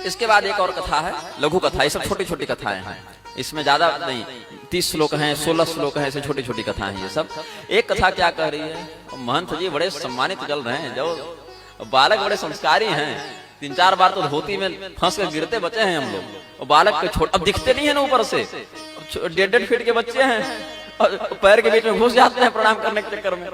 इसके बाद एक और कथा है, लघु कथा। ये सब छोटी छोटी कथाएं हैं, इसमें ज्यादा नहीं। 30 श्लोक हैं, 16 श्लोक हैं, ऐसे छोटी छोटी कथाएं हैं ये सब। एक कथा क्या कह रही है, महंत जी बड़े सम्मानित चल रहे हैं, जो बालक बड़े संस्कारी हैं। 3-4 बार तो धोती में फंस कर गिरते बचे हैं हम लोग। और बालक के छोटे अब दिखते नहीं है ना ऊपर से, 1.5 फीट के बच्चे हैं और पैर के बीच में घुस जाते हैं प्रणाम करने के चक्कर में।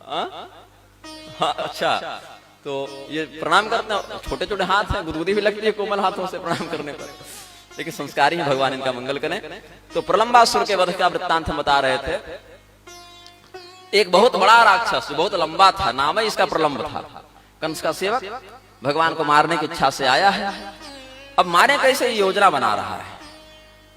हाँ, अच्छा, तो ये प्रणाम करते हैं, छोटे छोटे हाथ हैं, गुदगुदी भी लगती है कोमल हाथों से प्रणाम करने पर। लेकिन संस्कारी हैं, भगवान इनका मंगल करें। तो प्रलंबासुर के वध का वृत्तांत हम बता रहे थे। एक बहुत बड़ा राक्षस, बहुत लंबा था, नाम ही इसका प्रलंब था। कंस का सेवक भगवान को मारने की इच्छा से आया है। अब मारे कैसे योजना बना रहा है।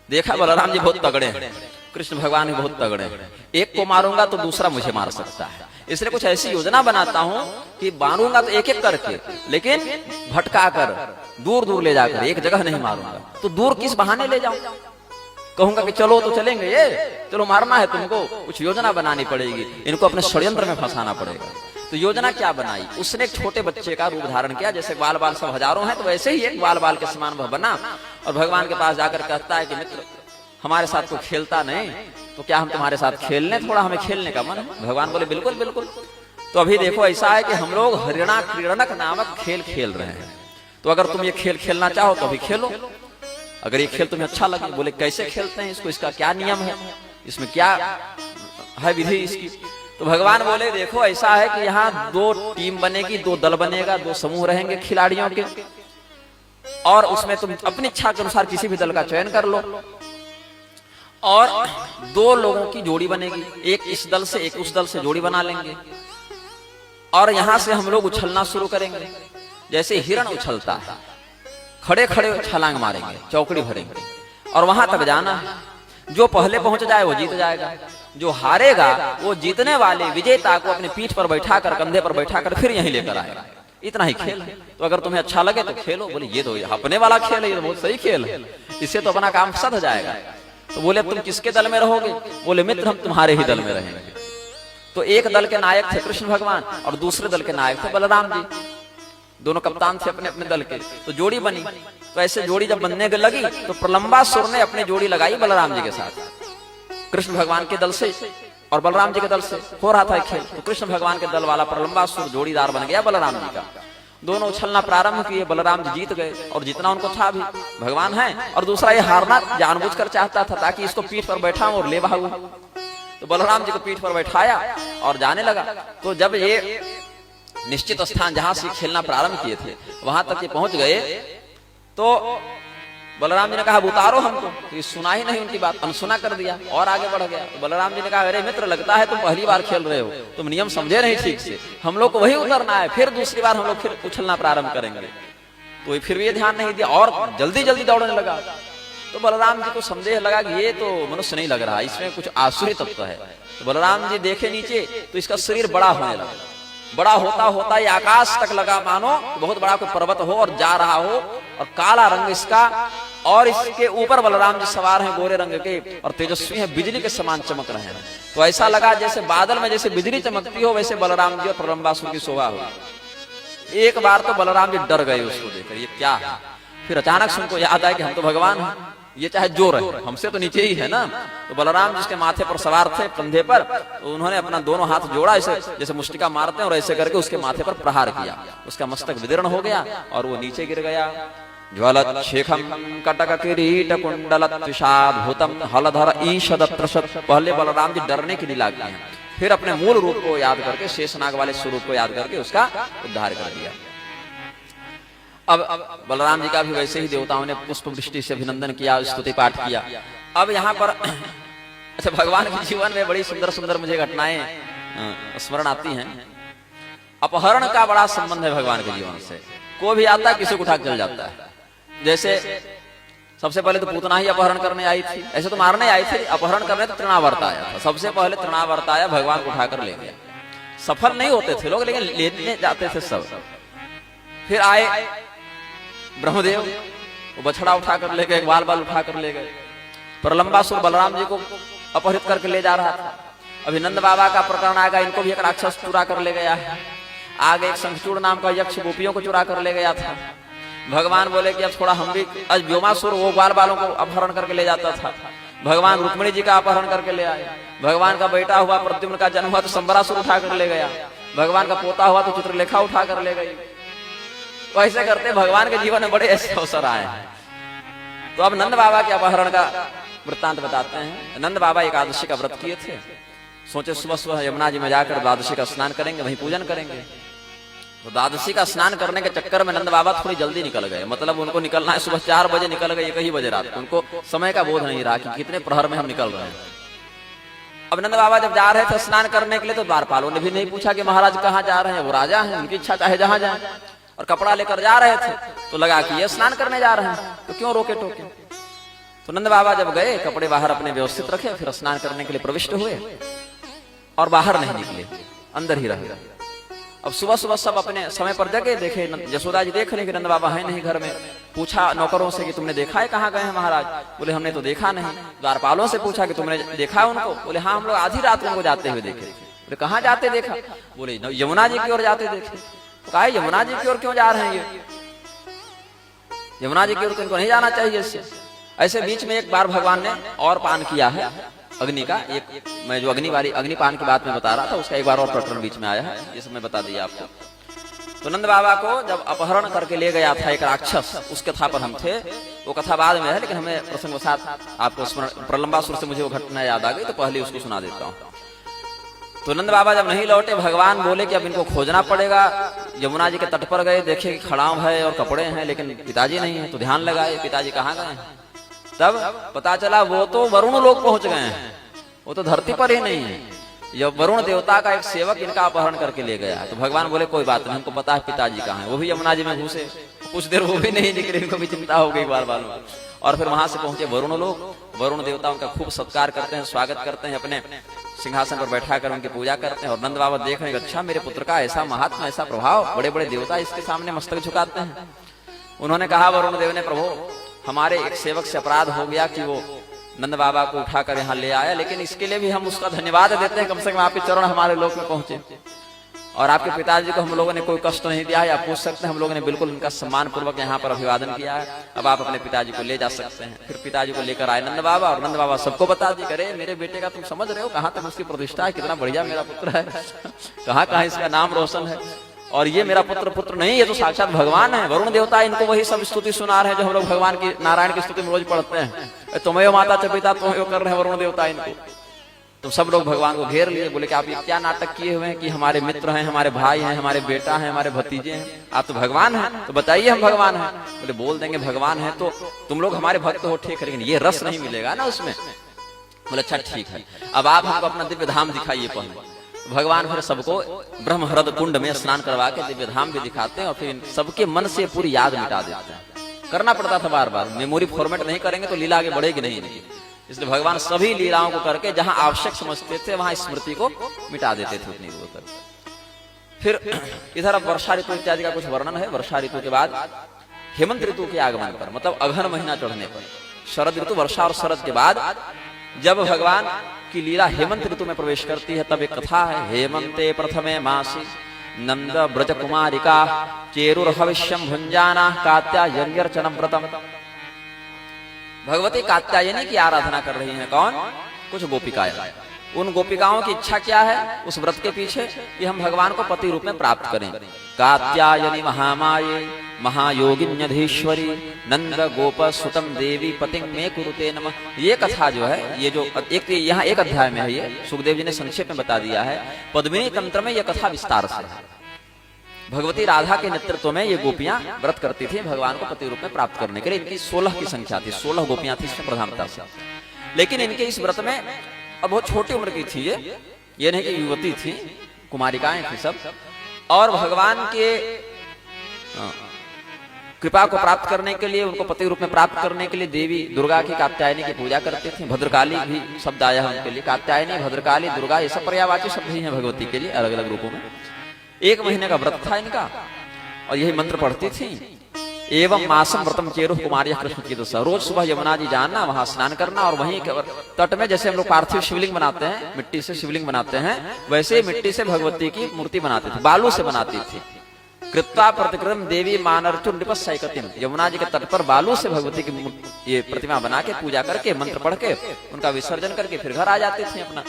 देखा बलराम जी बहुत तगड़े हैं, कृष्ण भगवान भी बहुत तगड़े हैं। एक को मारूंगा तो दूसरा मुझे मार सकता है, इसलिए कुछ ऐसी योजना बनाता हूं कि मारूंगा तो एक एक करके, लेकिन भटका कर दूर दूर ले जाकर, एक जगह नहीं मारूंगा। तो दूर किस बहाने ले जाऊं, कहूंगा कि चलो तो चलेंगे, ये चलो मारना है तुमको, कुछ योजना बनानी पड़ेगी, इनको अपने षड्यंत्र में फंसाना पड़ेगा। तो योजना क्या बनाई, उसने एक छोटे बच्चे का रूप धारण किया। जैसे बाल बाल सब हजारों हैं, तो वैसे ही एक बाल बाल के समान वह बना और भगवान के पास जाकर कहता है कि मित्र हमारे साथ कोई खेलता नहीं, तो क्या हम तुम्हारे साथ खेल लें, थोड़ा हमें खेलने का मन है। भगवान बोले बिल्कुल बिल्कुल। तो अभी देखो ऐसा है कि हम लोग हरिणा क्रीडनक नामक खेल खेल रहे हैं, तो अगर तुम ये खेल खेलना चाहो तो अभी खेलो, अगर ये खेल तुम्हें अच्छा लगे। बोले कैसे खेलते हैं इसको, इसका क्या नियम है, इसमें क्या है विधि इसकी। तो भगवान बोले देखो ऐसा है कि यहाँ 2 टीम बनेगी, 2 दल बनेगा, 2 समूह रहेंगे खिलाड़ियों के, और उसमें तुम अपनी इच्छा के अनुसार किसी भी दल का चयन कर लो, और 2 लोगों की जोड़ी बनेगी, एक इस दल से एक उस दल से जोड़ी बना लेंगे, और यहां से हम लोग उछलना शुरू करेंगे। जैसे हिरण उछलता है, खड़े खड़े छलांग मारेंगे, चौकड़ी भरेंगे और वहां तक जाना है। जो पहले पहुंच जाए वो जीत जाएगा, जो हारेगा वो जीतने वाले विजेता को अपने पीठ पर बैठाकर, कंधे पर बैठाकर फिर यहीं लेकर आएगा। इतना ही खेल है। तो अगर तुम्हें अच्छा लगे तो खेलो। बोले ये तो अपने वाला खेल है, ये तो बहुत सही खेल है, इससे तो अपना काम सध जाएगा। तो बोले अब तुम किसके दल में रहोगे। बोले मित्र हम तुम्हारे ही दल में रहेंगे। तो एक दल के नायक थे कृष्ण भगवान और दूसरे दल के नायक थे बलराम जी, दोनों कप्तान थे अपने अपने दल के। तो जोड़ी बनी। तो ऐसे जोड़ी जब बनने लगी तो प्रलंबासुर ने अपनी जोड़ी लगाई बलराम जी के साथ, कृष्ण भगवान के दल से और बलराम जी के दल से हो रहा था खेल। तो कृष्ण भगवान के दल वाला प्रलंबासुर जोड़ीदार बन गया बलराम जी का। दोनों उछलना प्रारंभ किए, बलराम जी जीत गए और जितना उनको था भी भगवान है, और दूसरा ये हारना जानबूझकर चाहता था ताकि इसको पीठ पर बैठाऊं और ले भागूं। तो बलराम जी को पीठ पर बैठाया और जाने लगा। तो जब ये निश्चित स्थान जहां से खेलना प्रारंभ किए थे वहां तक ये पहुंच गए, तो बलराम जी ने कहा उतारो हमको। तो ये सुना ही नहीं उनकी बात, अनसुना कर दिया और आगे बढ़ गया। तो बलराम जी ने कहा अरे मित्र लगता है तुम पहली बार खेल रहे हो, तुम नियम समझे नहीं ठीक से, हम लोग को वही उतरना है, फिर दूसरी बार हम लोग फिर उछलना प्रारंभ करेंगे। तो फिर भी ये ध्यान नहीं दिया और जल्दी जल्दी दौड़ने लगा। तो बलराम जी को संदेह लगा कि ये तो मनुष्य नहीं लग रहा, इसमें कुछ आसुरी तत्व है। तो बलराम जी देखे नीचे तो इसका शरीर बड़ा होने लगा। बड़ा होता होता ये आकाश तक लगा, मानो बहुत बड़ा कोई पर्वत हो और जा रहा हो, और काला रंग इसका, और इसके ऊपर बलराम जी सवार हैं गोरे रंग के और तेजस्वी हैं, बिजली के समान चमक रहे हैं। तो ऐसा लगा जैसे बादल में जैसे बिजली चमकती हो वैसे बलराम जी और प्रलंबासुर की शोभा हो। एक बार तो बलराम जी डर गए उसको देखकर, ये क्या है। फिर अचानक से उनको याद आया कि हम तो भगवान हैं, ये चाहे जो रहे हमसे तो नीचे ही है ना। तो बलराम जिसके माथे पर सवार थे कंधे पर, तो उन्होंने अपना दोनों हाथ जोड़ा ऐसे जैसे मुष्टिका मारते हैं, और ऐसे करके उसके माथे पर प्रहार किया। उसका मस्तक विदीर्ण हो गया और वो नीचे गिर गया। ज्वलत शेखम कटक किरीट कुंडलत्विषाद्भुतम हलधर ईशदत्रशत। पहले बलराम जी डरने की लीला की है, फिर अपने मूल रूप को याद करके, शेषनाग वाले स्वरूप को याद करके उसका उद्धार कर दिया। अब बलराम जी का भी वैसे ही देवताओं ने पुष्प वृष्टि से अभिनंदन किया, स्तुति पाठ किया। अब यहाँ पर अच्छा भगवान के जीवन में बड़ी सुंदर सुंदर मुझे घटनाएं स्मरण आती हैं। अपहरण का बड़ा संबंध है भगवान के जीवन से। कोई भी आता है किसी को उठा चल जाता है। जैसे सबसे पहले तो पूतना ही अपहरण करने आई थी, ऐसे तो मारने आई थी, अपहरण करने तो तृणावर्त आया था। सबसे पहले तृणावर्त आया, भगवान को उठाकर ले गया। सफल नहीं होते थे लोग, लेकिन लेने जाते थे सब। फिर आए ब्रह्मदेव, वो बछड़ा उठाकर ले गए, बाल बाल उठाकर ले गए। प्रलंबासुर बलराम जी को अपहरित करके ले जा रहा था। अभी नंद बाबा का प्रकरण आएगा, इनको भी एक राक्षस चुरा कर ले गया है। आगे एक शंखचूड़ नाम का यक्ष गोपियों को चुरा कर ले गया था। भगवान बोले कि अब थोड़ा हम भी, आज व्योमासुर वो ग्वाल बालों को अपहरण करके ले जाता था, भगवान रुक्मिणी जी का अपहरण करके ले आए। भगवान का बेटा हुआ प्रद्युम्न का जन्म हुआ तो संबरासुर उठा कर ले गया, भगवान का पोता हुआ तो चित्रलेखा उठा कर ले गई। वैसे करते भगवान के जीवन में बड़े ऐसे अवसर आए हैं। तो अब नंद बाबा के अपहरण का वृत्तांत बताते हैं। नंद बाबा एकादशी का व्रत किए थे, सोचे सुबह सुबह यमुना जी में जाकर द्वादशी का स्नान करेंगे, वहीं पूजन करेंगे। तो द्वादशी का स्नान करने के चक्कर में नंद बाबा थोड़ी जल्दी निकल गए, मतलब उनको निकलना है सुबह 4 बजे निकल गए, 1 ही बजे रात। उनको समय का बोध नहीं रहा कि कितने प्रहर में हम निकल रहे हैं। अब नंद बाबा जब जा रहे थे स्नान करने के लिए तो द्वारपालों ने भी नहीं पूछा कि महाराज कहाँ जा रहे हैं, वो राजा हैं, उनकी इच्छा चाहे जहां जाए। और कपड़ा लेकर जा रहे थे तो लगा कि ये स्नान करने जा रहे हैं तो क्यों रोके टोके। तो नंद बाबा जब गए, कपड़े बाहर अपने व्यवस्थित रखे, फिर स्नान करने के लिए प्रविष्ट हुए और बाहर नहीं निकले, अंदर ही रहे। अब सुबह सुबह सब अपने समय पर जगह, देखे यशोदा जी देख रहे कि नंद बाबा है नहीं घर में। पूछा नौकरों से कि तुमने देखा है कहाँ गए हैं महाराज? बोले हमने तो देखा नहीं। द्वारपालों से पूछा कि तुमने देखा है उनको? बोले हाँ, हम लोग आधी रात उनको जाते हुए देखे। बोले कहाँ जाते देखा? बोले यमुना जी की ओर जाते देखे। तो कहा यमुना जी की ओर क्यों जा रहे हैं ये? यमुना जी की ओर तो इनको नहीं जाना चाहिए इससे। ऐसे बीच में एक बार भगवान ने और पान किया है अग्नि का, एक मैं जो अग्निपान की बात में बता रहा था उसका एक बार और प्रकरण बीच में आया है, ये सब मैं बता दिया आपको। तो नंद बाबा को जब अपहरण करके ले गया था एक राक्षस, उस कथा पर हम थे, वो कथा बाद में है, लेकिन हमें प्रसंग के साथ आपको प्रलंबासुर से मुझे वो घटना याद आ गई तो पहले उसको सुना देता हूँ। तो नंद बाबा जब नहीं लौटे, भगवान बोले कि अब इनको खोजना पड़ेगा। यमुना जी के तट पर गए, देखे कि खड़ाव है और कपड़े हैं लेकिन पिताजी नहीं है। तो ध्यान लगाए पिताजी कहाँ गए। तब पता चला वो तो वरुण लोक पहुंच गए हैं, वो तो धरती पर ही नहीं है। यह वरुण देवता का एक सेवक इनका अपहरण करके ले गया है। तो भगवान बोले कोई बात नहीं, हमको पता है पिताजी कहाँ है। वो भी यमुना जी में घुसे, कुछ देर वो भी नहीं निकले, इनको भी चिंता हो गई बार बार। और फिर वहां से पहुंचे वरुण लोक। वरुण देवता उनका खूब सत्कार करते हैं, स्वागत करते हैं, अपने सिंहासन पर बैठा कर उनकी पूजा करते हैं। और नंद बाबा देख रहे हैं अच्छा मेरे पुत्र का ऐसा महात्मा, ऐसा प्रभाव, बड़े बड़े देवता इसके सामने मस्तक झुकाते हैं। उन्होंने कहा वरुण देव ने, प्रभु हमारे एक सेवक से अपराध हो गया कि वो नंद बाबा को उठाकर यहाँ ले आया, लेकिन इसके लिए भी हम उसका धन्यवाद देते हैं, कम से कम आपके चरण हमारे लोक में पहुंचे और आपके पिताजी को हम लोगों ने कोई कष्ट नहीं दिया है। आप पूछ सकते हैं, हम लोगों ने बिल्कुल उनका सम्मान पूर्वक यहाँ पर अभिवादन किया है। अब आप अपने पिताजी को ले जा सकते हैं। फिर पिताजी को लेकर आए नंद बाबा, और नंद बाबा सबको बता दी, करे मेरे बेटे का तुम समझ रहे हो कहाँ तक उसकी प्रतिष्ठा है, कितना बढ़िया मेरा पुत्र है, कहाँ कहाँ इसका नाम रोशन है। और ये मेरा पुत्र नहीं, ये तो साक्षात भगवान है, वरुण देवता। इनको वही सब स्तुति सुना रहे हैं जो हम लोग भगवान की, नारायण की स्तुति में रोज पढ़ते हैं। तुम्हें माता च पिता तुम्हें कर रहे हैं वरुण देवता इनको। तो सब लोग भगवान को घेर लिए, बोले कि आप ये क्या नाटक किए हुए हैं कि हमारे मित्र हैं, हमारे भाई हैं, हमारे बेटा हैं, हमारे भतीजे हैं, आप तो भगवान हैं, तो बताइए हम भगवान हैं। बोले बोल देंगे भगवान है तो तुम लोग हमारे भक्त हो, ठीक है, लेकिन ये रस नहीं मिलेगा ना उसमें। बोले अच्छा ठीक है, अब आप हमको अपना दिव्य धाम दिखाइए पहले। भगवान फिर सबको ब्रह्महृद कुंड में स्नान करवा के दिव्य धाम भी दिखाते हैं और फिर सबके मन से पूरी याद मिटा देते हैं। करना पड़ता था बार बार, मेमोरी फॉर्मेट नहीं करेंगे तो लीला आगे बढ़ेगी नहीं। इसलिए भगवान सभी लीलाओं को करके जहां आवश्यक समझते थे वहां स्मृति को मिटा देते थे उतनी दूर तक। फिर इधर अब वर्षा ऋतु इत्यादि का कुछ वर्णन है। वर्षा ऋतु के बाद हेमंत ऋतु के आगमन पर, मतलब अघन महीना चढ़ने पर, शरद ऋतु, वर्षा और शरद के बाद जब भगवान की लीला हेमंत ऋतु में प्रवेश करती है, तब एक कथा है, हेमंते प्रथमे मासी नंद ब्रज कुमारिका चेरुर हविष्यम भुंजाना कात्यायन्यर्चनम व्रतम। भगवती कात्यायनी की आराधना कर रही हैं। कौन? कुछ गोपिकाएं। उन गोपिकाओं की इच्छा क्या है उस व्रत के पीछे कि हम भगवान को पति रूप में प्राप्त करें। कात्यायनी महामाये महायोगिन्यधीश्वरी नंद गोप सुतम देवी पतिं मे कुरुते नमः। ये कथा जो है, ये जो एक यहाँ एक अध्याय में है, ये सुखदेव जी ने संक्षेप में बता दिया है। पद्मिनी तंत्र में यह कथा विस्तार से है। भगवती राधा के नेतृत्व में ये गोपियां व्रत करती थी भगवान को पति रूप में प्राप्त करने के लिए। इनकी 16 की संख्या थी, 16 गोपियां थी इसमें प्रधानता से। लेकिन इनके इस व्रत में अब बहुत छोटी उम्र की थी ये नहीं कि युवती थी, कुमारिकाएं थी सब, और भगवान के कृपा को प्राप्त करने के लिए, उनको पति रूप में प्राप्त करने के लिए देवी दुर्गा की, कात्यायनी की पूजा करते थे। भद्रकाली भी शब्द आया है उनके लिए, कात्यायनी, भद्रकाली, दुर्गा, ये सब पर्यायवाची शब्द ही हैं भगवती के लिए अलग अलग रूपों में। 1 महीने का व्रत था इनका और यही मंत्र पढ़ती थी। एवं मासम व्रतम चेरु कुमारिया कृष्ण की दशा। रोज सुबह यमुना जी जाना, वहां स्नान करना और वहीं तट में जैसे हम लोग पार्थिव शिवलिंग बनाते हैं, मिट्टी से शिवलिंग बनाते हैं, वैसे मिट्टी से भगवती की मूर्ति बनाते थे, बालू से बनाती थी। कृत्वा प्रतिकृतम देवी मानर्चु नृपस्सैकतिम, यमुना जी के तट पर बालू से भगवती की ये प्रतिमा बना के पूजा करके मंत्र पढ़ के उनका विसर्जन करके फिर घर आ जाते थे अपना,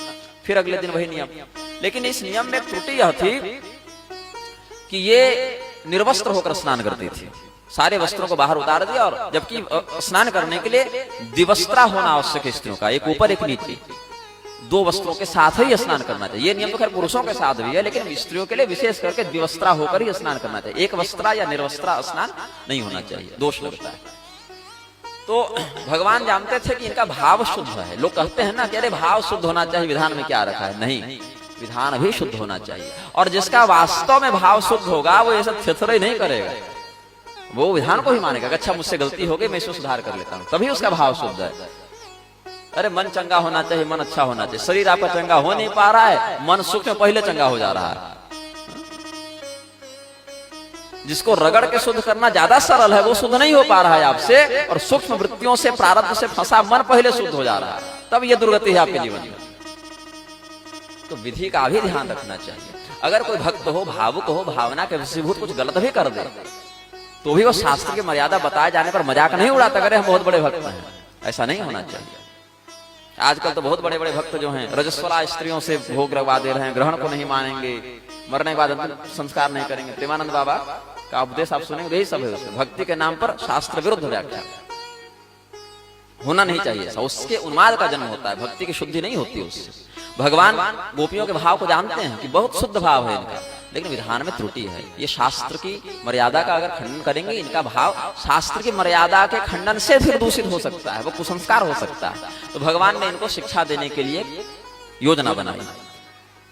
फिर अगले दिन वही नियम। लेकिन इस नियम में त्रुटि यह थी कि ये निर्वस्त्र होकर स्नान करती थी, सारे वस्त्रों को बाहर उतार दिया, और जबकि स्नान करने के लिए द्विवस्त्रा होना आवश्यक है स्त्रियों का, एक ऊपर एक नीचे, दो वस्त्रों के साथ ही स्नान करना चाहिए। ये नियम तो खैर पुरुषों के साथ भी है, लेकिन स्त्रियों के लिए विशेष करके द्विवस्त्रा होकर ही स्नान करना चाहिए, एक वस्त्रा या निर्वस्त्रा स्नान नहीं होना चाहिए, दोष लगता है। तो भगवान जानते थे कि इनका भाव शुद्ध है। लोग कहते हैं ना कि अरे भाव शुद्ध होना चाहिए, विधान में क्या रखा है? नहीं, विधान भी शुद्ध होना चाहिए, और जिसका वास्तव में भाव शुद्ध होगा वो ये सब थेथरे नहीं करेगा, वो विधान को ही मानेगा कि अच्छा मुझसे गलती हो गई, मैं इसको सुधार कर लेता हूं, तभी उसका भाव शुद्ध है। अरे मन चंगा होना चाहिए, मन अच्छा होना चाहिए, शरीर आपका चंगा हो नहीं पा रहा है, मन सुख में पहले चंगा हो जा रहा है। जिसको रगड़ के शुद्ध करना ज्यादा सरल है वो शुद्ध नहीं हो पा रहा है आपसे, और सूक्ष्म वृत्तियों से प्रारब्ध से फंसा मन पहले शुद्ध हो जा रहा है, तब ये दुर्गति है आपके जीवन में। तो विधि का भी ध्यान रखना चाहिए। अगर कोई भक्त हो, भावुक हो, भावना के वशीभूत कुछ गलत भी कर दे तो भी वो शास्त्र की मर्यादा बताए जाने पर मजाक नहीं उड़ाता करे हम बहुत बड़े भक्त हैं, ऐसा नहीं होना चाहिए। आजकल तो बहुत बड़े बड़े भक्त जो हैं रजस्वला स्त्रियों से भोग लगवा दे रहे हैं, ग्रहण को नहीं मानेंगे, मरने के बाद अंतिम संस्कार नहीं करेंगे। प्रेमानंद बाबा का उपदेश आप सुनेंगे, यही सब है उसमें, भक्ति के नाम पर शास्त्र विरुद्ध व्याख्या होना नहीं चाहिए। उसके उन्माद का जन्म होता है, भक्ति की शुद्धि नहीं होती उससे। भगवान गोपियों के भाव को जानते हैं कि बहुत शुद्ध भाव है इनका, लेकिन विधान में त्रुटि है। ये शास्त्र की मर्यादा का अगर खंडन करेंगे, इनका भाव शास्त्र की मर्यादा के खंडन से फिर दूषित हो सकता है, वो कुसंस्कार हो सकता है। तो भगवान ने इनको शिक्षा देने के लिए योजना बनाई।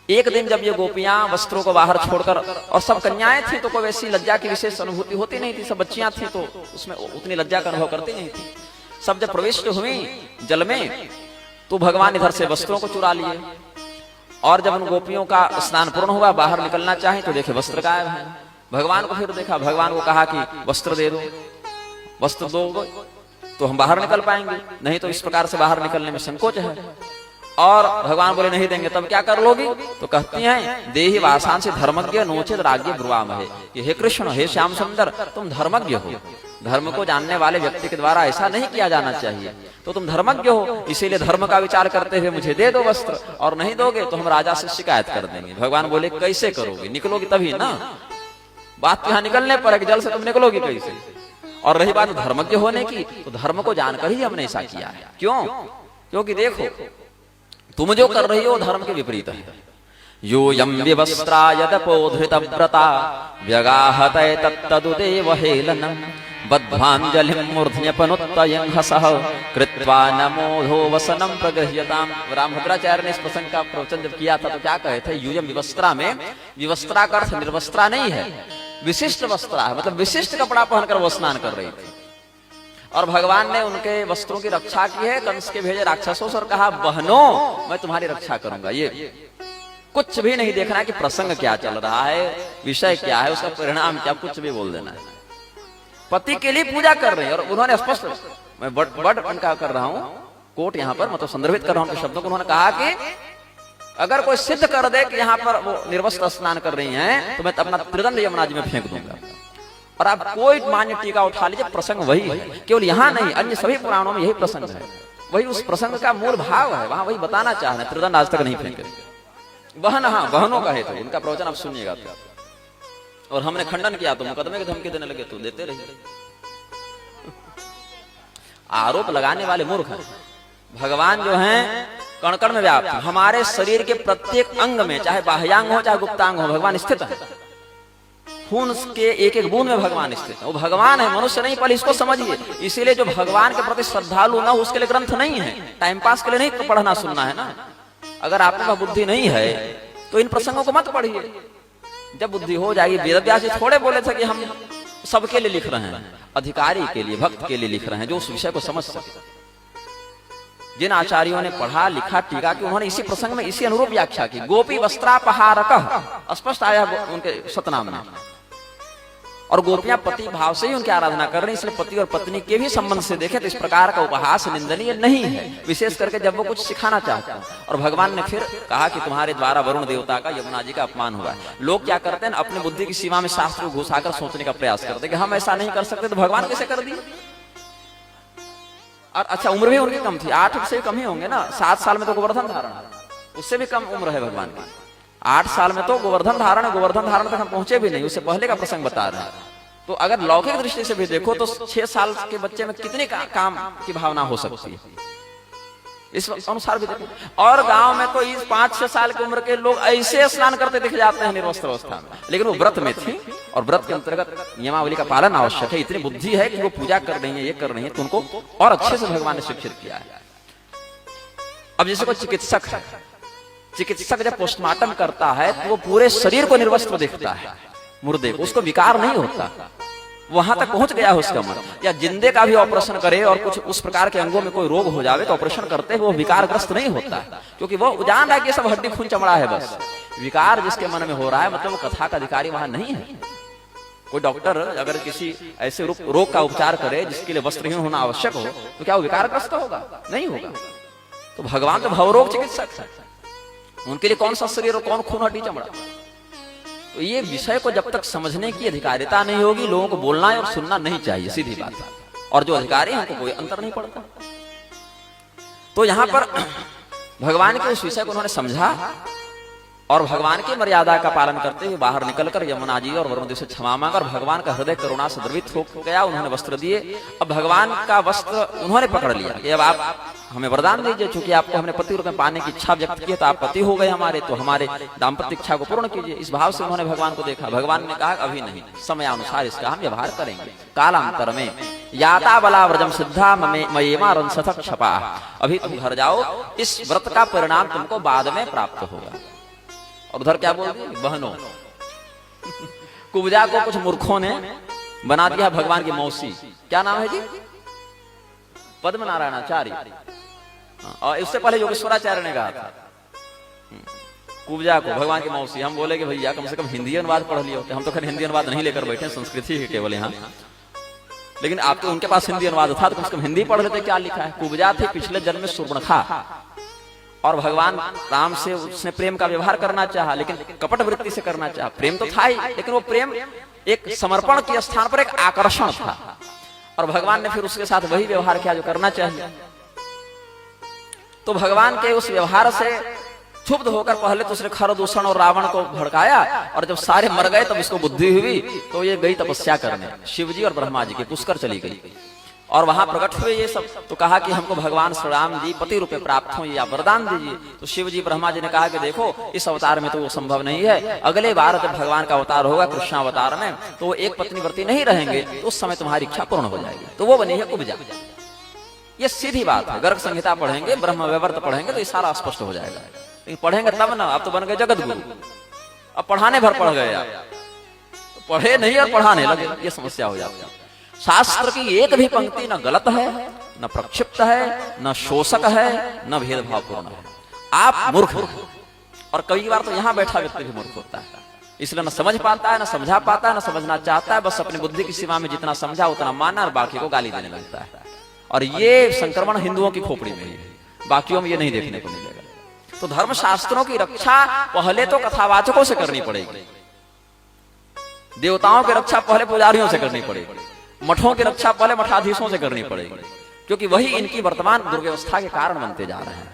एक दिन जब ये गोपियां वस्त्रों को बाहर छोड़कर, और सब कन्याएं थी तो कोई वैसी लज्जा की विशेष अनुभूति होती नहीं थी, सब बच्चियां थी तो उसमें उतनी लज्जा का अनुभव करती नहीं थी। सब जब प्रविष्ट हुई जल में तो भगवान इधर से वस्त्रों को चुरा लिए, और जब उन गोपियों का स्नान पूर्ण हुआ, बाहर निकलना चाहे तो देखे वस्त्र गायब है। भगवान को फिर देखा, भगवान को कहा कि वस्त्र दे दो, वस्त्र दो तो हम बाहर निकल पाएंगे, नहीं तो इस प्रकार से बाहर निकलने में संकोच है। और भगवान बोले नहीं देंगे, तब क्या कर लोगी? तो कहती हैं देहि वासांसि धर्मज्ञ नोचेत राज्ञ ब्रुवामहे, कि हे कृष्ण, हे श्याम सुंदर, तुम धर्मज्ञ हो, धर्म को जानने वाले व्यक्ति के द्वारा ऐसा नहीं किया जाना चाहिए, तो तुम धर्मज्ञ हो, इसीलिए धर्म का विचार करते हुए मुझे दे दो वस्त्र, और नहीं दोगे तो हम राजा से शिकायत कर देंगे। भगवान बोले कैसे करोगे? निकलोगी तभी ना, बात यहाँ निकलने पर है कि जल से तुम निकलोगी कैसे? और रही बात धर्मज्ञ होने की, तो धर्म को जानकर ही हमने ऐसा किया है। क्यों? क्योंकि देखो तुम जो कर रही हो धर्म के विपरीत है। यो यम विवस्त्रा यदपोधृत व्रता व्यगाहते तत्तदुदेव हेलनम बद्धांजलिं मूर्ध्न्यपनुत्तयं हसः कृत्वा नमोधो वसनं प्रगृह्यताम। रामभद्राचार्य ने इस प्रसंग का प्रवचन जब किया था तो क्या कहे थे? यूयम विवस्त्रा में विवस्त्रा का अर्थ निर्वस्त्रा नहीं है, विशिष्ट वस्त्रा है, मतलब विशिष्ट कपड़ा पहनकर वो स्नान कर रही थी। और भगवान ने उनके वस्त्रों की रक्षा की है। कंस के भेजे राक्षसों से और कहा बहनों मैं तुम्हारी रक्षा करूंगा। ये कुछ भी नहीं देखना कि प्रसंग क्या चल रहा है, विषय क्या है, उसका परिणाम क्या, कुछ भी बोल देना है। पति के लिए पूजा कर रहे हैं, और उन्होंने स्पष्ट, मैं बड़ उनका कर रहा हूं कोट यहाँ पर, मतलब संदर्भित कर रहा हूं उनके शब्दों को। उन्होंने कहा कि अगर कोई सिद्ध कर दे कि यहाँ पर वो निर्वस्त्र स्नान कर रही हैं तो मैं अपना त्रिदंड यमुना जी में फेंक दूंगा। और आप कोई मान्य टीका उठा लीजिए, प्रसंग वही है, केवल यहाँ नहीं, अन्य सभी पुराणों में यही प्रसंग है, वही उस प्रसंग का मूल भाव है, वहां वही बताना चाह रहे हैं। त्रिदंड आज तक नहीं फेंके। बहन, हाँ बहनों का है, तो उनका प्रवचन आप सुनिएगा। और हमने खंडन किया तो मुकदमे की धमकी देने लगे, तो देते रहिए। आरोप लगाने वाले मूर्ख हैं। भगवान जो हैं कण कण में व्याप्त, हमारे शरीर के प्रत्येक अंग में, चाहे बाह्यांग हो चाहे गुप्तांग हो, भगवान स्थित है। खून के एक एक बूंद में भगवान स्थित है। वो भगवान है, मनुष्य नहीं। पहले इसको समझिए। इसीलिए जो भगवान के प्रति श्रद्धालु ना, उसके लिए ग्रंथ नहीं है, टाइम पास के लिए नहीं तो पढ़ना सुनना है ना। अगर आपके पास बुद्धि नहीं है तो इन प्रसंगों को मत पढ़िए। जब बुद्धि हो जाएगी, वेदव्यास जी थोड़े बोले थे कि हम सबके लिए लिख रहे हैं, अधिकारी के लिए, भक्त के लिए लिख रहे हैं, जो उस विषय को समझ सके। जिन आचार्यों ने पढ़ा लिखा टीका की, उन्होंने इसी प्रसंग में इसी अनुरूप व्याख्या की। गोपी वस्त्रापहारकः स्पष्ट आया उनके सतनाम में। और गोपियां पति भाव से ही उनकी आराधना कर रही, इसलिए पति और पत्नी के भी संबंध से देखें तो इस प्रकार का उपहास निंदनीय नहीं है, विशेष करके जब वो कुछ सिखाना चाहते हैं। और भगवान ने फिर कहा कि तुम्हारे द्वारा वरुण देवता का, यमुना जी का अपमान हुआ है। लोग क्या करते हैं, अपनी बुद्धि की सीमा में शास्त्र को घुसाकर सोचने का प्रयास करते हैं कि हम ऐसा नहीं कर सकते तो भगवान कैसे कर दिए। और अच्छा, उम्र भी उनकी कम थी, 8 से कम ही होंगे ना, 7 साल में तो गोवर्धन धारण, उससे भी कम उम्र है भगवान की। 8 साल में तो गोवर्धन धारण है, गोवर्धन धारण तक हम पहुंचे भी नहीं, उससे पहले का प्रसंग बता रहे हैं। तो अगर लौकिक दृष्टि से भी देखो तो 6 साल के बच्चे में कितने काम की भावना हो सकती है, इस अनुसार भी देखो। और गांव में तो इस 5-6 साल की उम्र के लोग ऐसे स्नान करते दिख जाते हैं निर्वस्त्र अवस्था में, लेकिन वो व्रत में थी और व्रत के अंतर्गत नियमावली का पालन आवश्यक है। इतनी बुद्धि है कि वो पूजा कर रही है, ये कर रही है, तो उनको और अच्छे से भगवान ने शिक्षित किया है। अब जैसे कोई चिकित्सक है, चिकित्सक जब पोस्टमार्टम करता है तो वो पूरे शरीर को निर्वस्त्र देखता है, मुर्दे को, उसको विकार नहीं होता, वहां तक पहुंच गया है उसका मन। या जिंदे का भी ऑपरेशन करे और कुछ उस प्रकार के अंगों में कोई रोग हो जावे तो ऑपरेशन करते वो विकारग्रस्त नहीं होता है, क्योंकि वो जान रहा है कि सब हड्डी खून चमड़ा है, बस विकार जिसके मन में हो रहा है मतलब वो कथा का अधिकारी वहां नहीं है। कोई डॉक्टर अगर किसी ऐसे रोग का उपचार करे जिसके लिए वस्त्रहीन होना आवश्यक हो तो क्या वो विकारग्रस्त होगा? नहीं होगा। तो भगवान तो भवरोग चिकित्सक है, उनके लिए कौन सा शरीर और कौन खून हड्डी चमड़ा। तो ये विषय को जब तक समझने की अधिकारिता नहीं होगी, लोगों को बोलना और सुनना नहीं चाहिए, सीधी बात है। और जो अधिकारी हैं उनको कोई अंतर नहीं पड़ता। तो यहां पर भगवान के उस विषय को उन्होंने समझा और भगवान की मर्यादा का पालन करते हुए बाहर निकलकर यमुना जी और वरुण देव से क्षमा मांगा और भगवान का हृदय करुणा से द्रवित हो गया। उन्होंने वस्त्र दिए। अब भगवान का वस्त्र उन्होंने पकड़ लिया कि अब आप हमें वरदान दीजिए, चूंकि आपको हमने पति रूप में पाने की इच्छा व्यक्त की है, तो आप पति हो गए हमारे, तो हमारे दाम्पत्य इच्छा को पूर्ण कीजिए। इस भाव से उन्होंने भगवान को देखा। भगवान ने कहा अभी नहीं, समय अनुसार इसका हम व्यवहार करेंगे, कालांतर में। याता बला व्रजम सिद्धा मयेमा रंसथ क्षपा, अभी तुम घर जाओ, इस व्रत का परिणाम तुमको बाद में प्राप्त होगा। और उधर क्या बोल दी, बहनों कुब्जा को कुछ मूर्खों ने बना दिया भगवान की मौसी। क्या नाम है जी? पद्मनारायणाचार्य। और इससे पहले योगेश्वराचार्य ने कहा था कुब्जा को भगवान की मौसी। हम बोले कि भैया कम से कम हिंदी अनुवाद पढ़ लियो। हम तो खैर हिंदी अनुवाद नहीं लेकर बैठे, संस्कृति है केवल यहाँ, लेकिन आपके उनके पास हिंदी अनुवाद था तो कम से कम हिंदी पढ़ लेते। क्या लिखा है? कुब्जा थी पिछले जन्म में सुर्पणखा, और भगवान राम से उसने प्रेम का व्यवहार करना चाहा, लेकिन कपट वृत्ति से करना चाहा। प्रेम तो था ही, लेकिन वो प्रेम एक समर्पण के स्थान पर एक आकर्षण था, और भगवान ने फिर उसके साथ वही व्यवहार किया जो करना चाहिए। तो भगवान के उस व्यवहार से क्षुब्ध होकर पहले तो उसने खरदूषण और रावण को भड़काया, और जब सारे मर गए तब इसको बुद्धि हुई तो ये गई तपस्या करने शिवजी और ब्रह्मा जी के पुष्कर चली गई, और वहां प्रकट हुए ये सब। तो कहा कि हमको भगवान श्री राम जी पति रूपे प्राप्त हो, या वरदान दीजिए। तो शिव जी ब्रह्मा जी ने कहा कि देखो इस अवतार में तो वो संभव नहीं है, अगले बार जब भगवान का अवतार होगा कृष्णावतार में तो वो एक पत्नी व्रती नहीं रहेंगे, तो उस समय तुम्हारी इच्छा पूर्ण हो जाएगी। तो वो बनी है कुब्जा। ये सीधी बात है। गर्ग संहिता पढ़ेंगे, ब्रह्म वैवर्त पढ़ेंगे तो ये सारा स्पष्ट हो जाएगा। लेकिन पढ़ेंगे तब ना, आप तो बन गए जगत गुरु, अब पढ़ाने भर पढ़ गए आप, पढ़े नहीं और पढ़ाने लगे, ये समस्या हो जाती है। शास्त्र की एक भी पंक्ति न गलत है, न प्रक्षिप्त है, न शोषक है, न भेदभावपूर्ण है। आप मूर्ख हो, और कई बार तो यहाँ बैठा व्यक्ति भी मूर्ख होता है, इसलिए न समझ पाता है, न समझा पाता है, न समझना चाहता है, बस अपनी बुद्धि की सीमा में जितना समझा उतना माना और बाकी को गाली देने लगता है। और ये संक्रमण हिंदुओं की खोपड़ी में है, बाकियों में ये नहीं देखने को मिलेगा। तो धर्म शास्त्रों की रक्षा पहले तो कथावाचकों से करनी पड़ेगी, देवताओं की रक्षा पहले पुजारियों से करनी पड़ेगी, मठों की रक्षा पहले मठाधीशों से करनी पड़ेगी, क्योंकि वही इनकी वर्तमान दुर्व्यवस्था के कारण बनते जा रहे हैं।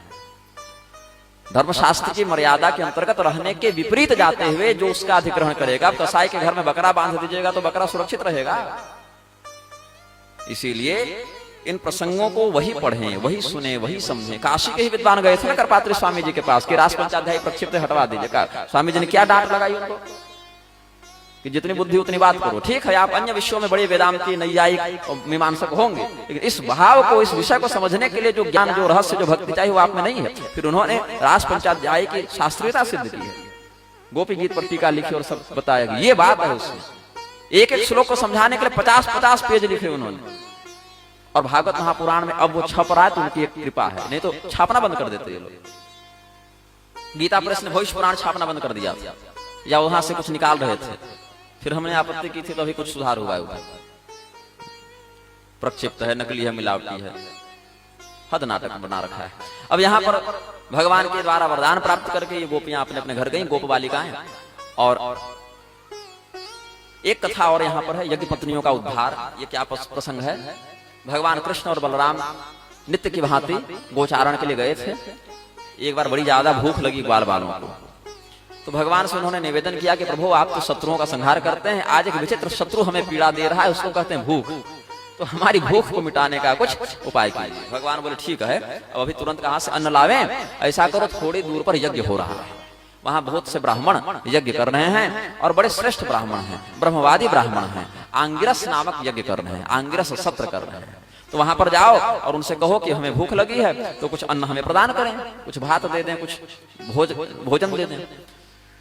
धर्मशास्त्र की मर्यादा के अंतर्गत रहने के विपरीत जाते हुए जो उसका अधिग्रहण करेगा, कसाई के घर में बकरा बांध दीजिएगा तो बकरा सुरक्षित रहेगा। इसीलिए इन प्रसंगों को वही पढ़ें, वही सुने, वही समझें। काशी के ही विद्वान गए थे ना करपात्री स्वामी जी के पास कि रास पंचाध्यायी प्रक्षिप्त हटवा दीजिए। स्वामी जी ने क्या डांट लगाई उनको कि जितनी बुद्धि उतनी बात करो। ठीक है, आप अन्य विषयों में बड़े वेदांती नैयायिक और मीमांसक होंगे, लेकिन इस भाव को, इस विषय को समझने के लिए जो ज्ञान, जो रहस्य, जो भक्ति चाहिए वो आप में नहीं है। फिर उन्होंने रास पंचाध्यायी की शास्त्रीयता सिद्ध की है, गोपी गीत पर टीका लिखी और सब बताया। ये बात है उसमें एक एक श्लोक को समझाने के लिए 50-50 पेज लिखे उन्होंने। और भागवत महापुराण में अब वो छप रहा है तो उनकी एक कृपा है, नहीं तो छापना बंद कर देते ये लोग। गीता प्रेस ने भविष्य पुराण छापना बंद कर दिया, या वहां से कुछ निकाल रहे थे, फिर हमने आपत्ति की थी तो अभी कुछ सुधार हुआ है उधर, प्रक्षिप्त है, नकली है, मिलावटी है, हद नाटक बना रखा है। अब यहाँ पर भगवान के द्वारा वरदान प्राप्त करके ये गोपियां अपने अपने घर गई, गोप बालिकाएं। और एक कथा और यहाँ पर है, यज्ञ पत्नियों का उद्धार। ये क्या प्रसंग है? भगवान कृष्ण और बलराम नित्य की भांति गोचारण के लिए गए थे। एक बार बड़ी ज्यादा भूख लगी ग्वाल बालों को, तो भगवान से उन्होंने निवेदन किया कि प्रभु आप तो शत्रुओं का संहार करते हैं, आज एक विचित्र शत्रु हमें पीड़ा दे रहा है, उसको कहते हैं भूख, तो हमारी भूख को मिटाने का कुछ उपाय कीजिए। भगवान बोले ठीक है, अब अभी तुरंत कहां से अन्न लावें? ऐसा करो, थोड़ी दूर पर यज्ञ हो रहा है, वहां बहुत से ब्राह्मण यज्ञ कर रहे हैं और बड़े श्रेष्ठ ब्राह्मण हैं, ब्रह्मवादी ब्राह्मण हैं, आंगिरस नामक यज्ञ कर रहे हैं, आंगिरस सत्र कर रहे हैं। तो वहां पर जाओ और उनसे कहो कि हमें भूख लगी है, तो कुछ अन्न हमें प्रदान करें, कुछ भात दे दें, कुछ भोजन दे दें।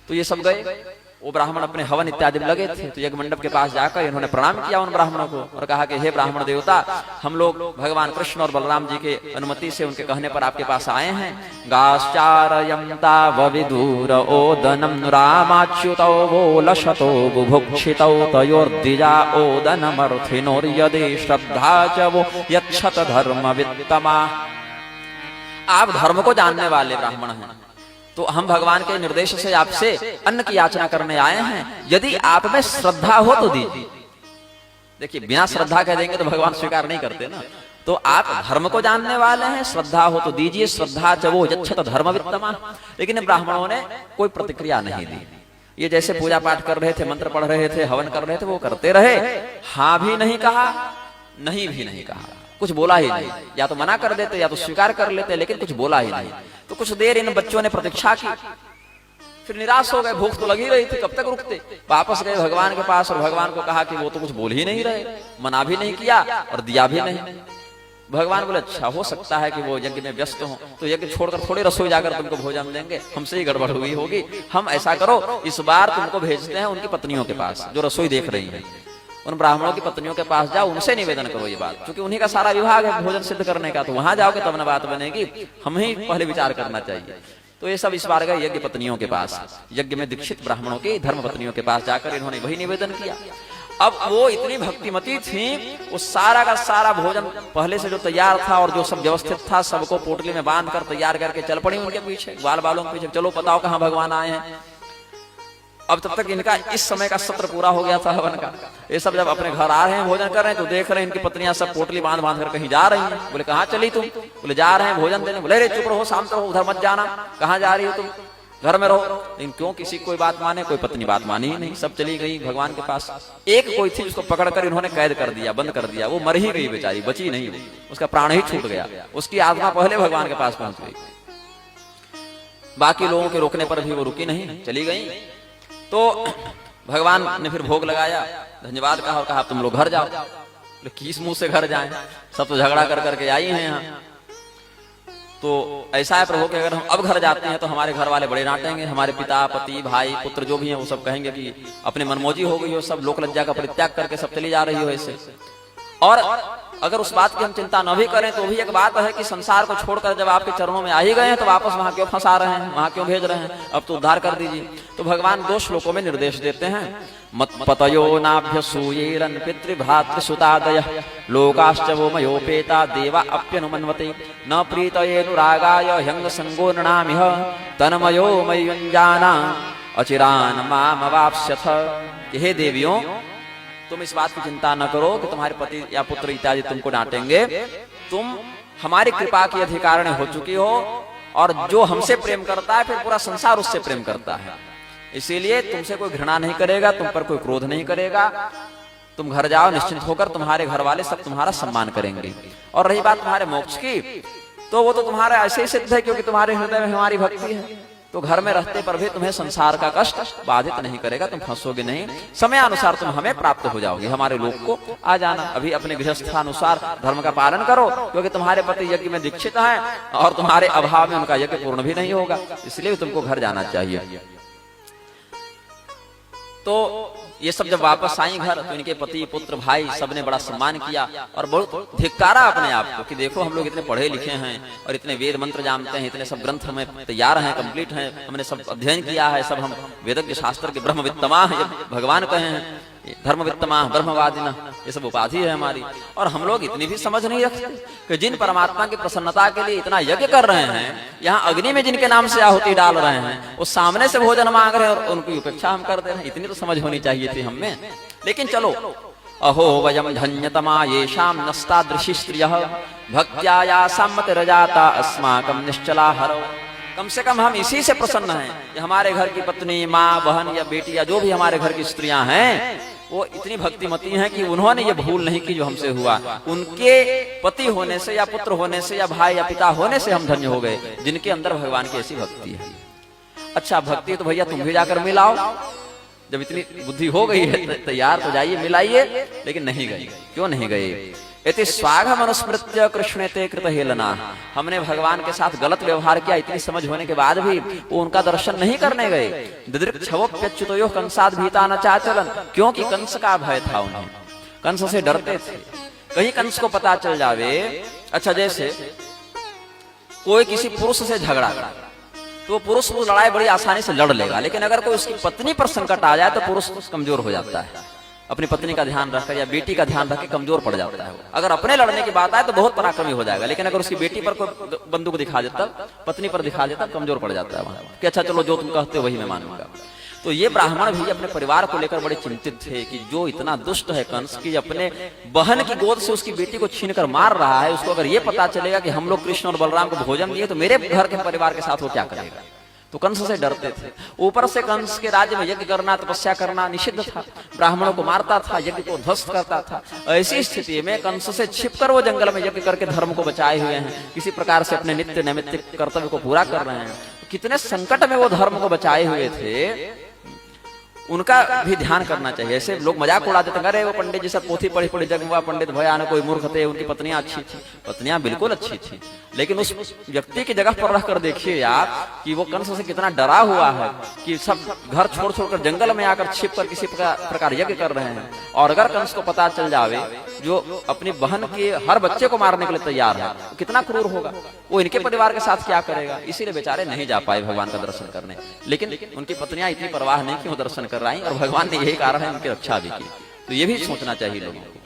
तो ये सब गए, वो ब्राह्मण अपने हवन इत्यादि में लगे थे। तो यज्ञ मंडप के पास जाकर इन्होंने प्रणाम किया उन ब्राह्मणों को और कहा कि हे ब्राह्मण देवता, हम लोग भगवान कृष्ण और बलराम जी के अनुमति से, उनके कहने पर आपके पास आए हैं। गाश्चारयन्ता वविदूर ओदनम रामाच्युतौ वो लशतो बुभुक्षितौ तयोर्दिजा ओदनमर्थिनोर्यदि श्रद्धा च वो यच्छत धर्म वित्तमा। आप धर्म को जानने वाले ब्राह्मण हैं, तो हम भगवान के निर्देश से आपसे अन्न की याचना करने आए हैं, यदि आप में श्रद्धा हो तो दीजिए। देखिए, बिना श्रद्धा कह देंगे तो भगवान स्वीकार नहीं करते ना। तो आप धर्म को जानने वाले हैं, श्रद्धा हो तो दीजिए, श्रद्धा चवो यच्छत धर्म वित्तमा। लेकिन ब्राह्मणों ने कोई प्रतिक्रिया नहीं दी। ये जैसे पूजा पाठ कर रहे थे, मंत्र पढ़ रहे थे, हवन कर रहे थे, वो करते रहे, हाँ भी नहीं कहा, नहीं भी नहीं कहा, कुछ बोला ही नहीं। या तो मना कर देते या तो स्वीकार कर लेते, लेकिन कुछ बोला ही नहीं। तो कुछ देर इन बच्चों ने प्रतीक्षा की, फिर निराश हो गए, भूख तो लगी रही थी, कब तक रुकते। वापस गए भगवान के पास और भगवान को कहा कि वो तो कुछ बोल ही नहीं रहे, मना भी नहीं किया और दिया भी नहीं। भगवान बोले अच्छा, हो सकता है कि वो यज्ञ में व्यस्त हो, तो यज्ञ छोड़कर थोड़ी रसोई जाकर तुमको भोजन देंगे, हमसे ही गड़बड़ हुई होगी। हम ऐसा करो, इस बार तुमको भेजते हैं उनकी पत्नियों के पास जो रसोई देख रही है। उन ब्राह्मणों की पत्नियों के पास जाओ, उनसे निवेदन करो ये बात, क्योंकि उन्हीं का सारा विभाग है भोजन सिद्ध करने का। तो वहां जाओगे तब न बात बनेगी, हम ही पहले विचार करना चाहिए। तो ये सब इस बार गए यज्ञ पत्नियों के पास, यज्ञ में दीक्षित ब्राह्मणों की धर्म पत्नियों के पास जाकर इन्होंने वही निवेदन किया। अब वो इतनी भक्तिमती थी, वो सारा का सारा भोजन पहले से जो तैयार था और जो सब व्यवस्थित था, सबको पोटली में बांध कर तैयार करके चल पड़ी उनके पीछे, ग्वाल बालों के पीछे, चलो बताओ कहाँ भगवान आए हैं। अब तब तक इनका इस समय का सत्र पूरा हो गया था हवन का। ये सब जब अपने घर आ रहे हैं, भोजन कर रहे हैं, तो देख रहे हैं इनकी पत्नियां सब पोटली बांध बांध कर कहीं जा रही हैं। बोले कहाँ चली तुम? बोले जा रहे हैं भोजन देने। बोले रे चुप रहो, शांत रहो, उधर मत जाना, कहाँ जा रही हो तुम, घर में रहो। लेकिन क्यों किसी कोई बात माने? कोई पत्नी बात मानी ही नहीं, सब चली गई भगवान के पास। एक कोई थी उसको पकड़कर इन्होंने कैद कर दिया, बंद कर दिया, वो मर ही गई बेचारी, बची नहीं, उसका प्राण ही छूट गया, उसकी आत्मा पहले भगवान के पास पहुंच गई। बाकी लोगों के रोकने पर भी वो रुकी नहीं, चली गई। तो भगवान ने फिर भोग लगाया, धन्यवाद कहा और कहा तुम लोग घर जाओ। किस मुंह से घर जाएं, सब तो झगड़ा कर करके आई हैं यहाँ। तो ऐसा है प्रभु कि अगर हम अब घर जाते हैं तो हमारे घर वाले बड़े डांटेंगे, हमारे पिता, पति, भाई, पुत्र जो भी हैं वो सब कहेंगे कि अपने मनमौजी हो गई हो, सब लोक लज्जा का परित्याग करके सब चली जा रही हो ऐसे। और अगर उस बात की हम चिंता न भी करें तो भी एक बात है कि संसार को छोड़कर जब आपके चरणों में आ ही गए हैं तो वापस वहां क्यों फंसा रहे हैं, वहां क्यों भेज रहे हैं, अब तो उद्धार कर दीजिए। तो भगवान 2 श्लोकों में निर्देश देते हैं, मत पतयो नाभ्यसूयेरन पितृभ्रातृसुतादयः लोकाश्च वो मयोपेता देवा अप्यनुमन्वते न प्रीतयेनुरागाय ह्यंग संगो नृणामिह तन्मयो मयुञ्जाना अचिरान मामवाप्स्यथ। हे देवियों, तुम इस बात की चिंता न करो कि तुम्हारे पति या पुत्र इत्यादि तुमको डांटेंगे, तुम हमारी कृपा की अधिकारिणी हो चुकी हो और जो हमसे प्रेम करता है फिर पूरा संसार उससे प्रेम करता है, इसीलिए तुमसे कोई घृणा नहीं करेगा, तुम पर कोई क्रोध नहीं करेगा। तुम घर जाओ निश्चिंत होकर, तुम्हारे घर वाले सब तुम्हारा सम्मान करेंगे। और रही बात तुम्हारे मोक्ष की, तो वो तो तुम्हारा ऐसे ही सिद्ध है क्योंकि तुम्हारे हृदय में हमारी भक्ति है। तो घर में रहते पर भी तुम्हें संसार का कष्ट बाधित नहीं करेगा, तुम फंसोगे नहीं, समय अनुसार तुम हमें प्राप्त हो जाओगे, हमारे लोक को आ जाना। अभी अपने गृहस्थानुसार धर्म का पालन करो, क्योंकि तुम्हारे पति यज्ञ में दीक्षित हैं और तुम्हारे अभाव में उनका यज्ञ पूर्ण भी नहीं होगा, इसलिए तुमको घर जाना चाहिए। तो ये सब जब वापस आई घर तो इनके पति पुत्र भाई सबने बड़ा सम्मान किया और बहुत धिक्कारा अपने आप को कि देखो हम लोग इतने पढ़े लिखे हैं और इतने वेद मंत्र जानते हैं, इतने सब ग्रंथ हमें तैयार हैं, कंप्लीट हैं, हमने सब अध्ययन किया है, सब हम वेदज्ञ शास्त्र के ब्रह्मवित्तमा भगवान कहे हैं, धर्मवित्तमा ब्रह्मवादिना, ये सब उपाधि है हमारी। और हम लोग इतनी भी समझ नहीं रखते कि जिन परमात्मा की प्रसन्नता के लिए इतना यज्ञ कर रहे हैं, यहाँ अग्नि में जिनके नाम से आहुति डाल रहे हैं, वो सामने से भोजन मांग रहे हैं और उनकी उपेक्षा हम कर दे रहे हैं। इतनी तो समझ होनी चाहिए थी हमें। लेकिन चलो, अहो वयम धन्यतमा येषाम नस्तादृशी स्त्रियः भक्त्या यासाम मतिरजाता अस्माकं निश्चला हरौ। कम से कम हम इसी से प्रसन्न हैं कि हमारे घर की पत्नी, माँ, बहन या बेटी या जो भी हमारे घर की स्त्रियां हैं वो इतनी भक्तिमती हैं कि उन्होंने ये भूल नहीं की जो हमसे हुआ। उनके पति होने से या पुत्र होने से या भाई या पिता होने से हम धन्य हो गए, जिनके अंदर भगवान की ऐसी भक्ति है। अच्छा, भक्ति तो भैया तुम भी जाकर मिलाओ, जब इतनी बुद्धि हो गई है तैयार तो जाइए मिलाइए। लेकिन नहीं गए। क्यों नहीं गए? इति स्वागम अनुस्मृत्य कृष्णेते कृत हेलना। हमने भगवान के साथ गलत व्यवहार किया, इतनी समझ होने के बाद भी वो उनका दर्शन नहीं करने गए। दिदृक्षवोप्यच्युतयोः कंसाद भीता न चाचलन, क्योंकि कंस का भय था उन्हें, कंस से डरते थे। कहीं कंस को पता चल जावे, अच्छा जैसे कोई किसी पुरुष से झगड़ा करा तो पुरुष वो लड़ाई बड़ी आसानी से लड़ लेगा, लेकिन अगर कोई उसकी पत्नी पर संकट आ जाए तो पुरुष कमजोर हो जाता है। अपनी पत्नी का ध्यान रखकर या बेटी का ध्यान रख के कमजोर पड़ जाता है। अगर अपने लड़ने की बात आए तो बहुत पराक्रमी हो जाएगा, लेकिन अगर उसकी बेटी पर कोई बंदूक दिखा देता, पत्नी पर दिखा देता, कमजोर पड़ जाता है वहां कि अच्छा चलो जो तुम कहते हो वही मैं मानूंगा। तो ये ब्राह्मण भी अपने परिवार को लेकर बड़े चिंतित थे कि जो इतना दुष्ट है कंस की अपने बहन की गोद से उसकी बेटी को छीनकर मार रहा है, उसको अगर ये पता चलेगा कि हम लोग कृष्ण और बलराम को भोजन दिए तो मेरे घर के परिवार के साथ वो क्या करेगा। तो कंस से डरते थे। ऊपर से कंस के राज्य में यज्ञ करना, तपस्या करना निषिद्ध था, ब्राह्मणों को मारता था, यज्ञ को ध्वस्त करता था। ऐसी स्थिति में कंस से छिपकर वो जंगल में यज्ञ करके धर्म को बचाए हुए हैं, किसी प्रकार से अपने नित्य नैमित्तिक कर्तव्य को पूरा कर रहे हैं। कितने संकट में वो धर्म को बचाए हुए थे, उनका भी ध्यान करना चाहिए। ऐसे लोग मजाक उड़ा देते, अरे वो पंडित जी सब पोथी पढ़ी पढ़ी जग हुआ पंडित भया न कोई मूर्ख थे, उनकी पत्नियां अच्छी थी। पत्नियां बिल्कुल अच्छी थी, लेकिन उस व्यक्ति की जगह पर रहकर देखिए आप कि वो कंस से कितना डरा हुआ है कि सब घर छोड़ छोड़कर जंगल में आकर छिप कर किसी प्रकार यज्ञ कर रहे हैं। और अगर कंस को पता चल जावे जो अपनी बहन के हर बच्चे को मारने के लिए तैयार है, कितना क्रूर होगा, वो इनके परिवार के साथ क्या करेगा। इसीलिए बेचारे नहीं जा पाए भगवान का दर्शन करने। लेकिन उनकी पत्नियां इतनी परवाह नहीं कि वो दर्शन कर रही, और भगवान ने यही कारण है उनकी रक्षा भी की। तो ये भी सोचना चाहिए लोगों को।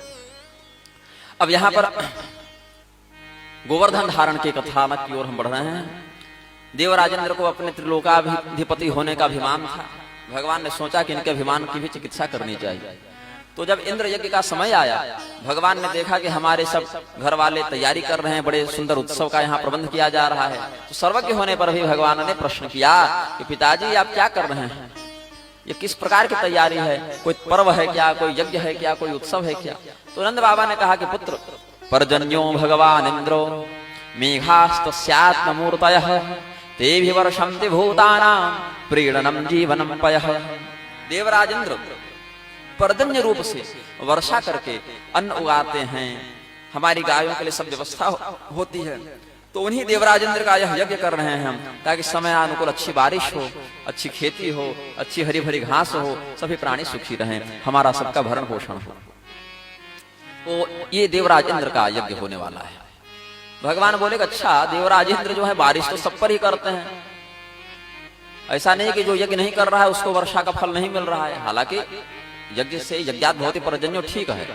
अब यहाँ पर गोवर्धन धारण की कथानक की ओर हम बढ़ रहे हैं। देवराजेंद्र को अपने त्रिलोकाधिपति होने का अभिमान था। भगवान ने सोचा कि इनके अभिमान की भी चिकित्सा करनी चाहिए। तो जब इंद्र यज्ञ का समय आया, भगवान ने देखा कि हमारे सब घर वाले तैयारी कर रहे हैं, बड़े सुंदर उत्सव का यहाँ प्रबंध किया जा रहा है। तो सर्वज्ञ होने पर भी भगवान ने प्रश्न किया कि पिताजी आप क्या कर रहे हैं, ये किस प्रकार की तैयारी है, कोई पर्व है क्या, कोई यज्ञ है क्या, कोई उत्सव है क्या। तो नंद बाबा ने कहा कि पुत्र पर्जन्यो भगवान इंद्रो मेघास्तस्यात्ममूर्तयः तेभि वर्षन्ति भूतानां प्रीणनम जीवनम पयः। देवराज इंद्र पर्जन्य रूप से वर्षा करके अन्न उगाते हैं, हमारी गायों के लिए सब व्यवस्था होती है। तो उन्हीं देवराज इंद्र का यह यज्ञ कर रहे हैं हम, ताकि समय अनुकूल अच्छी बारिश हो, अच्छी खेती हो, अच्छी हरी भरी घास हो, सभी प्राणी सुखी रहें, हमारा सबका भरण पोषण हो। तो ये देवराज इंद्र का यज्ञ होने वाला है। भगवान बोले अच्छा देवराज इंद्र जो है बारिश तो सब पर ही करते हैं, ऐसा नहीं कि जो यज्ञ नहीं कर रहा है उसको वर्षा का फल नहीं मिल रहा है। हालांकि यज्ञ से यज्ञात भवति पर्जन्यो ठीक है,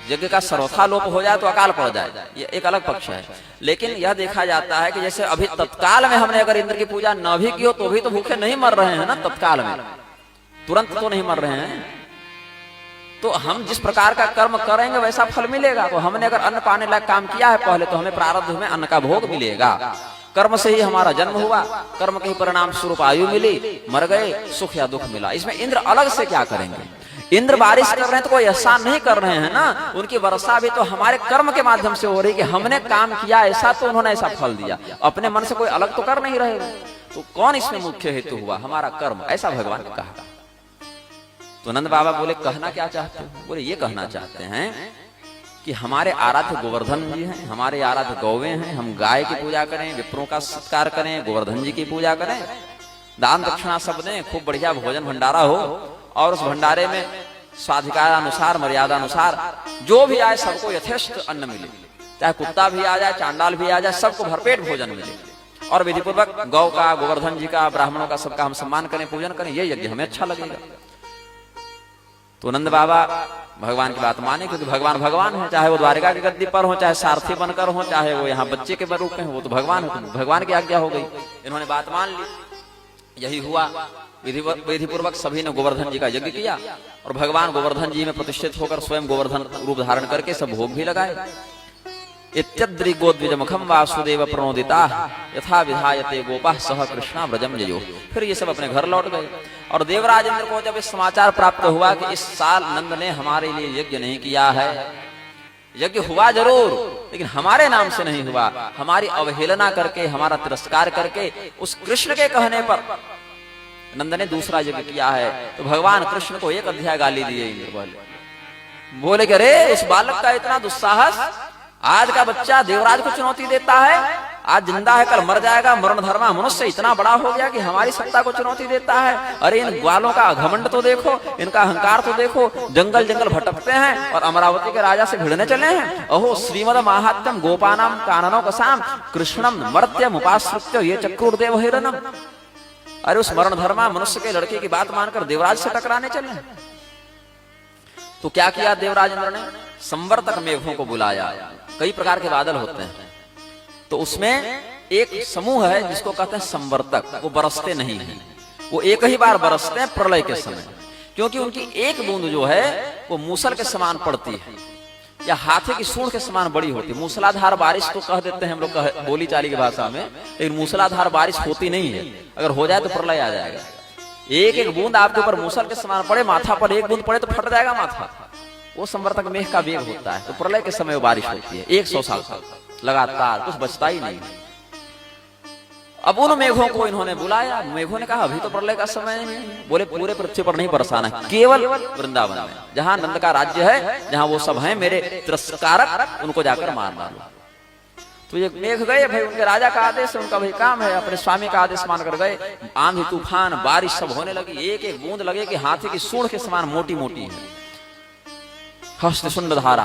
यज्ञ का सर्वथा लोप हो जाए तो अकाल पड़ जाए, ये एक अलग पक्ष है। लेकिन यह देखा जाता है कि जैसे अभी तत्काल में हमने अगर इंद्र की पूजा न भी की हो तो भी तो भूखे नहीं मर रहे हैं ना, तत्काल में तुरंत तो नहीं मर रहे हैं। तो हम जिस प्रकार का कर्म करेंगे वैसा फल मिलेगा। तो हमने अगर अन्न पाने लायक काम किया है पहले, तो हमें प्रारब्ध में अन्न का भोग मिलेगा। कर्म से ही हमारा जन्म हुआ, कर्म के परिणाम स्वरूप आयु मिली, मर गए, सुख या दुख मिला। इसमें इंद्र अलग से क्या करेंगे। इंद्र बारिश कर रहे हैं तो कोई एहसान नहीं कर रहे हैं ना, उनकी वर्षा भी तो हमारे कर्म के माध्यम से हो रही कि हमने काम किया ऐसा तो उन्होंने ऐसा फल दिया, अपने मन से कोई अलग तो कर नहीं रहे। तो कौन इसमें मुख्य हेतु हुआ, हमारा कर्म, ऐसा भगवान ने कहा। तो नंद बाबा बोले कहना क्या चाहते हो। बोले ये कहना चाहते हैं कि हमारे आराध्य गोवर्धन जी हैं, हमारे आराध्य गौवे हैं, हम गाय की पूजा करें, विप्रों का सत्कार करें, गोवर्धन जी की पूजा करें, दान दक्षिणा सब दें, खूब बढ़िया भोजन भंडारा हो, और उस भंडारे में स्वाधिकार अनुसार, मर्यादा अनुसार जो भी आए सबको यथेष्ट अन्न मिले, चाहे कुत्ता भी आ जाए, चांडाल भी आ जाए, सबको भरपेट भोजन मिले। और विधि पूर्वक गौ का, गोवर्धन जी का, ब्राह्मणों का सबका हम सम्मान करें, पूजन करें, ये यज्ञ हमें अच्छा लगेगा। तो नंद बाबा भगवान की बात माने, क्योंकि भगवान भगवान है, चाहे वो द्वारिका की गद्दी पर हो, चाहे सारथी बनकर हो, चाहे वो यहाँ बच्चे के रूप में हो, वो तो भगवान है, तो भगवान की आज्ञा हो गई। इन्होंने बात मान ली, यही हुआ। विधि पूर्वक सभी ने गोवर्धन जी का यज्ञ किया और भगवान गोवर्धन जी में प्रतिष्ठित होकर स्वयं गोवर्धन रूप धारण करके सब भोग भी लगाए। इत्यद्रि गोद्विजमुखम वासुदेव प्रणोदिता यथा विधायते गोपाः सह कृष्णा व्रजम ययो। फिर ये सब अपने घर लौट गए और देवराज इंद्र को जब इस समाचार प्राप्त हुआ कि इस साल नंद ने हमारे लिए यज्ञ नहीं किया है, यज्ञ हुआ जरूर लेकिन हमारे नाम से नहीं हुआ, हमारी अवहेलना करके, हमारा तिरस्कार करके, उस कृष्ण के कहने पर नंद ने दूसरा यज्ञ किया है। तो भगवान कृष्ण को एक अध्याय गाली दिए इंद्र बोले कि अरे उस बालक का इतना दुस्साहस, आज का बच्चा देवराज को चुनौती देता है, आज जिंदा है कल मर जाएगा, मरण धर्मा मनुष्य इतना बड़ा हो गया कि हमारी सत्ता को चुनौती देता है। अरे इन ग्वालों का घमंड तो देखो, इनका अहंकार तो देखो, जंगल जंगल भटकते हैं और अमरावती के राजा से भिड़ने चले हैं। अहो श्रीमद महात्म्यम गोपानाम काननो कसाम कृष्णम मर्त्यम उपाश्रित्य ये चक्रुर्देव हिरणम। अरे उस मरण धर्मा मनुष्य के लड़के की बात मानकर देवराज से टकराने चले। तो क्या किया देवराज इंद्र ने, संवर्तक मेघों को बुलाया। कई प्रकार के बादल होते हैं, तो उसमें एक समूह है जिसको कहते हैं संवर्तक। वो बरसते नहीं हैं, वो एक ही बार बरसते हैं प्रलय के समय, क्योंकि उनकी एक बूंद जो है वो मूसल के समान पड़ती है या हाथी की सूंड के समान बड़ी होती है। मूसलाधार बारिश तो कह देते हैं हम लोग बोली चाली की भाषा में, लेकिन मूसलाधार बारिश होती नहीं है। अगर हो जाए तो प्रलय आ जाएगा। एक एक बूंद आपके ऊपर मूसल के समान पड़े, माथा पर एक बूंद पड़े तो फट जाएगा माथा। वो संवर्तक मेघ का वेग होता है। तो प्रलय के समय वो बारिश होती है 100 साल लगातार, कुछ बचता ही नहीं। अब उन मेघों को इन्होंने बुलाया। मेघों ने कहा अभी तो प्रलय का समय नहीं है। बोले पूरे पृथ्वी पर नहीं बरसाना, केवल वृंदावन में जहां नंद का राज्य है, जहां वो सब हैं मेरे तिरस्कारक, उनको जाकर मार डालो। तो ये मेघ गए भाई, उनके राजा का आदेश है, उनका भाई काम है, अपने स्वामी का आदेश मानकर गए। आंधी तूफान बारिश सब होने लगी, एक एक बूंद लगे कि हाथी की सूंड के समान मोटी मोटी है, हस्त सुंड धारा।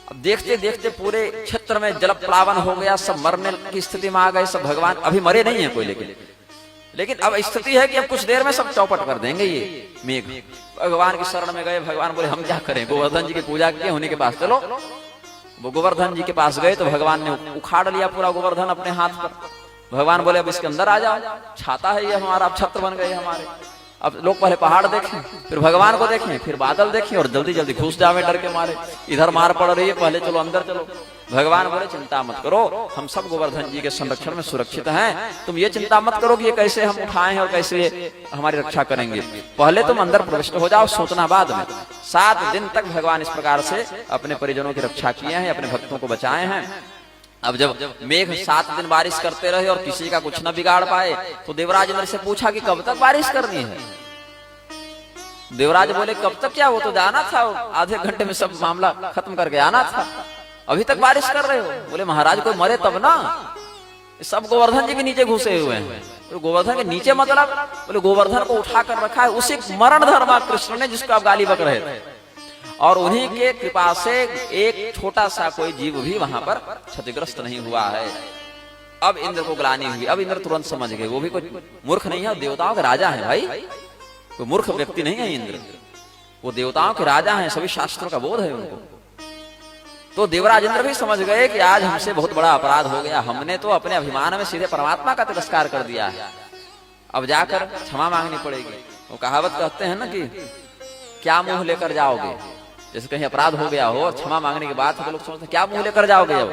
अब देखते देखते पूरे क्षेत्र में जल प्लावन हो गया, सब मरने की स्थिति में आ गए सब। भगवान अभी मरे नहीं है कोई, लेकिन अब स्थिति है कि अब कुछ देर में सब चौपट कर देंगे ये मेघ। भगवान की शरण में गए। भगवान बोले हम क्या करें, गोवर्धन जी की पूजा किए, उन्हीं के पास चलो। वो गोवर्धन जी के पास गए तो भगवान ने उखाड़ लिया पूरा गोवर्धन अपने हाथ पर। भगवान बोले अब इसके अंदर आ जाओ, छाता है ये हमारा, अब छत्र बन गए हमारे। अब लोग पहले पहाड़ देखें, फिर भगवान को देखें, फिर बादल देखें और जल्दी जल्दी घुस जावे डर के मारे। इधर मार पड़ रही है, पहले चलो अंदर चलो। भगवान बोले चिंता मत करो, हम सब गोवर्धन जी के संरक्षण में सुरक्षित हैं, तुम ये चिंता मत करो कि ये कैसे हम उठाए हैं और कैसे हमारी रक्षा करेंगे। पहले तुम अंदर प्रविष्ट हो जाओ, सोचना बाद में। 7 दिन तक भगवान इस प्रकार से अपने परिजनों की रक्षा किए हैं, अपने भक्तों को बचाए हैं। अब जब मेघ 7 दिन बारिश करते रहे और किसी का कुछ न बिगाड़ पाए, तो देवराज इंद्र से पूछा कि कब तक बारिश करनी है। देवराज बोले कब तक क्या, वो तो जाना था, आधे घंटे में सब मामला खत्म करके आना था, अभी तक बारिश कर रहे हो। बोले महाराज कोई मरे तब ना, सब गोवर्धन जी के नीचे घुसे हुए हैं। तो गोवर्धन के नीचे मतलब, बोले गोवर्धन को उठा कर रखा है उसी मरण धर्मा कृष्ण ने जिसको आप गाली बक रहे थे, और उन्हीं के कृपा से एक छोटा सा कोई जीव भी वहां पर क्षतिग्रस्त नहीं हुआ है। अब इंद्र को ग्लानि हुई। अब इंद्र तुरंत समझ गए, वो भी कोई मूर्ख नहीं है, देवताओं के राजा है भाई, कोई मूर्ख व्यक्ति नहीं है इंद्र, वो देवताओं के राजा हैं, सभी शास्त्रों का बोध है उनको। तो देवराज इंद्र भी समझ गए कि आज हमसे बहुत बड़ा अपराध हो गया, हमने तो अपने अभिमान में सीधे परमात्मा का तिरस्कार कर दिया है, अब जाकर क्षमा मांगनी पड़ेगी। वो कहावत कहते हैं ना कि क्या मुंह लेकर जाओगे, जैसे कहीं अपराध हो गया हो और क्षमा मांगने के बाद तो लोग सोचते क्या मुंह लेकर जाओगे। अब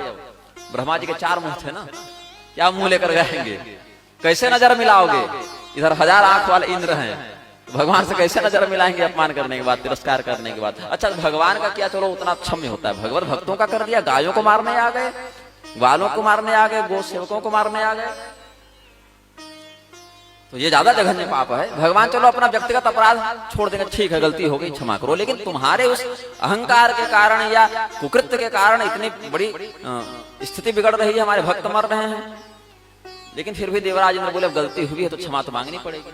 ब्रह्मा जी के 4 मुंह थे ना, क्या मुंह लेकर जाएंगे, कैसे नजर मिलाओगे। इधर 1000 आंख वाले इंद्र हैं, भगवान से कैसे नजर मिलाएंगे अपमान करने के बाद, तिरस्कार करने के बाद। अच्छा भगवान का क्या, चलो उतना क्षम्य होता है, भगवत भक्तों का कर दिया, गायों को मारने आ गए, ग्वालों को मारने आ गए, गो सेवकों को मारने आ गए, तो ये ज्यादा जघन्य पाप है। भगवान चलो अपना व्यक्तिगत अपराध छोड़ देंगे, ठीक है गलती हो गई क्षमा करो, लेकिन तुम्हारे उस अहंकार के कारण या कुकृत्य के कारण इतनी बड़ी स्थिति बिगड़ रही है, हमारे भक्त मर रहे हैं। लेकिन फिर भी देवराज इंद्र बोले गलती हुई है तो क्षमा तो मांगनी पड़ेगी।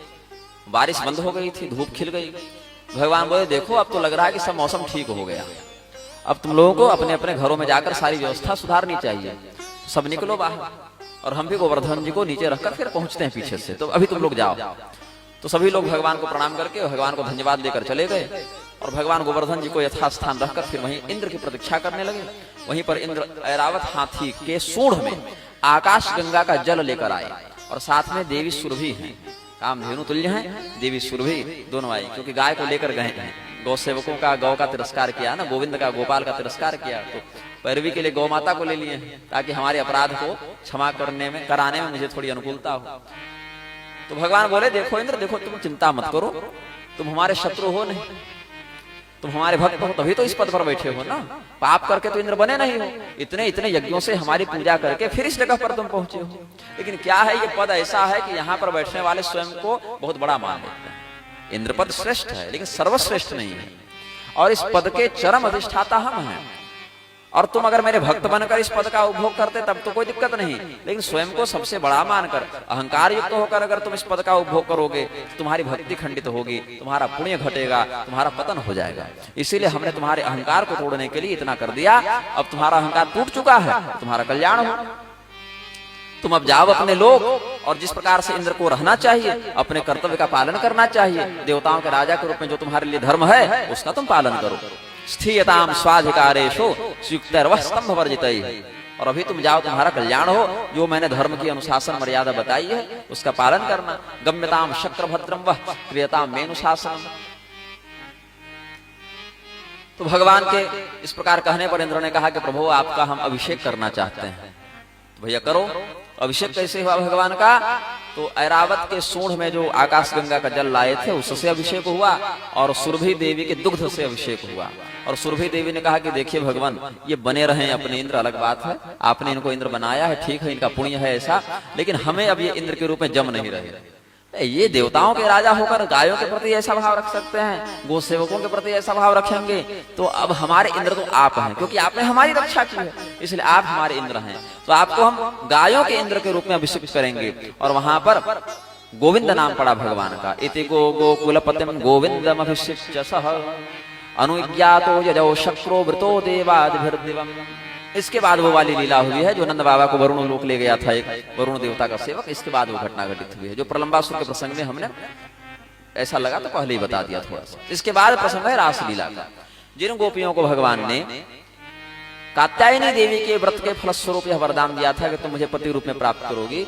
बारिश बंद हो गई थी, धूप खिल गई, भगवान बोले देखो अब तो लग रहा है कि सब मौसम ठीक हो गया, अब तुम लोगों को अपने अपने घरों में जाकर सारी व्यवस्था सुधारनी चाहिए, सब निकलो बाहर, और हम भी गोवर्धन जी को नीचे रखकर फिर पहुंचते हैं पीछे से, तो अभी तुम लोग जाओ। तो सभी लोग भगवान को प्रणाम करके भगवान को धन्यवाद देकर चले गए, और भगवान गोवर्धन जी को यथास्थान रखकर फिर वहीं इंद्र की प्रतीक्षा करने लगे। वहीं पर इंद्र ऐरावत हाथी के सूंड में आकाश गंगा का जल लेकर आए, और साथ में देवी सुरभि हैं, कामधेनु तुल्य हैं, देवी सुरभि दोनों आई, क्योंकि गाय को लेकर गए हैं। गौ सेवकों का गौ का तिरस्कार किया ना, गोविंद का गोपाल का तिरस्कार किया, तो पैरवी के लिए गौ माता को ले लिए ताकि हमारे अपराध को क्षमा कराने में मुझे थोड़ी अनुकूलता हो। तो भगवान बोले देखो इंद्र, देखो तुम चिंता मत करो, तुम हमारे शत्रु हो नहीं, तुम हमारे भक्त हो, तभी तो इस पद पर बैठे हो ना, पाप करके तो इंद्र बने नहीं हो, इतने इतने यज्ञों से हमारी पूजा करके फिर इस जगह पर तुम पहुंचे हो। लेकिन क्या है, ये पद ऐसा है कि यहाँ पर बैठने वाले स्वयं को बहुत बड़ा मान लेते हैं। इंद्र पद श्रेष्ठ है लेकिन सर्वश्रेष्ठ नहीं है, और इस पद के चरम अधिष्ठाता हम हैं, और तुम अगर मेरे भक्त बनकर इस पद का उपभोग करते तब तो कोई दिक्कत नहीं, लेकिन स्वयं को सबसे बड़ा मानकर अहंकार युक्त होकर अगर तुम इस पद का उपभोग करोगे तो तुम्हारी भक्ति खंडित होगी, तुम्हारा पुण्य घटेगा, तुम्हारा पतन हो जाएगा। इसीलिए हमने तुम्हारे अहंकार को तोड़ने के लिए इतना कर दिया, अब तुम्हारा अहंकार टूट चुका है, तुम्हारा कल्याण हो, तुम अब जाओ अपने लोग, और जिस प्रकार से इंद्र को रहना चाहिए, अपने कर्तव्य का पालन करना चाहिए, देवताओं के राजा के रूप में जो तुम्हारे लिए धर्म है उसका तुम पालन करो। स्थियताम स्वाधिकारेषु स्युक्तैर्वः स्तंभवर्जितैः, और अभी तुम जाओ, तुम्हारा कल्याण हो, जो मैंने धर्म की अनुशासन मर्यादा बताई है उसका पालन करना। गम्यताम शक्रभद्रम वः क्रियताम मेनुशासनम। तो भगवान के इस प्रकार कहने पर इंद्र ने कहा कि प्रभु आपका हम अभिषेक करना चाहते हैं। तो भैया करो। अभिषेक कैसे हुआ भगवान का? तो ऐरावत के सूंड में जो आकाश गंगा का जल लाए थे उससे अभिषेक हुआ, और सुरभि देवी के दुग्ध से अभिषेक हुआ। और सुरभि देवी ने कहा कि देखिए भगवान, ये बने रहे अपने इंद्र, अलग बात है, आपने इनको इंद्र बनाया है, ठीक है, इनका पुण्य है ऐसा, लेकिन हमें अब ये इंद्र के रूप में जम नहीं रहे। ये देवताओं के राजा होकर गायों के प्रति ऐसा भाव रख सकते हैं, गो सेवकों के प्रति ऐसा भाव रखेंगे, तो अब हमारे इंद्र तो आप हैं, क्योंकि आपने हमारी रक्षा की है, इसलिए आप हमारे इंद्र हैं। तो आपको हम गायों के इंद्र के रूप में अभिषेक करेंगे। और वहां पर गोविंद नाम पड़ा भगवान का। इति गो गोकुलपतिम गोविंदम अभिषिच्य सह अनुज्ञातो यजौ शक्रो वृतो देवादिभिर्दिवम्। इसके बाद वो वाली लीला हुई है जो नंद बाबा को वरुण लोक ले गया था एक वरुण देवता का सेवक। इसके बाद वो घटना घटित हुई है, जो प्रलंबासुर के प्रसंग में हमने ऐसा लगा तो पहले ही बता दिया थोड़ा सा। इसके बाद प्रसंग है रास लीला का। जिन गोपियों को भगवान ने कात्यायनी देवी के व्रत के फलस्वरूप यह वरदान दिया था कि तुम मुझे पति रूप में प्राप्त करोगी,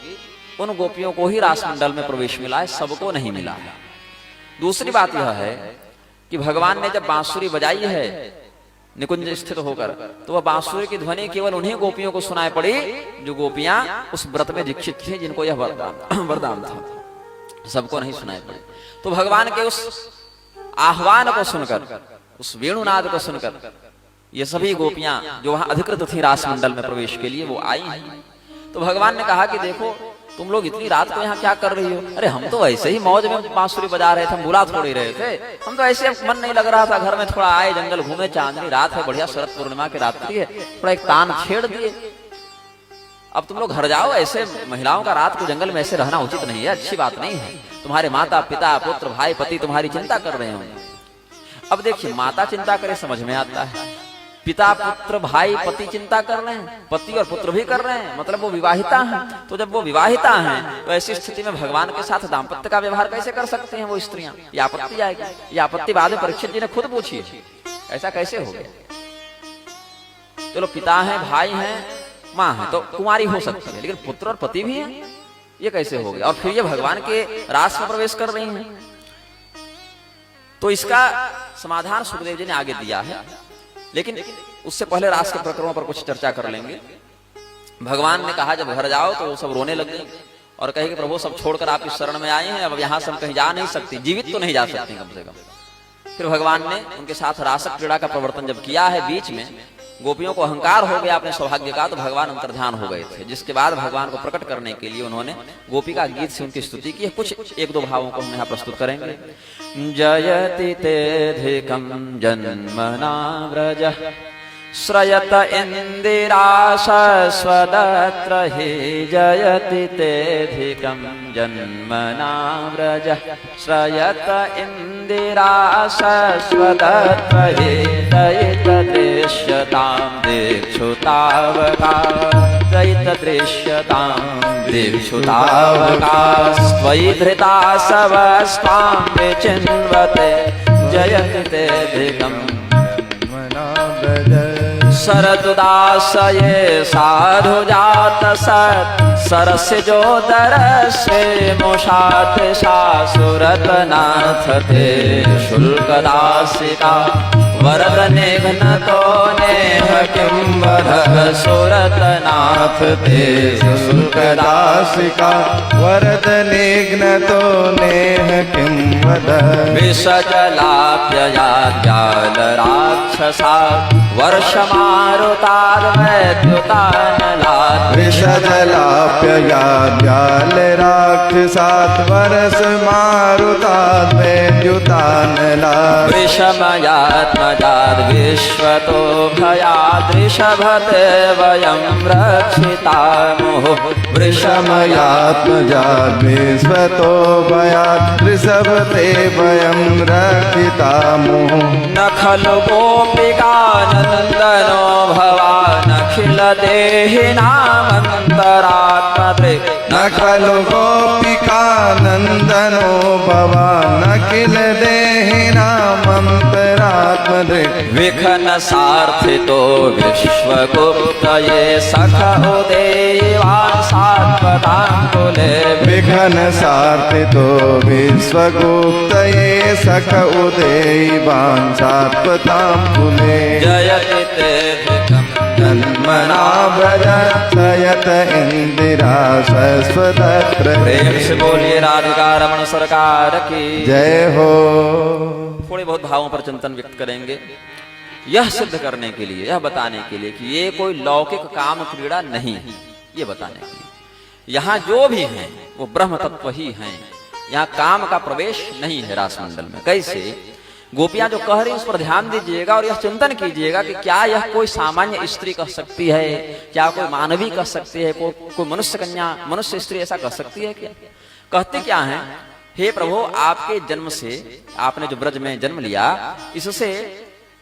उन गोपियों को ही रास मंडल में प्रवेश मिला है, सबको नहीं मिला। दूसरी बात यह है कि भगवान ने जब बांसुरी बजाई है निकुंज स्थित होकर, तो वह बांसुरी की ध्वनि केवल उन्हीं गोपियों को सुनाई पड़ी जो गोपियां उस व्रत में दीक्षित थी, जिनको यह वरदान था, सबको नहीं सुनाई पड़ी। तो भगवान के उस आह्वान को सुनकर, उस वेणुनाद को सुनकर ये सभी गोपियां जो वहां अधिकृत थी रास मंडल में प्रवेश के लिए, वो आई हैं। तो भगवान ने कहा कि देखो तुम लोग इतनी रात को यहाँ क्या कर रही हो? अरे हम तो ऐसे ही मौज में बांसुरी बजा रहे थे, हम बुला थोड़ ही रहे थे, हम तो ऐसे मन नहीं लग रहा था, घर में थोड़ा आए, जंगल घूमे, चांदनी रात है, बढ़िया शरद पूर्णिमा की रात्रि है, थोड़ा एक तान छेड़ दिए। अब तुम लोग घर जाओ, ऐसे महिलाओं का रात को जंगल में ऐसे रहना उचित नहीं है, अच्छी बात नहीं है। तुम्हारे माता पिता पुत्र भाई पति तुम्हारी चिंता कर रहे होंगे। अब देखिए, माता चिंता करे समझ में आता है, पिता पुत्र भाई पति चिंता कर रहे हैं, पति और पुत्र भी कर रहे हैं, मतलब वो विवाहिता हैं। तो जब वो विवाहिता हैं तो ऐसी स्थिति में भगवान के साथ दाम्पत्य का व्यवहार कैसे कर सकती हैं वो स्त्रियां? ये आपत्ति आएगी। ये आपत्ति बाद में परीक्षित जी ने खुद पूछी है, ऐसा कैसे हो गया? चलो पिता है, भाई है, माँ है, तो कुंवारी हो सकती है, लेकिन पुत्र और पति भी है, ये कैसे हो गया? और फिर ये भगवान के रास में प्रवेश कर रही हैं। तो इसका समाधान सुखदेव जी ने आगे दिया है, लेकिन उससे पहले रास के प्रकरणों पर कुछ चर्चा कर लेंगे। भगवान ने कहा जब घर जाओ तो वो सब रोने लगे और कहे कि प्रभु सब छोड़कर आप इस शरण में आए हैं, अब यहाँ से हम कहीं जा नहीं सकती, जीवित तो नहीं जा सकती कम से कम। फिर भगवान ने उनके साथ रासक क्रीड़ा का प्रवर्तन जब किया है, बीच में गोपियों को अहंकार हो गया अपने सौभाग्य का, तो भगवान अंतर्ध्यान हो गए थे, जिसके बाद भगवान को प्रकट करने के लिए उन्होंने गोपिका गीत से उनकी स्तुति की है। कुछ एक दो भावों को हम यहाँ प्रस्तुत करेंगे। जयति तेधिकं जन्मना व्रजः श्रयत इंदिरा शश्वदत्र हि जयति तेधिकं जन्मना व्रज श्रयत इंदिरा शश्वदत्र हि दयित दृश्यतां दीक्षुतावका दयित दृश्यतां दीक्षुतावका त्वयि धृता सवस्तां विचिन्वते जयति तेधिकं शरदुदासये साधु जात सत सरसिजो दरस्वे मुषात शासुरतनाथ ते शुल्कदासिका वरद निघ्नतो नेह किं वद सुरतनाथ ते शुल्कदासिका वरद निघ्नतो नेह किं वद विषजलाप्ययाद्याल राक्षसा वर्षमारुताद्वैद्युतानलात् विषजलाप्ययाद्याल राक्षसात् वर्षमारुताद्वैद्युतानलात् वृषमयात्मजाद् विश्वतो भयादृषभते वयं रक्षितामुः वृषमयात्मजाद् विश्वतो भयात् ऋषभते वयं रक्षितामुः न खलु गोपिकानन्दनो भवानखिल देहिनामन्तरात्मदृक् न खलु गोपिकानन्दनो भवानखिल देहिनामन्तरात्मदृक् विघ्न सार्थितो विश्वगुप्तये सख उदेवान् सात्वताङ्कुले विघ्न सार्थितो विश्वगुप्तये सख उदेवान् सात्वताङ्कुले जयति तेधिकं जन्मना व्रज शयत इंदिरा शश्वदत्र प्रेम से बोलिए राधिका रमण सरकार की जय हो। थोड़े बहुत भावों पर चिंतन व्यक्त करेंगे यह सिद्ध करने के लिए, यह बताने के लिए कि ये कोई लौकिक काम क्रीड़ा नहीं है, ये बताने के लिए यहाँ जो भी हैं वो ब्रह्म तत्व ही हैं। यहाँ काम का प्रवेश नहीं है रासमंडल में। कैसे? गोपियां जो कह रही उस पर ध्यान दीजिएगा और यह चिंतन कीजिएगा कि क्या यह कोई सामान्य स्त्री कह सकती है, क्या कोई मानवी कह सकती है, कोई मनुष्य कन्या, मनुष्य स्त्री ऐसा कह सकती है क्या? कहते क्या है, हे प्रभु आपके जन्म से, आपने जो ब्रज में जन्म लिया, इससे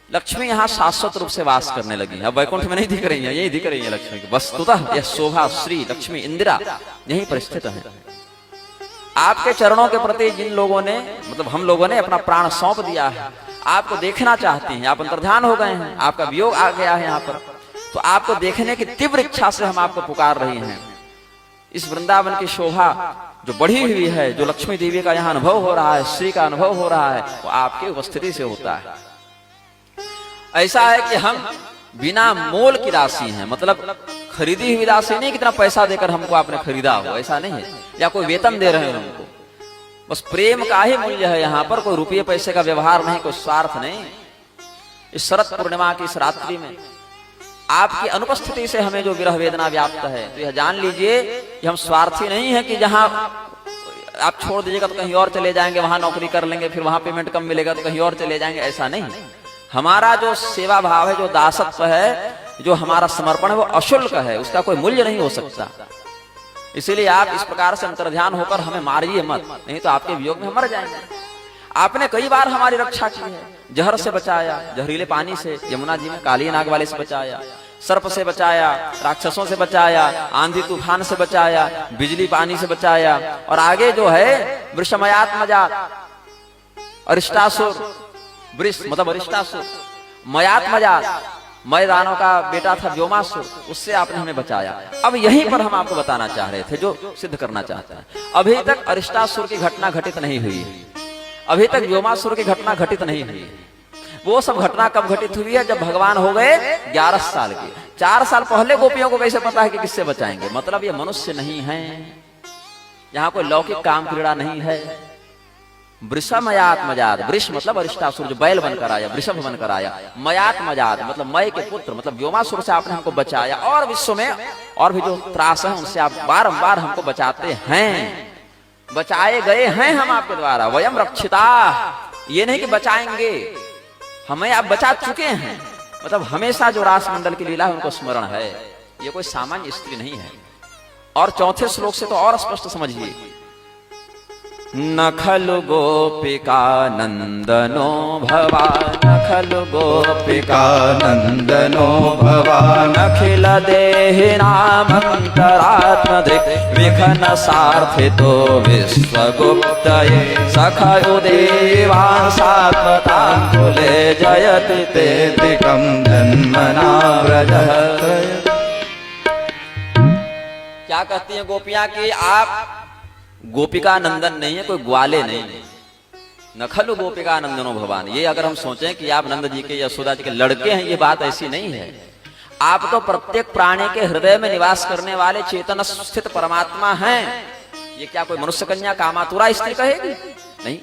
लक्ष्मी यहाँ शाश्वत रूप से वास करने लगी है। अब वैकुंठ में नहीं दिख रही है, यही दिख रही है लक्ष्मी की। वस्तुतः यह शोभा श्री लक्ष्मी इंदिरा यहीं पर स्थित है। आपके चरणों के प्रति जिन लोगों ने, मतलब हम लोगों ने अपना प्राण सौंप दिया है, आपको देखना चाहते हैं, आप अंतर्ध्यान हो गए हैं, आपका वियोग आ गया है यहाँ पर, तो आपको देखने की तीव्र इच्छा से हम आपको पुकार रहे हैं। इस वृंदावन की शोभा जो बढ़ी हुई है, जो लक्ष्मी देवी का यहाँ अनुभव हो रहा है, श्री का अनुभव हो रहा है, वो आपके उपस्थिति से होता है। ऐसा है कि हम बिना मोल की राशि हैं, मतलब खरीदी हुई राशि नहीं, कितना पैसा देकर हमको आपने खरीदा हो, ऐसा नहीं है, या कोई वेतन दे रहे हैं हमको। बस प्रेम का ही मूल्य है यहाँ पर, कोई रुपये पैसे का व्यवहार नहीं, कोई स्वार्थ नहीं। इस शरद पूर्णिमा की इस रात्रि में आपकी अनुपस्थिति से हमें जो विरह वेदना व्याप्त है, तो यह जान लीजिए कि हम स्वार्थी नहीं है कि जहां आप छोड़ दीजिएगा तो कहीं और चले जाएंगे, वहां नौकरी कर लेंगे, फिर वहां पेमेंट कम मिलेगा तो कहीं और चले जाएंगे, ऐसा नहीं। हमारा जो सेवा भाव है, जो दासत्व है, जो हमारा समर्पण है, वो अशुल्क है, उसका कोई मूल्य नहीं हो सकता। इसीलिए आप इस प्रकार से अंतर्ध्यान होकर हमें मारिए मत, नहीं तो आपके वियोग में हम मर जाएंगे। आपने कई बार हमारी रक्षा की है, जहर से बचाया, जहरीले पानी से, यमुना जी में काली नाग वाले से बचाया, सर्प से बचाया, राक्षसों से बचाया, आंधी तूफान से बचाया, बिजली पानी से बचाया, और आगे जो है वृषमयात्मजात, अरिष्टासुर, वृष मतलब अरिष्टासुर, मयात्मजात, मय दानव का बेटा था व्योमासुर, उससे आपने हमें बचाया। अब यहीं पर हम आपको बताना चाह रहे थे, जो सिद्ध करना चाहते हैं। अभी तक अरिष्टासुर की घटना घटित नहीं हुई, अभी तक व्योमासुर की घटना घटित नहीं हुई। वो सब घटना कब घटित हुई है? जब भगवान हो गए 11 साल के। 4 साल पहले गोपियों को कैसे पता है कि किससे बचाएंगे? मतलब ये मनुष्य नहीं है, यहाँ कोई लौकिक काम क्रीड़ा नहीं है। वृषमयात्मजात, वृष मतलब अरिष्टासुर जो बैल बनकर आया, वृषभ बनकर आया, मयात्मजात मतलब मय के पुत्र, मतलब व्योमासुर से आपने हमको बचाया, और विश्व में और भी जो त्रास है उनसे आप बारंबार हमको बचाते हैं, बचाए गए हैं हम आपके द्वारा। वयम रक्षिता, ये नहीं कि बचाएंगे, हमें आप बचा चुके हैं, मतलब हमेशा जो रास मंडल की लीला है उनको स्मरण है, ये कोई सामान्य स्त्री नहीं है। और चौथे श्लोक से तो और स्पष्ट समझिए, न खलु गोपिका नंदनो भवान, न खलु गोपिका नंदनो भवान अखिल देहि नामंतरात्मधिक विघ्न सार्थितो विश्वगुप्तये सखयो देवान् सात्वतांकुले जयति ते तेतिकं जन्मना व्रजत। क्या कहती हैं गोपियां कि आप गोपिका नंदन नहीं है, कोई ग्वाले नहीं है। न खलु गोपिका नंदनो भगवान, ये अगर हम सोचें कि आप नंद जी के यशोदा जी के लड़के हैं, ये बात ऐसी नहीं है। आप तो प्रत्येक प्राणी के हृदय में निवास करने वाले चेतन स्थित परमात्मा हैं। ये क्या कोई मनुष्य कन्या कामातुरा स्त्री कहेगी? नहीं,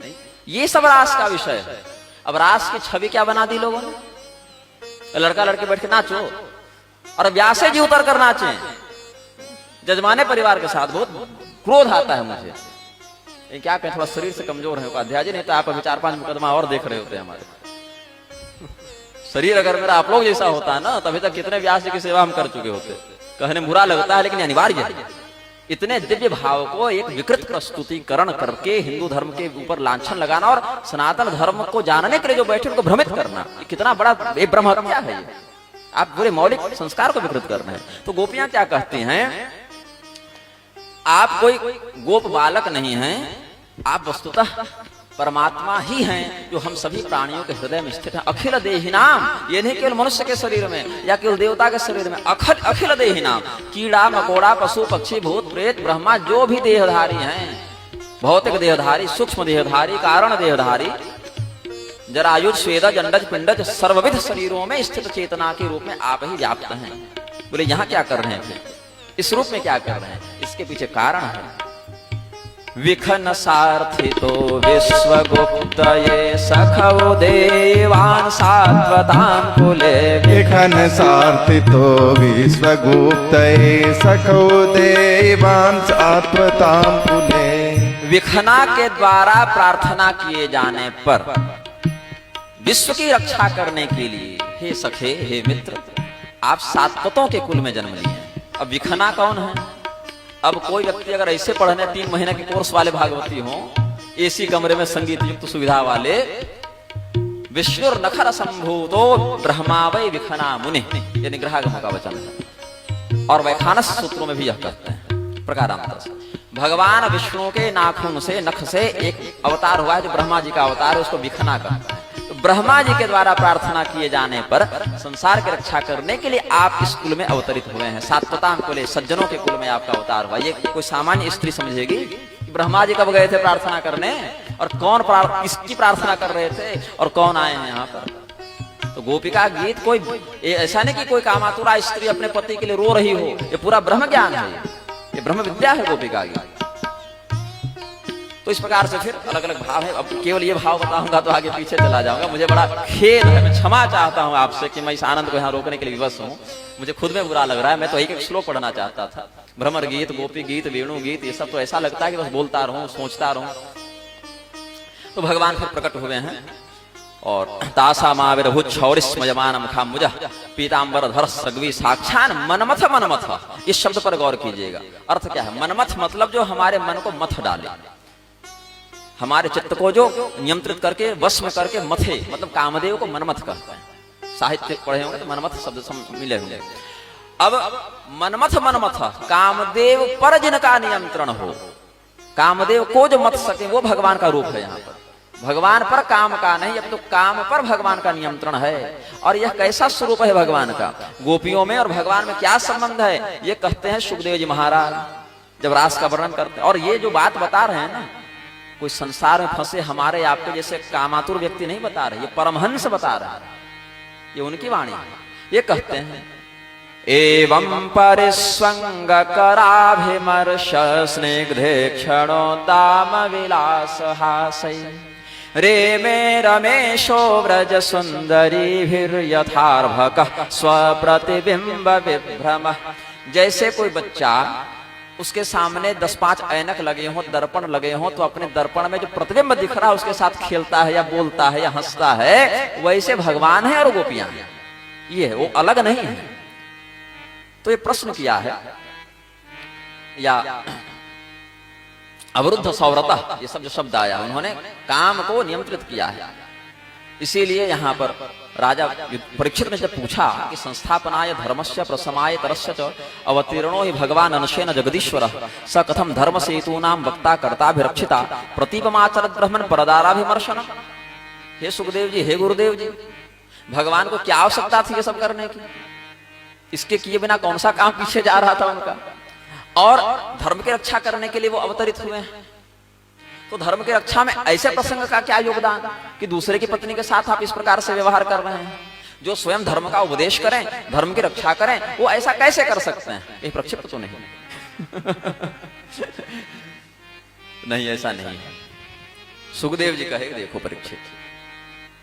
ये सब रास का विषय है। अब रास की छवि क्या बना दी लोगों ने, लड़का लड़के बैठ के नाचो, और व्यासे जी उतर कर नाचे जजमाने परिवार के साथ। बहुत क्रोध आता है मुझे, ये क्या कहें, थोड़ा शरीर से कमजोर है उपाध्याय जी, नहीं तो आप अभी 4-5 मुकदमा और देख रहे होते हैं हमारे। शरीर अगर मेरा आप लोग जैसा होता है ना, तभी तक कितने व्यास जी की सेवा हम कर चुके होते। कहने बुरा लगता है लेकिन अनिवार्य है। इतने दिव्य भाव को एक विकृत प्रस्तुतिकरण करके हिंदू धर्म के ऊपर लांछन लगाना और सनातन धर्म को जानने के लिए जो बैठे उनको भ्रमित करना, ये कितना बड़ा ब्रह्म हत्या है। ये आप पूरे मौलिक संस्कार को विकृत करना है। तो गोपियां क्या कहती हैं, आप कोई गोप बालक नहीं हैं, आप वस्तुतः परमात्मा ही हैं जो हम सभी प्राणियों के हृदय में स्थित हैं। अखिल देहि नाम, ये नहीं केवल मनुष्य के शरीर में या केवल देवता के शरीर में, अखिल देहि नाम, कीड़ा मकोड़ा पशु पक्षी भूत प्रेत ब्रह्मा जो भी देहधारी हैं, भौतिक देहधारी, सूक्ष्म देहधारी, कारण देहधारी, जरायुज स्वेदज अंडज पिंडज सर्वविध शरीरों में स्थित चेतना के रूप में आप ही व्याप्त हैं। बोले यहाँ क्या कर रहे हैं, इस रूप में क्या कर रहे हैं? इसके पीछे कारण है। विघ्न सार्थितो विश्वगुप्तये सखो देवान् सात्वतांकुले, विघ्न सार्थितो विश्वगुप्तये सखो देवान् सात्वतांकुले। विघ्ना के द्वारा प्रार्थना किए जाने पर विश्व की रक्षा करने के लिए, हे सखे हे मित्र, आप सात्वतों के कुल में जन्म लिए। अब विघ्ना कौन है? अब कोई व्यक्ति अगर ऐसे पढ़ने 3 महीने के कोर्स वाले भागवती हों, एसी कमरे में संगीत युक्त सुविधा वाले, विष्णु नखर संभूतो ब्रह्मा वै विघ्ना मुनि, ये निग्रहागम का वचन है। और वैखानस सूत्रों में भी यह कहते हैं प्रकारांतर से, भगवान विष्णु के नाखून से, नख से एक अवतार हुआ है जो ब्रह्मा जी का अवतार है, उसको विघ्ना कहते हैं। ब्रह्मा जी के द्वारा प्रार्थना किए जाने पर संसार की रक्षा करने के लिए आप इस कुल में अवतरित हुए हैं। सात्वतां कुले, सज्जनों के कुल में आपका अवतार हुआ। ये कोई सामान्य स्त्री समझेगी कि ब्रह्मा जी कब गए थे प्रार्थना करने, और कौन किसकी प्रार्थना कर रहे थे, और कौन आए हैं यहाँ पर? तो गोपिका गीत कोई ऐसा नहीं कि कोई कामातुरा स्त्री अपने पति के लिए रो रही हो, ये पूरा ब्रह्म ज्ञान है, ये ब्रह्म विद्या है गोपिका गीत। तो इस प्रकार से फिर अलग अलग भाव है। अब केवल ये भाव बताऊंगा तो आगे पीछे चला जाऊंगा, मुझे बड़ा खेद है, मैं क्षमा चाहता हूं आपसे कि मैं इस आनंद को यहाँ रोकने के लिए विवश हूं। मुझे खुद में बुरा लग रहा है, मैं तो एक श्लोक पढ़ना चाहता था। भ्रमर गीत, गोपी गीत, वेणु गीत, ये सब तो ऐसा लगता है कि बस बोलता रहूं, सोचता रहूं। तो भगवान फिर प्रकट हुए हैं और तासा माविरभुच्छौरिस्मयमानम खामुजः पीतांबर धर सगवी साक्षान मनमथ मनमथ, इस शब्द पर गौर कीजिएगा। अर्थ क्या है? मनमथ मतलब जो हमारे मन को मथ डाले, हमारे चित्त को जो नियंत्रित करके वश में करके मथे, मतलब कामदेव को मनमथ कहते हैं। साहित्य पढ़े होंगे तो मनमथ शब्द मिले होंगे। अब मनमथ मनमथ, कामदेव पर जिनका नियंत्रण हो, कामदेव को जो मत सके वो भगवान का रूप है। यहाँ पर भगवान पर काम का नहीं, अब तो काम पर भगवान का नियंत्रण है। और यह कैसा स्वरूप है भगवान का? गोपियों में और भगवान में क्या संबंध है, ये कहते हैं सुखदेव जी महाराज जब रास का वर्णन करते हैं। और ये जो बात बता रहे हैं ना, कोई संसार में फंसे हमारे आपके जैसे कामातुर व्यक्ति नहीं बता रहे, ये परमहंस बता रहे हैं, ये उनकी वाणी है। ये कहते हैं एवं परिस्वंग कराभिमर्श स्निग्धे क्षणोदाम विलास हासै रे मे रमेशो व्रज सुंदरीभिर्यथार्भकः स्वप्रतिबिंब विभ्रमः। जैसे कोई बच्चा, उसके सामने 10-5 ऐनक लगे हों, दर्पण लगे हों, तो अपने दर्पण में जो प्रतिबिंब दिख रहा है उसके साथ खेलता है या बोलता है या हंसता है, वैसे भगवान है और गोपियां हैं। ये है, वो अलग नहीं है। तो ये प्रश्न किया है, या अवरुद्ध सौव्रतः, ये सब जो शब्द आया, उन्होंने काम को नियंत्रित किया है। इसीलिए यहां पर राजा परीक्षित ने जब पूछा कि संस्थापनाय धर्मस्य प्रसमाय तरस्य च अवतीर्णो हि भगवान अंशेन जगदीश्वरः स कथम धर्म सेतूनां वक्ता कर्ताभिरक्षिता प्रतीपमाचरत ब्रह्मन् परदाराभिमर्शन। हे सुखदेव जी, हे गुरुदेव जी, भगवान को क्या आवश्यकता थी ये सब करने की? इसके किए बिना कौन सा काम पीछे जा रहा था उनका? और धर्म की रक्षा करने के लिए वो अवतरित हुए हैं। तो धर्म की रक्षा में ऐसे प्रसंग का क्या योगदान कि दूसरे की पत्नी के साथ आप इस प्रकार से व्यवहार कर रहे हैं? जो स्वयं धर्म का उपदेश करें, धर्म की रक्षा करें, वो ऐसा कैसे कर सकते हैं? ये प्रक्षिप्त तो नहीं नहीं, ऐसा नहीं है। सुखदेव जी कहे, देखो परीक्षित,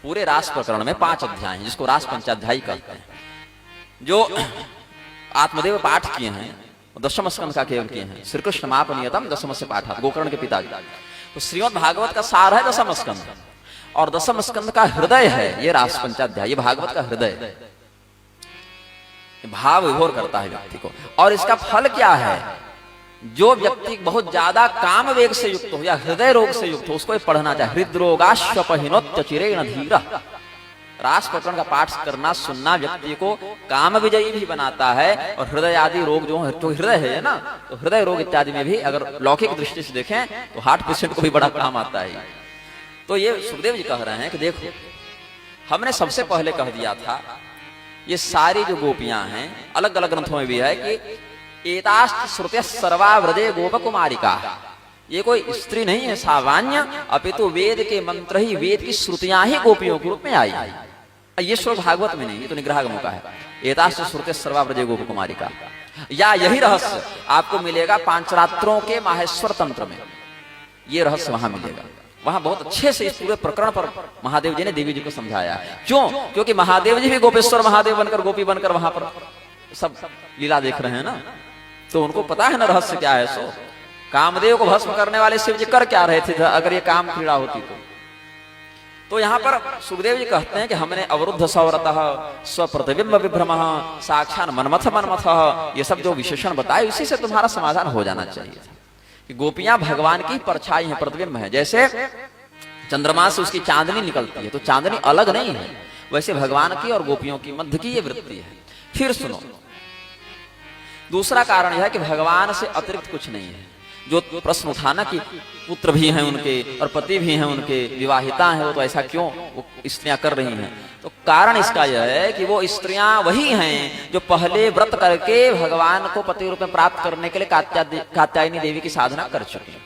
पूरे रास प्रकरण में 5 अध्याय हैं, जिसको रास पंचाध्यायी कहते हैं। जो आत्मदेव पाठ किए हैं, दशम स्कंद का केवल किए हैं। श्री कृष्ण मापनीयतम दशम से पाठ, गोकर्ण के पिताजी। तो श्रीमद् भागवत का सार है दशम स्कंद, और दशम स्कंद का हृदय है ये रास पंचाध्याय। ये भागवत का हृदय, भाव विभोर करता है व्यक्ति को। और इसका फल क्या है? जो व्यक्ति बहुत ज्यादा काम वेग से युक्त हो या हृदय रोग से युक्त हो, उसको ये पढ़ना चाहिए। हृदरोगाश्वपहिनोत्य चिरेण धीरः। रास प्रकरण का पाठ करना, सुनना व्यक्ति को काम विजयी भी बनाता है, और हृदय आदि रोग जो हृदय है ना, तो हृदय रोग इत्यादि में भी अगर लौकिक दृष्टि से देखें तो हार्ट पेशेंट को भी बड़ा काम आता है। तो ये सुखदेव जी कह रहे हैं कि देखो, हमने सबसे पहले कह दिया था, ये सारी जो गोपियां हैं, अलग अलग ग्रंथों में भी है कि एताश्च श्रुतयः सर्वा व्रजे गोप कुमारिका। ये कोई स्त्री नहीं है सामान्य, अपितु वेद के मंत्र ही, वेद की श्रुतियां ही गोपियों के रूप में आई। ये श्लोक भागवत में नहीं, ये तो निग्रहागमों का है। एताश्च श्रुतयः सर्वा व्रजे गोप कुमारिका, या यही रहस्य आपको मिलेगा पांचरात्रों के माहेश्वर तंत्र में। ये रहस्य वहां मिलेगा। वहां बहुत अच्छे से इस पूरे प्रकरण पर महादेव जी ने देवी जी को समझाया है। क्यों? क्योंकि महादेव जी भी गोपेश्वर महादेव बनकर, गोपी बनकर वहां पर सब लीला देख रहे हैं ना, तो उनको पता है ना रहस्य क्या है। सो कामदेव को भस्म करने वाले शिव जी कर क्या रहे थे अगर ये काम क्रीड़ा होती तो यहाँ पर सुखदेव जी कहते हैं कि हमने अवरुद्ध सौरतः स्वप्रतिबिंब विभ्रमः साक्षात मनमथ मनमथ, ये सब जो विशेषण बताए, उसी से तुम्हारा समाधान हो जाना चाहिए कि गोपियां भगवान की परछाई है, प्रतिबिंब है। जैसे चंद्रमा से उसकी चांदनी निकलती है, तो चांदनी अलग नहीं है, वैसे भगवान की और गोपियों की मध्य की ये वृत्ति है। फिर सुनो, दूसरा कारण यह है कि भगवान से अतिरिक्त कुछ नहीं है। जो प्रश्न उठाना कि पुत्र भी हैं उनके और पति भी हैं उनके, विवाहिता हैं वो, तो ऐसा क्यों वो स्त्रियां कर रही हैं? तो कारण इसका यह है कि वो स्त्रियां वही हैं जो पहले व्रत करके भगवान को पति रूप में प्राप्त करने के लिए कात्यायनी देवी की साधना कर चुकी हैं।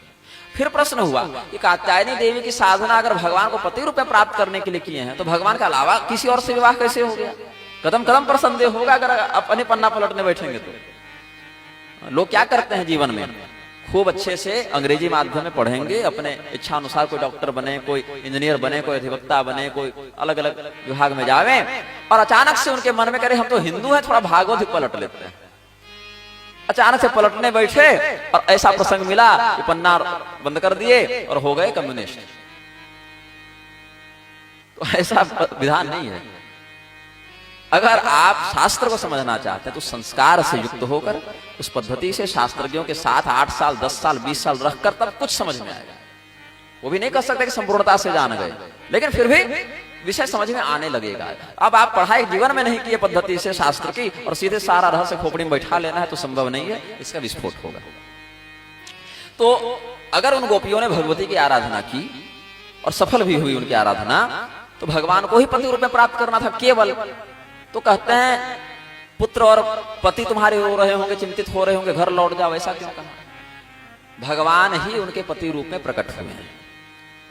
फिर प्रश्न हुआ कि कात्यायनी देवी की साधना अगर भगवान को पति रूप में प्राप्त करने के लिए किए हैं, तो भगवान के अलावा किसी और से विवाह कैसे हो गया? कदम कदम पर संदेह होगा अगर अपने पन्ना पलटने बैठेंगे तो। लोग क्या करते हैं जीवन में, खूब अच्छे से अंग्रेजी माध्यम में पढ़ेंगे, अपने इच्छा अनुसार कोई डॉक्टर बने, कोई इंजीनियर बने, कोई अधिवक्ता बने, कोई अलग अलग विभाग में जावे, और अचानक से उनके मन में करे हम तो हिंदू हैं, थोड़ा भागवत ही पलट लेते हैं। अचानक से पलटने बैठे और ऐसा प्रसंग मिला कि पन्ना बंद कर दिए और हो गए कम्युनिस्ट। तो ऐसा विधान नहीं है। अगर आप शास्त्र को समझना चाहते हैं तो संस्कार से युक्त होकर उस पद्धति से शास्त्रज्ञों के साथ 8 साल 10 साल 20 साल रखकर तब कुछ समझ में आएगा। वो भी नहीं कर सकते कि संपूर्णता से जान गए, लेकिन फिर भी विषय समझ में आने लगेगा। अब आप पढ़ाई जीवन में नहीं किए पद्धति से शास्त्र की और सीधे सारा रहस्य खोपड़ी में बैठा लेना है तो संभव नहीं है, इसका विस्फोट होगा। तो अगर उन गोपियों ने भगवती की आराधना की और सफल भी हुई उनकी आराधना, तो भगवान को ही पति रूप में प्राप्त करना था केवल। तो कहते हैं पुत्र और पति तुम्हारे रो रहे होंगे, चिंतित हो रहे होंगे, घर लौट जाओ, ऐसा क्यों कहा? भगवान ही उनके पति रूप में प्रकट हुए हैं।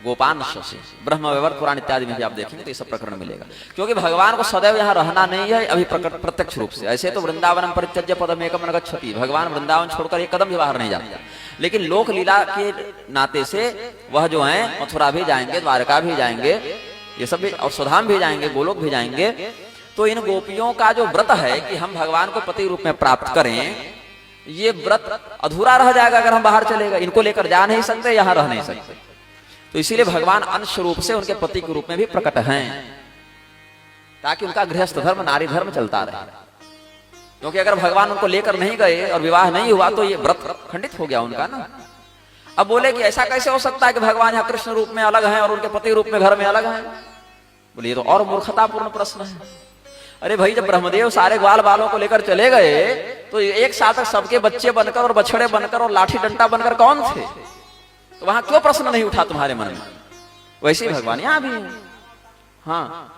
गोपांश से ब्रह्म वैवर्त पुराण इत्यादि में भी आप देखेंगे तो ये सब प्रकरण मिलेगा, क्योंकि भगवान को सदैव यहाँ रहना नहीं है अभी प्रकट प्रत्यक्ष रूप से। ऐसे तो वृंदावनम परित्यज्य पदम एकम न गच्छति, भगवान वृंदावन छोड़कर एक कदम भी बाहर नहीं जाता, लेकिन लोक लीला के नाते से वह जो है मथुरा भी जाएंगे, द्वारका भी जाएंगे, ये सब भी, और सुधाम भी जाएंगे, गोलोक भी जाएंगे। तो इन गोपियों का जो व्रत है कि हम भगवान को पति रूप में प्राप्त करें, ये व्रत अधूरा रह जाएगा अगर हम बाहर चले गए। इनको लेकर जा नहीं सकते, यहां रह नहीं सकते। तो इसीलिए भगवान अंश रूप से उनके पति के रूप में भी प्रकट हैं। ताकि उनका गृहस्थ धर्म नारी धर्म चलता रहे। क्योंकि अगर भगवान उनको लेकर नहीं गए और विवाह नहीं हुआ तो ये व्रत खंडित हो गया उनका ना। अब बोले कि ऐसा कैसे हो सकता है कि भगवान यहाँ कृष्ण रूप में अलग हैं और उनके पति रूप में घर में अलग हैं। बोले ये तो और मूर्खतापूर्ण प्रश्न है। अरे भाई, जब ब्रह्मदेव सारे ग्वाल बालों को लेकर चले गए तो एक साथ तक सबके बच्चे बनकर और बछड़े बनकर और लाठी डंडा बनकर कौन थे? तो वहां क्यों प्रश्न नहीं उठा तुम्हारे मन में? वैसे ही भगवान यहां भी है। हाँ,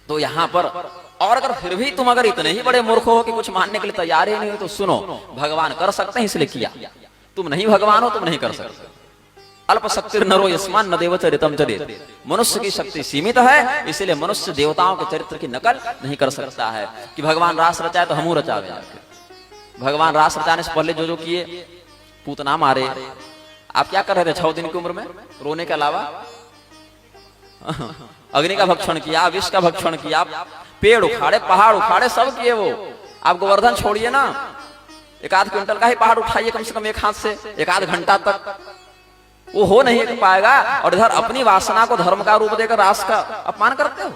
तो यहां पर और अगर फिर भी तुम अगर इतने ही बड़े मूर्ख हो कि कुछ मानने के लिए तैयार ही नहीं हो तो सुनो, भगवान कर सकते हैं इसलिए किया। तुम नहीं भगवान हो, तुम नहीं कर सकते। अल्प शक्ति नरो यस्मान न देव चरितम चरित। मनुष्य की शक्ति सीमित है, इसलिए मनुष्य देवताओं के चरित्र की नकल नहीं कर सकता है कि भगवान रास रचाए तो हमू रचावे। भगवान रास रचाने से पहले जो जो किए, पूतना मारे। आप क्या कर रहे थे 6 दिन की उम्र में रोने के अलावा? अग्नि का भक्षण किया, विष का भक्षण किया, पेड़ उखाड़े, पहाड़ उखाड़े, सब किए वो। आप गोवर्धन छोड़िए ना, 1-8 क्विंटल का ही पहाड़ उठाइए कम से कम एक हाथ से 1-8 घंटा तक, वो हो नहीं पाएगा। और इधर अपनी वासना को धर्म का रूप देकर रास का अपमान करते हो।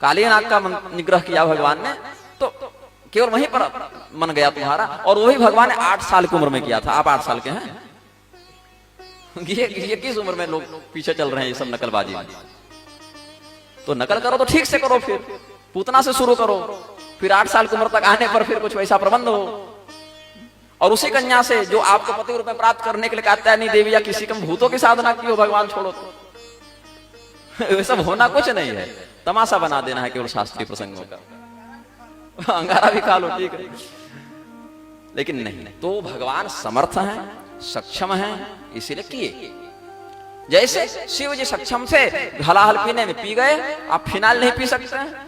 काली नाग का निग्रह किया भगवान ने तो केवल वहीं पर मन गया तुम्हारा। और वही भगवान ने 8 साल की उम्र में किया था। आप 8 साल के हैं, ये किस उम्र में लोग पीछे चल रहे हैं ये सब नकलबाजी में? तो नकल करो तो ठीक से करो, फिर पूतना से शुरू करो, फिर 8 साल की उम्र तक आने पर फिर कुछ वैसा प्रबंध हो। और उसी कन्या से जो आपको पति रूप में प्राप्त करने के लिए कात्यायनी देवी या किसी कम भूतों की साधना की हो, भगवान छोड़ो तो ये सब होना कुछ नहीं है, तमाशा बना देना है केवल शास्त्रीय प्रसंगों का। अंगारा भी खा लो ठीक है, लेकिन नहीं। तो भगवान समर्थ हैं, सक्षम हैं, इसीलिए किए। जैसे शिव जी सक्षम थे हलाहल पीने में, पी गए। आप फिनाइल नहीं पी सकते हैं,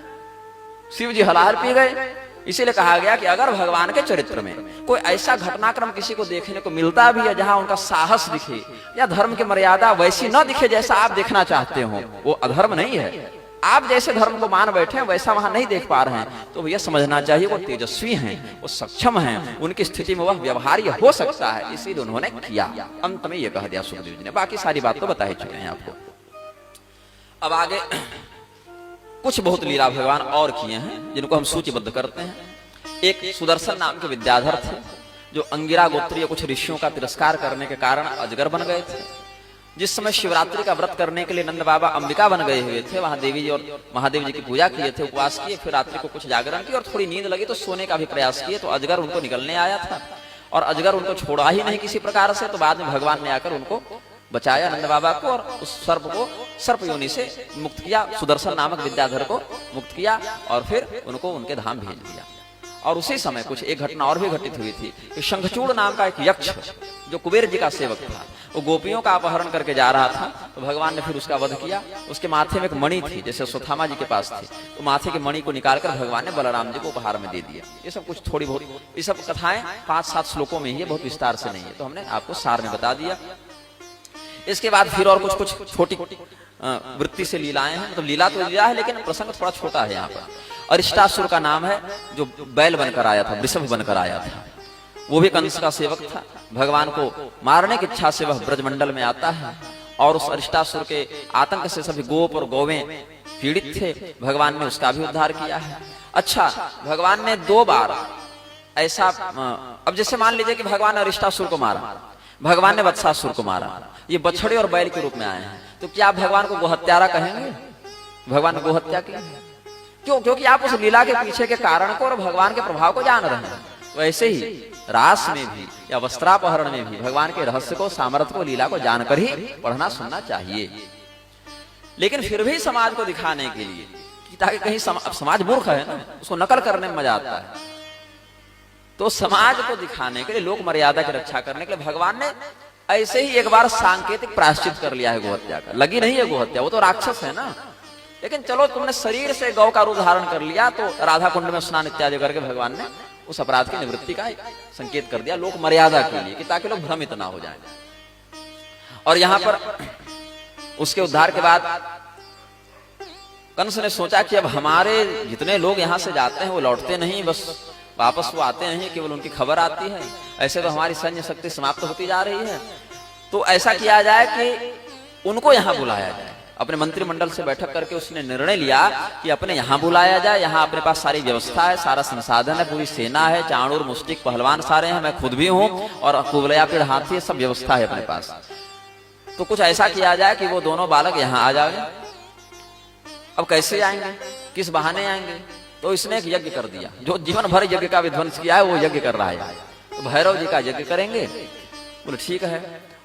शिव जी हलाहल पी गए। इसीलिए कहा गया कि अगर भगवान के चरित्र में कोई ऐसा घटनाक्रम किसी को देखने को मिलता भी है जहां उनका साहस दिखे या धर्म की मर्यादा वैसी न दिखे जैसा आप देखना चाहते हो, वो अधर्म नहीं है। आप जैसे धर्म को मान बैठे हैं वैसा वहां नहीं देख पा रहे हैं, तो भैया समझना चाहिए वो तेजस्वी हैं, वो सक्षम हैं, उनकी स्थिति में वह व्यवहार्य हो सकता है, इसीलिए उन्होंने किया। अंत में यह कह दिया सुखदेव जी ने। बाकी सारी बात तो बता ही चुके हैं आपको। अब आगे कुछ बहुत लीला भगवान और किए हैं जिनको हम सूचीबद्ध करते हैं। एक सुदर्शन नाम के विद्याधर थे जो अंगिरा गोत्रीय कुछ ऋषियों का तिरस्कार करने के कारण अजगर बन गए थे। जिस समय शिवरात्रि का व्रत करने के लिए नंद बाबा अंबिका बन गए हुए थे, वहां देवी जी और महादेव जी की पूजा किए थे, उपवास किए, फिर रात्रि को कुछ जागरण किए और थोड़ी नींद लगी तो सोने का भी प्रयास किए, तो अजगर उनको निकलने आया था और अजगर उनको छोड़ा ही नहीं किसी प्रकार से। तो बाद में भगवान ने आकर उनको बचाया नंद बाबा को और उस सर्प को सर्प योनि से मुक्त किया, सुदर्शन नामक विद्याधर को मुक्त किया और फिर उनको उनके धाम भेज दिया। और उसी समय कुछ एक घटना और भी घटित हुई थी कि शंखचूड़ नाम का एक यक्ष जो कुबेर जी का सेवक था, वो गोपियों का अपहरण करके जा रहा था, तो भगवान ने फिर उसका वध किया। उसके माथे में एक मणि थी जैसे सुथामा जी के पास थी, तो माथे की मणि को निकालकर भगवान ने बलराम जी को उपहार में दे दिया। ये सब कुछ थोड़ी बहुत, ये सब कथाएं 5-7 श्लोकों में ही है, बहुत विस्तार से नहीं है, तो हमने आपको सार में बता दिया। इसके बाद फिर और कुछ छोटी वृत्ति से लीलाएं हैं, मतलब लीला तो लीला है लेकिन प्रसंग थोड़ा छोटा है यहाँ पर। अरिष्टासुर का नाम है जो बैल बनकर आया था, वृषभ बनकर आया था, वो भी कंस का सेवक था। भगवान को मारने की इच्छा से वह ब्रजमंडल में आता है और उस अरिष्टासुर के आतंक से सभी गोप और गौवें पीड़ित थे, भगवान ने उसका भी उद्धार किया है। अच्छा, भगवान ने 2 बार ऐसा, अब जैसे मान लीजिए कि भगवान ने अरिष्टासुर को मारा, भगवान ने वत्सासुर को मारा, ये बछड़े और बैल के रूप में आए हैं, तो क्या आप भगवान को गोहत्यारा कहेंगे? भगवान ने गोहत्या की क्यों? क्योंकि आप उस लीला के पीछे के कारण को और भगवान के प्रभाव को जान रहे हैं। वैसे ही रास में भी या वस्त्रापहरण में भी भगवान के रहस्य को, सामर्थ्य को, लीला को जानकर ही पढ़ना सुनना चाहिए। लेकिन फिर भी समाज को दिखाने के लिए कि ताकि कहीं समाज मूर्ख है ना, उसको नकल करने में मजा आता है, तो समाज को दिखाने के लिए, लोक मर्यादा की रक्षा करने के लिए भगवान ने ऐसे ही एक बार सांकेतिक प्रायश्चित कर लिया है गोहत्या का। लगी नहीं है गोहत्या, वो तो राक्षस है ना, लेकिन चलो तुमने शरीर से गौ का रूप धारण कर लिया, तो राधा कुंड में स्नान इत्यादि करके भगवान ने उस अपराध की निवृत्ति का संकेत कर दिया लोक मर्यादा के लिए, कि ताकि लोग भ्रमित ना हो जाएं। और यहां पर उसके उद्धार के बाद कंस ने सोचा कि अब हमारे जितने लोग यहां से जाते हैं वो लौटते नहीं, बस वापस वो आते नहीं, केवल उनकी खबर आती है, ऐसे तो हमारी सैन्य शक्ति समाप्त होती जा रही है। तो ऐसा किया जाए कि उनको यहां बुलाया जाए। अपने मंत्रिमंडल से बैठक करके उसने निर्णय लिया कि अपने यहाँ बुलाया जाए, यहाँ अपने पास सारी व्यवस्था है, सारा संसाधन है, पूरी सेना है, चाणूर मुष्टिक पहलवान सारे हैं, मैं खुद भी हूँ और कुबलया पेड़ हाथी है, सब व्यवस्था है अपने पास। तो कुछ ऐसा किया जाए कि वो दोनों बालक यहाँ आ जाए। अब कैसे आएंगे, किस बहाने आएंगे? तो इसने एक यज्ञ कर दिया, जो जीवन भर यज्ञ का विध्वंस किया है वो यज्ञ कर रहा है। तो भैरव जी का यज्ञ करेंगे, बोले ठीक है।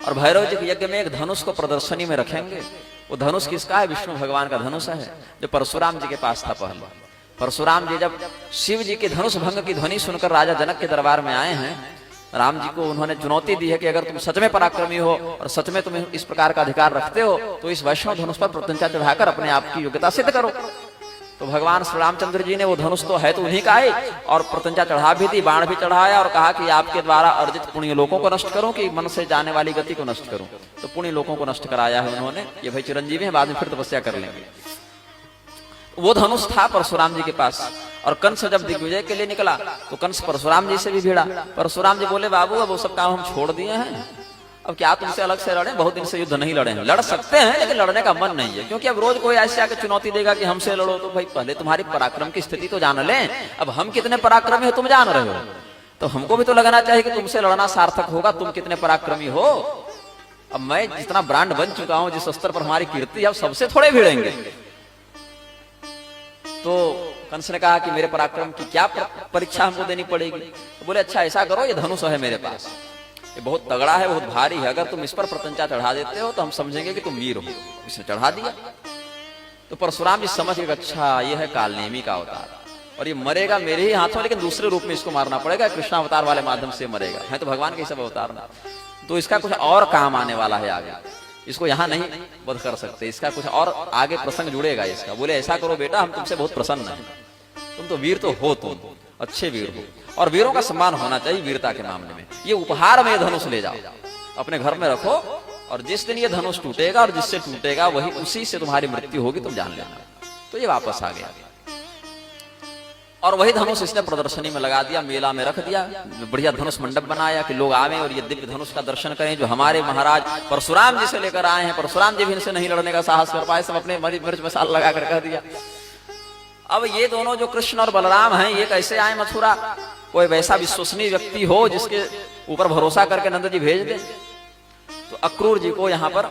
और भैरव जी के यज्ञ में एक धनुष को प्रदर्शनी में रखेंगे। वो धनुष किसका है? विष्णु भगवान का धनुष है, जो परशुराम जी के पास था पहले। परशुराम जी जब शिव जी के धनुष भंग की ध्वनि सुनकर राजा जनक के दरबार में आए हैं, राम जी को उन्होंने चुनौती दी है कि अगर तुम सच में पराक्रमी हो और सच में तुम इस प्रकार का अधिकार रखते हो तो इस वैष्णव धनुष पर प्रत्यंचा चढ़ाकर अपने आप की योग्यता सिद्ध करो। तो भगवान श्री रामचंद्र जी ने वो धनुष तो है तो उन्हीं का है और प्रत्यंचा चढ़ा भी दी, बाण भी चढ़ाया और कहा कि आपके द्वारा अर्जित पुण्य लोकों को नष्ट करूं कि मन से जाने वाली गति को नष्ट करूं। तो पुण्य लोकों को नष्ट कराया है उन्होंने। ये भाई चिरंजीवी है, बाद में फिर तपस्या कर लेंगे। वो धनुष था परशुराम जी के पास। और कंस जब दिग्विजय के लिए निकला तो कंस परशुराम जी से भी भिड़ा। परशुराम जी बोले बाबू अब वो सब काम हम छोड़ दिए हैं, अब क्या तुमसे अलग से लड़े? बहुत दिन से युद्ध नहीं लड़े हैं। लड़ सकते हैं लेकिन लड़ने का मन नहीं है, क्योंकि अब रोज कोई ऐसे आके चुनौती देगा कि हमसे लड़ो। तो भाई पहले तुम्हारी पराक्रम की स्थिति तो जान लें। अब हम कितने पराक्रमी हो तुम जान रहे हो, तो हमको भी तो लगना चाहिए कि तुमसे लड़ना सार्थक होगा, तुम कितने पराक्रमी हो। अब मैं जितना ब्रांड बन चुका हूं, जिस स्तर पर हमारी कीर्ति है, अब सबसे थोड़े भिड़ेंगे। तो कंस ने कहा कि मेरे पराक्रम की क्या परीक्षा हमको देनी पड़ेगी? तो बोले अच्छा ऐसा करो, ये धनुष है मेरे पास, ये बहुत तगड़ा है, बहुत भारी है, अगर तुम इस पर प्रत्यंचा चढ़ा देते हो तो हम समझेंगे कि तुम वीर हो। इसने चढ़ा दिया। तो परशुराम जी समझ गए अच्छा ये है कालनेमी का अवतार और ये मरेगा मेरे ही हाथों, लेकिन दूसरे रूप में इसको मारना पड़ेगा, कृष्ण अवतार वाले माध्यम से मरेगा। है तो भगवान के सब अवतार ना, तो इसका कुछ और काम आने वाला है आगे, इसको यहाँ नहीं वध कर सकते, इसका कुछ और आगे प्रसंग जुड़ेगा इसका। बोले ऐसा करो बेटा, हम तुमसे बहुत प्रसन्न हैं, तुम तो वीर तो हो, तुम अच्छे वीर हो और वीरों का सम्मान होना चाहिए वीरता के मामले में। ये उपहार में धनुष ले जाओ, अपने घर में रखो और जिस दिन ये धनुष टूटेगा और जिससे टूटेगा वही उसी से तुम्हारी मृत्यु होगी, तुम जान लेना। तो ये वापस आ गया और वही धनुष इसने प्रदर्शनी में लगा दिया, मेला में रख दिया, बढ़िया धनुष मंडप बनाया कि लोग आवे और ये दिव्य धनुष का दर्शन करें जो हमारे महाराज परशुराम जी से लेकर आए हैं। परशुराम जी भी इनसे नहीं लड़ने का साहस कर पाए, सब अपने मिर्च मसाला लगाकर कह दिया। अब ये दोनों जो कृष्ण और बलराम हैं ये कैसे आए मथुरा? कोई वैसा विश्वसनीय व्यक्ति हो जिसके ऊपर भरोसा करके नंद जी भेज दे। तो अक्रूर जी को यहाँ पर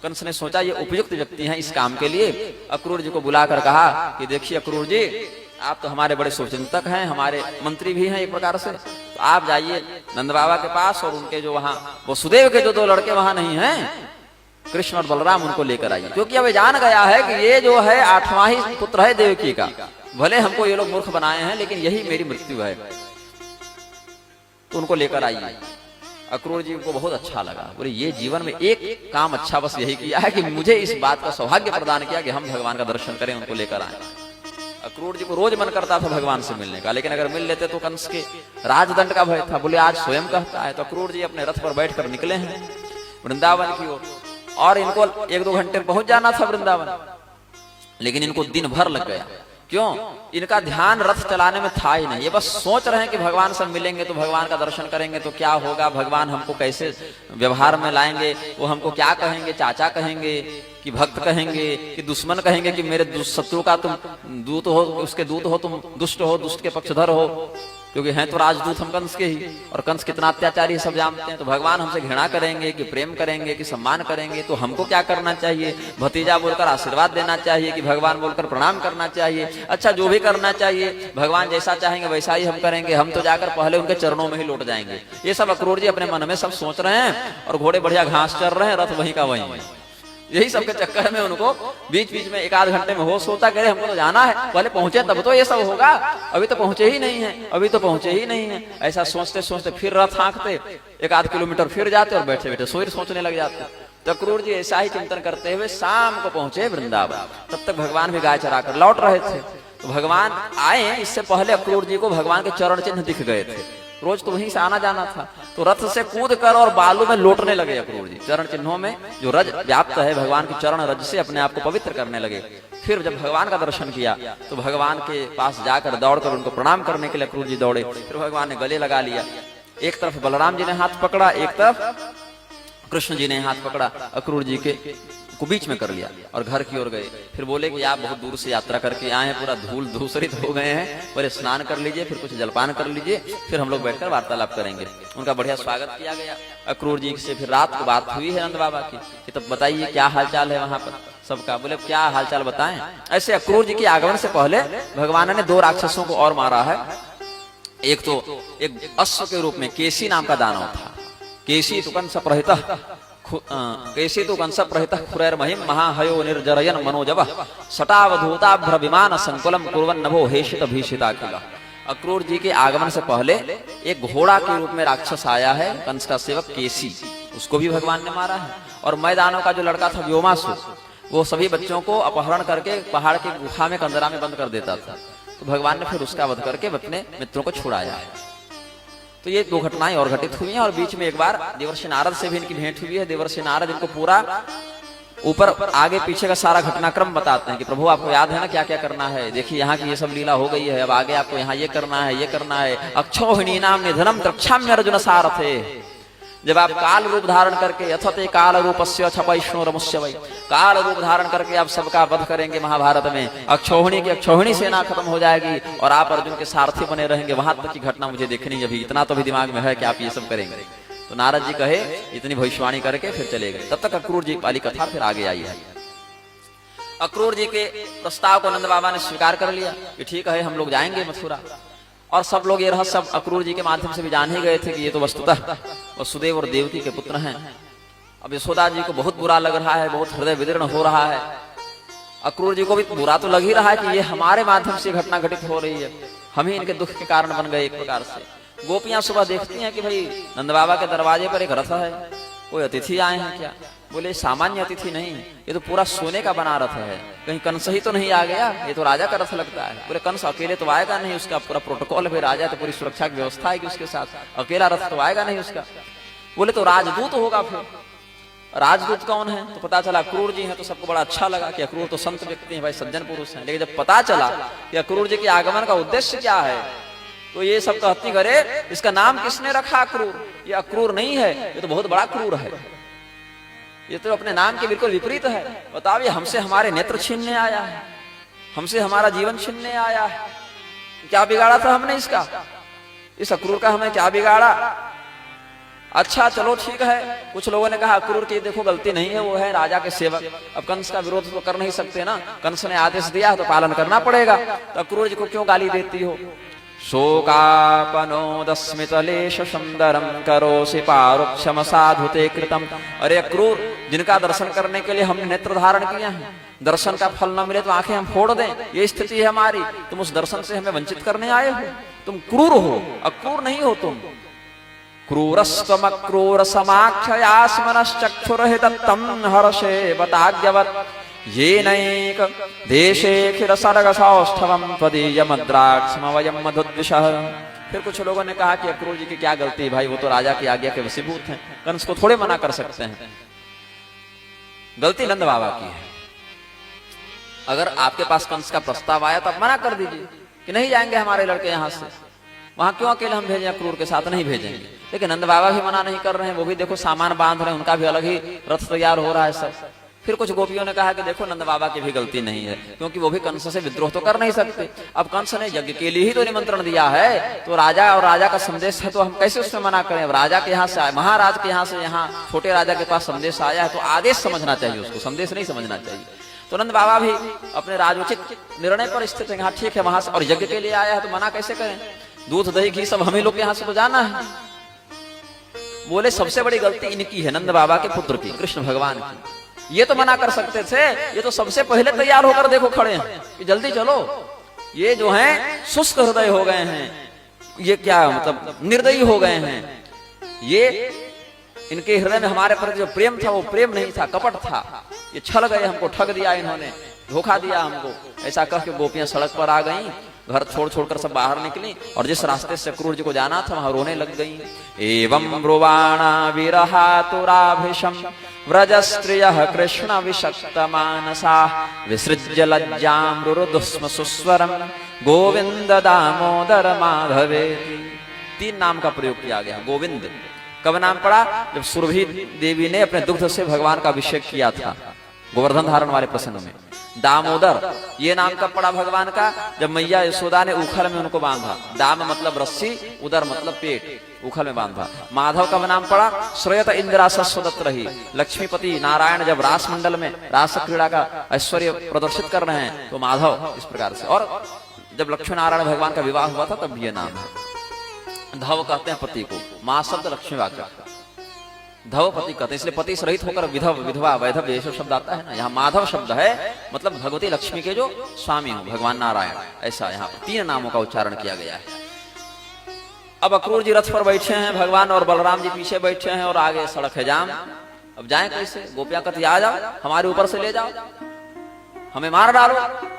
कंस ने सोचा ये उपयुक्त व्यक्ति हैं इस काम के लिए। अक्रूर जी को बुलाकर कहा कि देखिए अक्रूर जी, आप तो हमारे बड़े शुभचिंतक हैं, हमारे मंत्री भी हैं एक प्रकार से, तो आप जाइए नंद बाबा के पास और उनके जो वहाँ वसुदेव के जो दो लड़के वहां नहीं हैं कृष्ण और बलराम, उनको लेकर आइए, क्योंकि अब जान गया है कि ये जो है 8वां ही पुत्र है देवकी का। भले हमको ये लोग मूर्ख बनाए हैं लेकिन यही मेरी मृत्यु है, तो उनको लेकर आइए। अक्रूर जी को बहुत अच्छा लगा, बोले ये जीवन में एक काम अच्छा बस यही किया है कि मुझे इस बात का सौभाग्य प्रदान किया कि हम भगवान का दर्शन करें, उनको लेकर आए। अक्रूर जी को रोज मन करता था भगवान से मिलने का, लेकिन अगर मिल लेते तो कंस के राजदंड का भय था। बोले आज स्वयं कहता है। तो अक्रूर जी अपने रथ पर बैठकर निकले हैं वृंदावन की ओर और इनको 1-2 घंटे पहुंच जाना था वृंदावन, लेकिन इनको दिन भर लग गया। क्यों? इनका ध्यान रथ चलाने में था ही नहीं। ये बस सोच रहे हैं कि भगवान से मिलेंगे तो भगवान का दर्शन करेंगे तो क्या होगा, भगवान हमको कैसे व्यवहार में लाएंगे, वो हमको क्या कहेंगे, चाचा कहेंगे कि भक्त कहेंगे कि दुश्मन कहेंगे कि मेरे शत्रु का तुम दूत हो, उसके दूत हो, तुम दुष्ट हो, दुष्ट के पक्षधर हो, क्योंकि हैं तो राजदूत हम कंस के ही, और कंस कितना अत्याचारी सब जानते हैं। तो भगवान हमसे घृणा करेंगे कि प्रेम करेंगे कि सम्मान करेंगे, तो हमको क्या करना चाहिए? भतीजा बोलकर आशीर्वाद देना चाहिए कि भगवान बोलकर प्रणाम करना चाहिए? अच्छा जो भी करना चाहिए, भगवान जैसा चाहेंगे वैसा ही हम करेंगे, हम तो जाकर पहले उनके चरणों में ही लौट जाएंगे। ये सब अक्रूर जी अपने मन में सब सोच रहे हैं और घोड़े बढ़िया घास चर रहे हैं, रथ वहीं का वहीं है। यही सब के चक्कर में उनको बीच बीच में 1-8 घंटे में होश होता, कह रहे हमको तो जाना है, पहले पहुंचे तब तो ये सब होगा, अभी तो पहुंचे ही नहीं है, अभी तो पहुंचे ही नहीं है। ऐसा सोचते सोचते फिर रथ हाँकते 1-8 किलोमीटर फिर जाते और बैठे बैठे सोच सोचने लग जाते। तो अक्रूर जी ऐसा ही चिंतन करते हुए शाम को पहुंचे वृंदावन। तब तक भगवान भी गाय चरा कर लौट रहे थे। तो भगवान आए, इससे पहले अक्रूर जी को भगवान के चरण चिन्ह दिख गए थे। रोज तो वहीं से आना जाना था, तो रथ से कूद कर और बालू में लौटने लगे अक्रूर जी। चरण चिन्हों में जो रज व्याप्त है, भगवान के चरण रज से अपने आप को पवित्र करने लगे। फिर जब भगवान का दर्शन किया तो भगवान के पास जाकर दौड़कर उनको प्रणाम करने के लिए अक्रूर जी दौड़े। फिर भगवान ने गले लगा लिया। एक तरफ बलराम जी ने हाथ पकड़ा, एक तरफ कृष्ण जी ने हाथ पकड़ा, अक्रूर जी को बीच में कर लिया और घर की ओर गए। फिर बोले कि आप बहुत दूर से यात्रा करके आए हैं, पूरा धूल धूसरित हो गए हैं, पहले स्नान कर लीजिए, फिर कुछ जलपान कर लीजिए, फिर हम लोग बैठकर वार्तालाप करेंगे। उनका बढ़िया स्वागत किया गया। अक्रूर जी से फिर रात को बात हुई है नंद बाबा की कि तब बताइए क्या हालचाल है वहां पर सबका। बोले क्या हालचाल बताएं। ऐसे अक्रूर जी के आगमन से पहले भगवान ने 2 राक्षसों को और मारा है। एक तो एक अश्व के रूप में केसी नाम का दानव था। केसी तो कंस प्रहितः केसी तो कंस प्रहितः खुरैर्महिम महाहयो निर्जरयन मनोजव सटावधूताभ्र विमान संकुलम कुर्वन् नभो हेषित भीषिताखिल। अक्रूर जी के आगमन से पहले एक घोड़ा के रूप में राक्षस आया है, कंस का सेवक केसी, उसको भी भगवान ने मारा है। और मैदानों का जो लड़का था व्योमासुर, वो सभी बच्चों को अपहरण करके पहाड़ की गुफा में कंदरा में बंद कर देता था। तो भगवान ने फिर उसका वध करके अपने मित्रों को छुड़ाया है। तो ये 2 घटनाएं और घटित हुई हैं। और बीच में एक बार देवर्षि नारद से भी इनकी भेंट हुई है। देवर्षि नारद इनको पूरा ऊपर आगे पीछे का सारा घटनाक्रम बताते हैं कि प्रभु आपको याद है ना क्या क्या करना है, देखिए यहाँ की ये सब लीला हो गई है, अब आगे आपको यहाँ ये करना है, ये करना है। अक्षौहिणी नाम निधनम द्रक्षाम्य अर्जुन सारथे। जब आप काल रूप धारण करके यथते काल रूपस्य छपैष्णोरमुष्य वै, काल रूप धारण करके आप सबका वध करेंगे महाभारत में, अक्षौहिणी की अक्षौहिणी सेना खत्म हो जाएगी और आप अर्जुन के सारथी बने रहेंगे, वहां तक की घटना मुझे देखनी है, अभी इतना तो भी दिमाग में है कि आप ये सब करेंगे। तो नारद जी कहे इतनी भविष्यवाणी करके फिर चले गए। तब तक अक्रूर जी वाली कथा फिर आगे आई है। अक्रूर जी के प्रस्ताव को नंद बाबा ने स्वीकार कर लिया कि ठीक है हम लोग जाएंगे मथुरा। और सब लोग ये रहस्य सब अक्रूर जी के माध्यम से भी जान ही गए थे कि ये तो वस्तुतः वसुदेव और देवकी के पुत्र हैं। अब यशोदा जी को बहुत बुरा लग रहा है, बहुत हृदय विदीर्ण हो रहा है। अक्रूर जी को भी बुरा तो लग ही रहा है कि ये हमारे माध्यम से घटना घटित हो रही है, हम ही इनके दुख के कारण बन गए एक प्रकार से। गोपियां सुबह देखती हैं कि भाई नंद बाबा के दरवाजे पर एक रथ है, कोई अतिथि आए हैं क्या। बोले सामान्य अतिथि नहीं, ये तो पूरा सोने का बना रथ है, कहीं कंस ही तो नहीं आ गया, ये तो राजा का रथ लगता है। बोले कंस अकेले तो आएगा नहीं, उसका पूरा प्रोटोकॉल है, राजा तो पूरी सुरक्षा की व्यवस्था है कि उसके साथ, अकेला रथ तो आएगा नहीं उसका। बोले तो राजदूत होगा। फिर राजदूत कौन है, तो पता चला अक्रूर जी हैं। तो सबको बड़ा अच्छा लगा कि अक्रूर तो संत व्यक्ति हैं, भाई सज्जन पुरुष हैं। लेकिन जब पता चला कि अक्रूर जी के आगमन का उद्देश्य क्या है, तो ये सब कहती करे इसका नाम किसने रखा अक्रूर, ये अक्रूर नहीं है, ये तो बहुत बड़ा क्रूर है, ये तो अपने नाम के बिल्कुल विपरीत है। बताइए हमसे हमारे नेत्र छीनने आया है, हमसे हमारा जीवन छीनने आया है, क्या बिगाड़ा था हमने इसका, इस अक्रूर का हमें क्या बिगाड़ा। अच्छा चलो ठीक है। कुछ लोगों ने कहा अक्रूर की देखो गलती नहीं है, वो है राजा के सेवक, अब कंस का विरोध तो कर नहीं सकते ना, कंस ने आदेश दिया तो पालन करना पड़ेगा, तो अक्रूर जी को क्यों गाली देती हो। शोकापनोदस्मितलेश सुंदरम करोसि पारुक्षम साधुते कृतम। अरे अक्रूर, जिनका दर्शन करने के लिए हमने नेत्र धारण किया है, दर्शन का फल न मिले तो आंखें हम फोड़ दें, ये स्थिति है हमारी, तुम उस दर्शन से हमें वंचित करने आए हो, तुम क्रूर हो, अक्रूर नहीं हो तुम। क्रूरस्त्वमक्रूर समाख्ययास्मनश्चक्षुरहितत्तं हर्षे बताज्ञवत् येनैक देशेऽखिल सर्गसौष्ठवं त्वदीयमद्राक्ष्म वयं मधुद्विषः। फिर कुछ लोगों ने कहा कि अक्रूर जी की क्या गलती है भाई, वो तो राजा की आज्ञा के वशीभूत हैं, कंस को थोड़े मना कर सकते हैं। गलती नंद बाबा की है। अगर आपके पास कंस का प्रस्ताव आया तो आप मना कर दीजिए कि नहीं जाएंगे हमारे लड़के यहाँ से, वहां क्यों अकेले हम भेजें, अक्रूर के साथ नहीं भेजेंगे। लेकिन नंद बाबा भी मना नहीं कर रहे हैं, वो भी देखो सामान बांध रहे हैं, उनका भी अलग ही रथ तैयार हो रहा है सब। फिर कुछ गोपियों ने कहा कि देखो नंद बाबा की भी गलती नहीं है, क्योंकि वो भी कंस से विद्रोह तो कर नहीं सकते। अब कंस ने यज्ञ के लिए ही तो निमंत्रण दिया है, तो राजा और राजा का संदेश है, तो हम कैसे उसमें मना करें। अब राजा के यहाँ से आए, महाराज के यहाँ से यहाँ छोटे राजा के पास संदेश आया है, तो आदेश समझना चाहिए उसको, संदेश नहीं समझना चाहिए। तो नंद बाबा भी अपने राजोचित निर्णय पर स्थित है, हाँ ठीक है वहां से, और यज्ञ के लिए आया है तो मना कैसे करें, दूध दही घी सब हमें लोग यहाँ से तो जाना है। बोले सबसे बड़ी गलती इनकी है, नंद बाबा के पुत्र की, कृष्ण भगवान की। ये तो मना कर सकते थे, ये तो सबसे पहले तैयार होकर देखो खड़े हैं कि जल्दी चलो। ये जो हैं शुष्क हृदय हो गए हैं, ये क्या मतलब निर्दयी हो गए हैं। ये इनके हृदय में हमारे प्रति जो प्रेम था वो प्रेम नहीं था, कपट था। ये छल गए, हमको ठग दिया इन्होंने, धोखा दिया हमको। ऐसा कह के गोपियां सड़क पर आ गईं, घर छोड़ छोड़कर सब बाहर निकली, और जिस रास्ते से अक्रूर जी को जाना था वहां रोने लग गईं। एवं ब्रुवाणा विरहातुराभिषम व्रजस्त्रियः कृष्ण विषक्त मानसा विसृज्य लज्जां रुरुदुस्म सुस्वरम गोविंद दामोदर माधवेति। 3 नाम का प्रयोग किया गया। गोविंद कब नाम पड़ा, जब सुरभि देवी ने अपने दुग्ध से भगवान का अभिषेक किया था, गोवर्धन धारण वाले प्रसंग में। दामोदर ये नाम कब पड़ा भगवान का? जब मैया यशोदा ने उखल में उनको बांधा। दाम मतलब रस्सी, उदर मतलब पेट, उखल में बांधा। माधव का नाम पड़ा? श्रेयत इंदिरा सस्वदत्त रही। लक्ष्मीपति नारायण जब रास मंडल में रास क्रीड़ा का ऐश्वर्य प्रदर्शित कर रहे हैं तो माधव इस प्रकार से। और जब लक्ष्मी नारायण भगवान का विवाह हुआ था तब ये नाम है। धव कहते हैं पति को, मां शब्द लक्ष्मी वाचक, धव पति कहते हैं, इसलिए पति से रहित होकर विधव विधवा वैधव ये सब शब्द आता है ना। यहाँ माधव शब्द है मतलब भगवती लक्ष्मी के जो स्वामी हो भगवान नारायण, ऐसा यहाँ 3 नामों का उच्चारण किया गया है। अब अक्रूर जी रथ पर बैठे हैं भगवान और बलराम जी पीछे बैठे हैं और आगे सड़क है जाम। अब जाए कैसे? गोपियां कहती आ जाओ, हमारे ऊपर से ले जाओ, हमें मार डालो,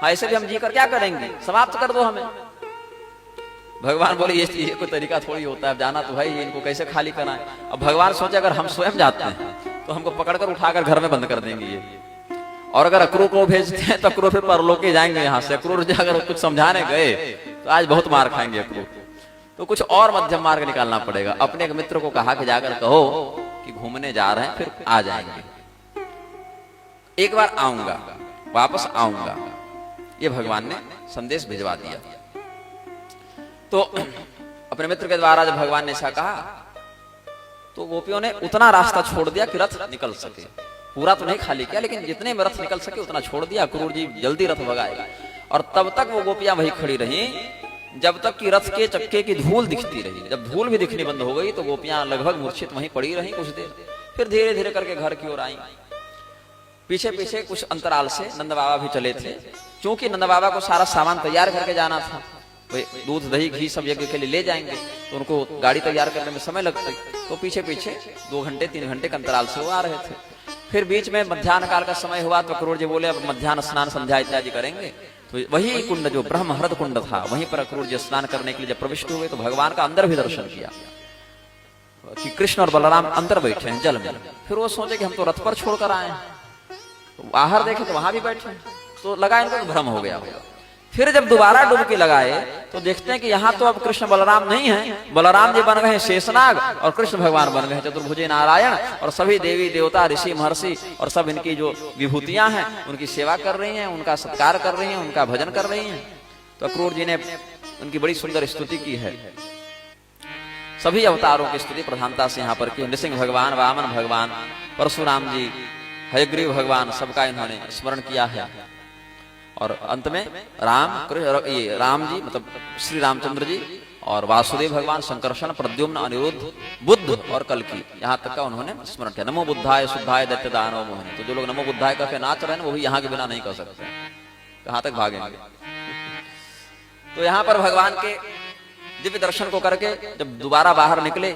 ऐसे भी हम जी कर क्या करेंगे, समाप्त कर दो हमें। भगवान बोले ये कोई तरीका थोड़ी होता है, जाना तो है ही, इनको कैसे खाली कराएं। अब भगवान सोचे अगर हम स्वयं जाते हैं तो हमको पकड़कर उठाकर घर में बंद कर देंगे ये, और अगर अक्रूर को भेजते हैं तो अक्रूर फिर परलोके जाएंगे यहाँ से। अक्रूर जी अगर कुछ समझाने गए तो आज बहुत मार खाएंगे अक्रूर, तो कुछ और मध्यम मार्ग निकालना पड़ेगा। अपने एक मित्र को कहा कि जाकर कहो कि घूमने जा रहे हैं, फिर आ जाएंगे, एक बार आऊंगा, वापस आऊंगा। ये भगवान ने संदेश भिजवा दिया। तो अपने मित्र के द्वारा जब भगवान ने ऐसा कहा तो गोपियों ने उतना रास्ता छोड़ दिया कि रथ निकल सके। पूरा तो नहीं खाली किया, लेकिन जितने में रथ निकल सके उतना छोड़ दिया। अक्रूर जी जल्दी रथ भगाएगा, और तब तक वो गोपियां वही खड़ी रहीं जब तक कि रथ के चक्के की धूल दिखती रही। जब धूल भी दिखनी बंद हो गई तो गोपियां लगभग मूर्छित वहीं पड़ी रहीं कुछ देर, फिर धीरे धीरे करके घर की ओर आई। पीछे पीछे कुछ अंतराल से नंद बाबा भी चले थे, क्योंकि नंद बाबा को सारा सामान तैयार करके जाना था। दूध दही घी सब यज्ञ के लिए ले जाएंगे तो उनको गाड़ी तैयार करने में समय लगता है, तो पीछे पीछे 2 घंटे 3 घंटे के अंतराल से वो आ रहे थे। फिर बीच में मध्याह्न काल का समय हुआ तो अक्रूर जी बोले अब मध्याह्न स्नान संध्या इत्यादि करेंगे। तो वही कुंड जो ब्रह्म हृद कुंड था वहीं पर अक्रूर जी स्नान करने के लिए जब प्रविष्ट हुए तो भगवान का अंदर भी दर्शन किया कि कृष्ण और बलराम अंदर बैठे हैं जल में। फिर वो सोचे कि हम तो रथ पर छोड़कर आए हैं, तो बाहर देखे तो वहां भी बैठे हैं, तो लगा इनको तो भ्रम हो गया होगा। फिर जब दोबारा डुबकी लगाए तो देखते हैं कि यहाँ तो अब कृष्ण बलराम नहीं है, बलराम जी बन गए शेषनाग और कृष्ण भगवान बन गए चतुर्भुजे नारायण, और सभी देवी देवता ऋषि महर्षि और सब इनकी जो विभूतियां हैं उनकी सेवा कर रही हैं, उनका सत्कार कर रही हैं, उनका भजन कर रही हैं। तो अक्रूर जी ने उनकी बड़ी सुंदर स्तुति की है। सभी अवतारों की स्तुति प्रधानता से यहाँ पर की। नृसिंह भगवान, वामन भगवान, परशुराम जी, हयग्रीव भगवान, सबका इन्होंने स्मरण किया है। और अंत में राम जी मतलब श्री रामचंद्र जी और वासुदेव भगवान, संकर्षण, प्रद्युम्न, अनिरुद्ध, बुद्ध और कल्कि, यहाँ तक का उन्होंने स्मरण किया। नमो बुद्धाय शुद्धाय दैत्य दानव मोहिनी। तो जो लोग नमो बुद्धाय करके नाच रहे हैं वो भी यहाँ के बिना नहीं कर सकते, कहाँ तक भागेंगे। तो यहाँ पर भगवान के दिव्य दर्शन को करके जब दोबारा बाहर निकले,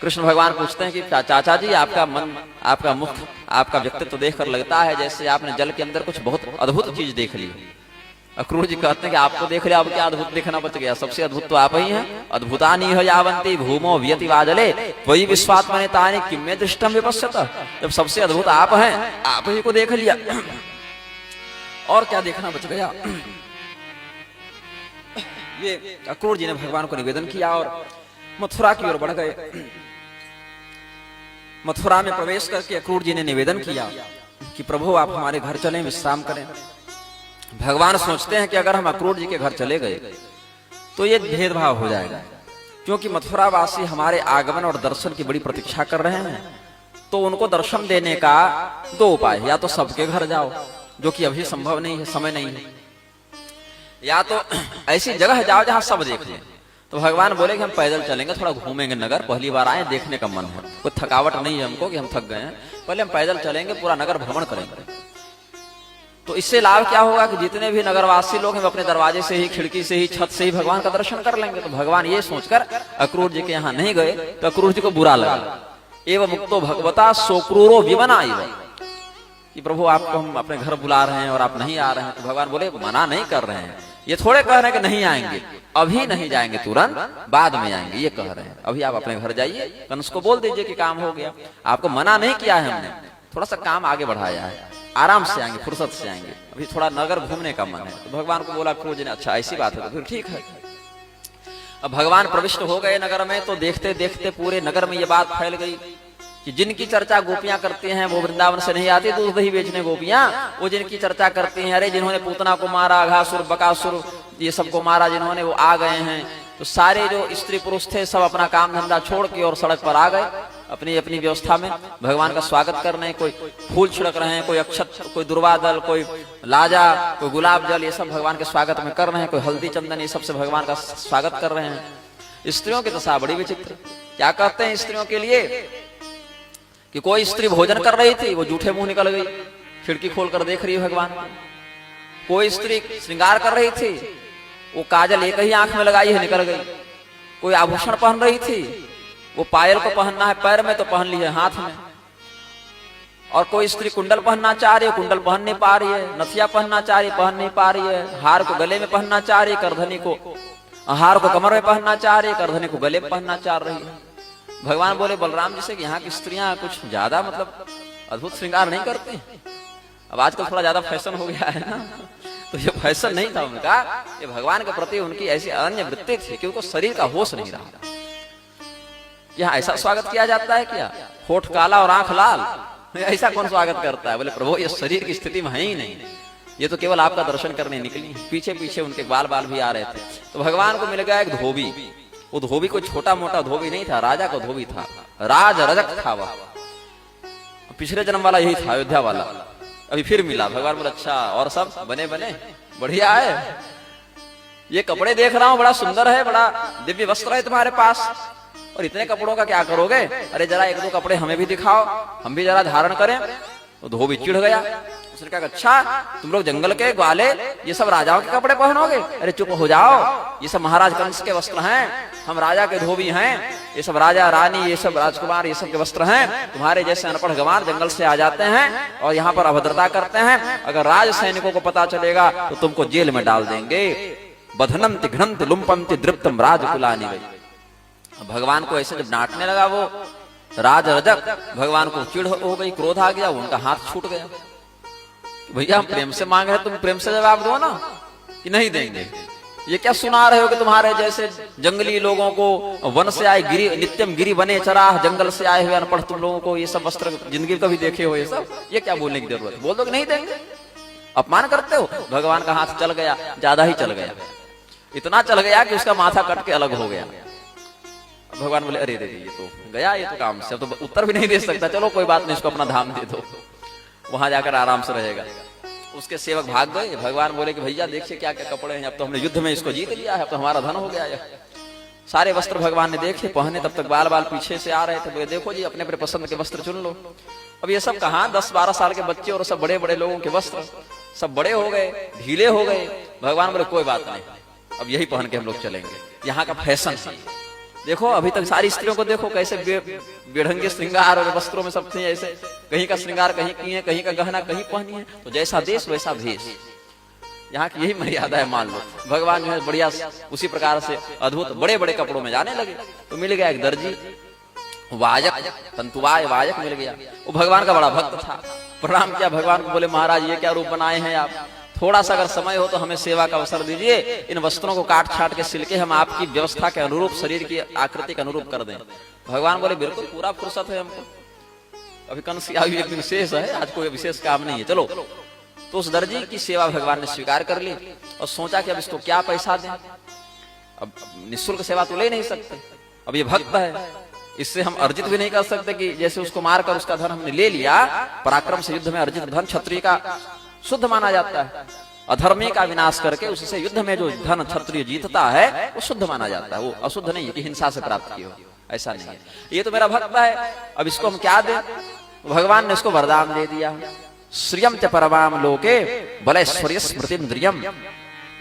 कृष्ण भगवान पूछते हैं कि चाचा जी आपका मन, आपका मुख, आपका व्यक्तित्व देखकर लगता है जैसे आपने जल के अंदर कुछ बहुत अद्भुत चीज देख ली। अक्रूर जी कहते हैं कि आपको देख लिया, अब क्या अद्भुत देखना बच गया, सबसे अद्भुत तो आप ही हैं। अद्भुतानि ह यावन्ति भूमो व्यति वाजले त्वयि विश्वात्मने तानि किम मे दृष्टम विपश्यत। जब सबसे अद्भुत आप हैं, आप ही को देख लिया, और क्या देखना बच गया। ये अक्रूर जी ने भगवान को निवेदन किया और मथुरा की ओर बढ़ गए। मथुरा में प्रवेश करके अक्रूर जी ने निवेदन किया कि प्रभु आप हमारे घर चलें, विश्राम करें। भगवान सोचते हैं कि अगर हम अक्रूर जी के घर चले गए तो ये भेदभाव हो जाएगा, क्योंकि मथुरा वासी हमारे आगमन और दर्शन की बड़ी प्रतीक्षा कर रहे हैं। तो उनको दर्शन देने का 2 उपाय, या तो सबके घर जाओ जो कि अभी संभव नहीं है, समय नहीं है, या तो ऐसी जगह जाओ जहां सब देख लें। तो भगवान बोले कि हम पैदल चलेंगे, थोड़ा घूमेंगे नगर, पहली बार आए, देखने का मन है, कोई थकावट नहीं है हमको कि हम थक गए हैं, पहले हम पैदल चलेंगे, पूरा नगर भ्रमण करेंगे। तो इससे लाभ क्या होगा कि जितने भी नगरवासी लोग हैं अपने दरवाजे से ही, खिड़की से ही, छत से ही भगवान का दर्शन कर लेंगे। तो भगवान ये सोचकर अक्रूर जी के यहाँ नहीं गए तो अक्रूर जी को बुरा लगा। एवं मुक्तो भगवता सोक्रूरो विवना कि प्रभु आपको हम अपने घर बुला रहे हैं और आप नहीं आ रहे हैं। तो भगवान बोले मना नहीं कर रहे हैं, ये थोड़े कह रहे हैं कि नहीं आएंगे, अभी नहीं जाएंगे, तुरंत बाद में आएंगे, ये कह रहे हैं। अभी आप अपने घर जाइए, कंस को बोल दीजिए कि काम हो गया, आपको मना नहीं किया है हमने, थोड़ा सा काम आगे बढ़ाया है, आराम से आएंगे, फुर्सत से आएंगे, अभी थोड़ा नगर घूमने का मन है। तो भगवान को बोला अक्रूर जी ने, अच्छा ऐसी बात है तो फिर ठीक है। अब भगवान प्रविष्ट हो गए नगर में, तो देखते देखते पूरे नगर में ये बात फैल गई कि जिनकी चर्चा गोपियां करती हैं वो वृंदावन से नहीं आती दूध दही बेचने गोपियां, वो जिनकी चर्चा करती हैं, अरे जिन्होंने पूतना को मारा, अघासुर बकासुर ये सबको मारा जिन्होंने, वो आ गए हैं। तो सारे जो स्त्री पुरुष थे सब अपना काम धंधा छोड़ के और सड़क पर आ गए अपनी अपनी व्यवस्था में भगवान का स्वागत करने। कोई फूल छिड़क रहे हैं, कोई अक्षत, कोई दुर्वादल, कोई लाजा, कोई गुलाब जल, ये सब भगवान के स्वागत में कर रहे हैं। कोई हल्दी चंदन, ये सबसे भगवान का स्वागत कर रहे हैं। स्त्रियों की दशा बड़ी विचित्र। क्या कहते हैं स्त्रियों के लिए कि कोई स्त्री भोजन कर रही थी, वो जूठे मुंह निकल गई, खिड़की खोलकर देख रही है भगवान को। कोई स्त्री श्रृंगार कर रही थी, वो काजल एक ही आंख में लगाई है, निकल गई। कोई आभूषण पहन रही थी, वो पायल को पहनना है पैर में तो पहन ली है हाथ में। और कोई स्त्री कुंडल पहनना चाह रही है, कुंडल पहन नहीं पा रही है। नथिया पहनना चाह रही है, पहन नहीं पा रही है। हार को गले में पहनना चाह रही है, करधनी को, हार को कमर में पहनना चाह रही है, करधनी को गले में पहनना चाह रही है। भगवान बोले बलराम जी से कि यहाँ की स्त्रियां कुछ ज्यादा मतलब अद्भुत श्रृंगार नहीं करती। अब आजकल थोड़ा ज्यादा फैशन हो गया है ना, तो ये फैशन नहीं था उनका, ये भगवान के प्रति उनकी ऐसी अनन्य वृत्ति थी कि उनको शरीर का होश नहीं रहा। यहाँ ऐसा स्वागत किया जाता है क्या? होठ काला और आंख लाल, ऐसा कौन स्वागत करता है? बोले प्रभु ये शरीर की स्थिति में है ही नहीं, ये तो केवल आपका दर्शन करने निकली। पीछे पीछे उनके बाल बाल भी आ रहे थे। तो भगवान को मिल गया एक धोबी। वो धोबी कोई छोटा मोटा धोबी नहीं था, राजा का धोबी था, राज रजक था वह। पिछले जन्म वाला यही था, अयोध्या वाला। अभी फिर मिला। भगवान बोले अच्छा और सब बने बने बढ़िया है, ये कपड़े देख रहा हूँ बड़ा सुंदर है, बड़ा दिव्य वस्त्र है तुम्हारे पास, और इतने कपड़ों का क्या करोगे? अरे जरा एक दो कपड़े हमें भी दिखाओ, हम भी जरा धारण करें। तो धोबी चिढ़ गया। उसने कहा अच्छा तुम लोग जंगल के ग्वाले ये सब राजाओं के कपड़े पहनोगे? अरे चुप हो जाओ, ये सब महाराज कंस के वस्त्र हैं, हम राजा के धोबी हैं, ये सब राजा रानी, ये सब राजकुमार, ये सब के वस्त्र हैं। तुम्हारे जैसे अनपढ़ गंवार जंगल से आ जाते हैं और यहाँ पर अभद्रता करते हैं। अगर राज सैनिकों को पता चलेगा तो तुमको जेल में डाल देंगे। बधनंति घ्नंति लुम्पंति दृप्तम राजकुलानि वै। भगवान को ऐसे जब डांटने लगा वो राज रजक, भगवान को चिढ़ हो गई, क्रोध आ गया, उनका हाथ छूट गया। भैया हम प्रेम से मांग रहे हैं, तुम प्रेम से जवाब दो ना कि नहीं देंगे। ये क्या सुना रहे हो कि तुम्हारे जैसे जंगली लोगों को वन से आए गिरी नित्यम गिरी बने चराह, जंगल से आए हुए अनपढ़ तुम लोगों को ये सब वस्त्र जिंदगी कभी देखे हो? ये सब ये क्या बोलने की जरूरत? बोल दो कि नहीं देंगे, अपमान करते हो। भगवान का हाथ चल गया, ज्यादा ही चल गया, इतना चल गया कि उसका माथा कट के अलग हो गया। भगवान बोले अरे ये तो गया, ये तो काम से, अब तो उत्तर भी नहीं दे सकता, चलो कोई बात नहीं, इसको अपना धाम दे दो, वहां जाकर आराम से रहेगा। उसके सेवक भाग गए। भगवान बोले कि भैया देखिए क्या क्या कपड़े हैं, अब तो हमने युद्ध में इसको जीत लिया है, अब तो हमारा धन हो गया है। सारे वस्त्र भगवान ने देखे पहने, तब तक बाल बाल पीछे से आ रहे थे। बोले देखो जी अपने अपने पसंद के वस्त्र चुन लो। अब ये सब कहाँ 10-12 साल के बच्चे और सब बड़े बड़े लोगों के वस्त्र, सब बड़े हो गए, ढीले हो गए। भगवान बोले कोई बात नहीं, अब यही पहन के हम लोग चलेंगे, यहाँ का फैशन है। देखो अभी तक सारी स्त्रियों को देखो कैसे बेढंगे श्रृंगार और वस्त्रों में सब थे ऐसे, कहीं का श्रृंगार कहीं की है, कहीं का गहना कहीं पहनी है। तो जैसा देश वैसा भेष, यहाँ की यही मर्यादा है मान लो। भगवान जो है बढ़िया उसी प्रकार से अद्भुत बड़े बड़े कपड़ों में जाने लगे। तो मिल गया एक दर्जी, वाजक, तंतुवाय वाजक मिल गया। वो भगवान का बड़ा भक्त था। प्रणाम किया भगवान को, बोले महाराज ये क्या रूप बनाए हैं आप, थोड़ा सा अगर समय हो तो हमें सेवा का अवसर दीजिए, इन वस्त्रों को काट छाट के सिल के हम आपकी व्यवस्था के अनुरूप, शरीर की आकृति के अनुरूप कर दें। भगवान बोले बिल्कुल पूरा फुर्सत है हमको, अभी कंस की आयु एक दिन शेष है, आज कोई विशेष काम नहीं है, चलो। तो उस दर्जी की सेवा भगवान ने स्वीकार कर ली और सोचा कि अब इसको क्या पैसा दें, अब निःशुल्क सेवा तो ले नहीं सकते, अब ये भक्त है, इससे हम अर्जित भी नहीं कर सकते कि जैसे उसको मारकर उसका धन हमने ले लिया। पराक्रम से युद्ध में अर्जित धन क्षत्रिय का शुद्ध माना जाता है, अधर्मी का विनाश करके उससे युद्ध में जो धन क्षत्रिय जीतता है वो शुद्ध माना जाता है, वो अशुद्ध नहीं है कि हिंसा से प्राप्त की हो, ऐसा नहीं है। ये तो मेरा भक्त है, अब इसको हम क्या दें? भगवान ने उसको वरदान दे दिया, श्रियम च परमाम लोके बलैश्वर्य स्मृतिन्द्रियम,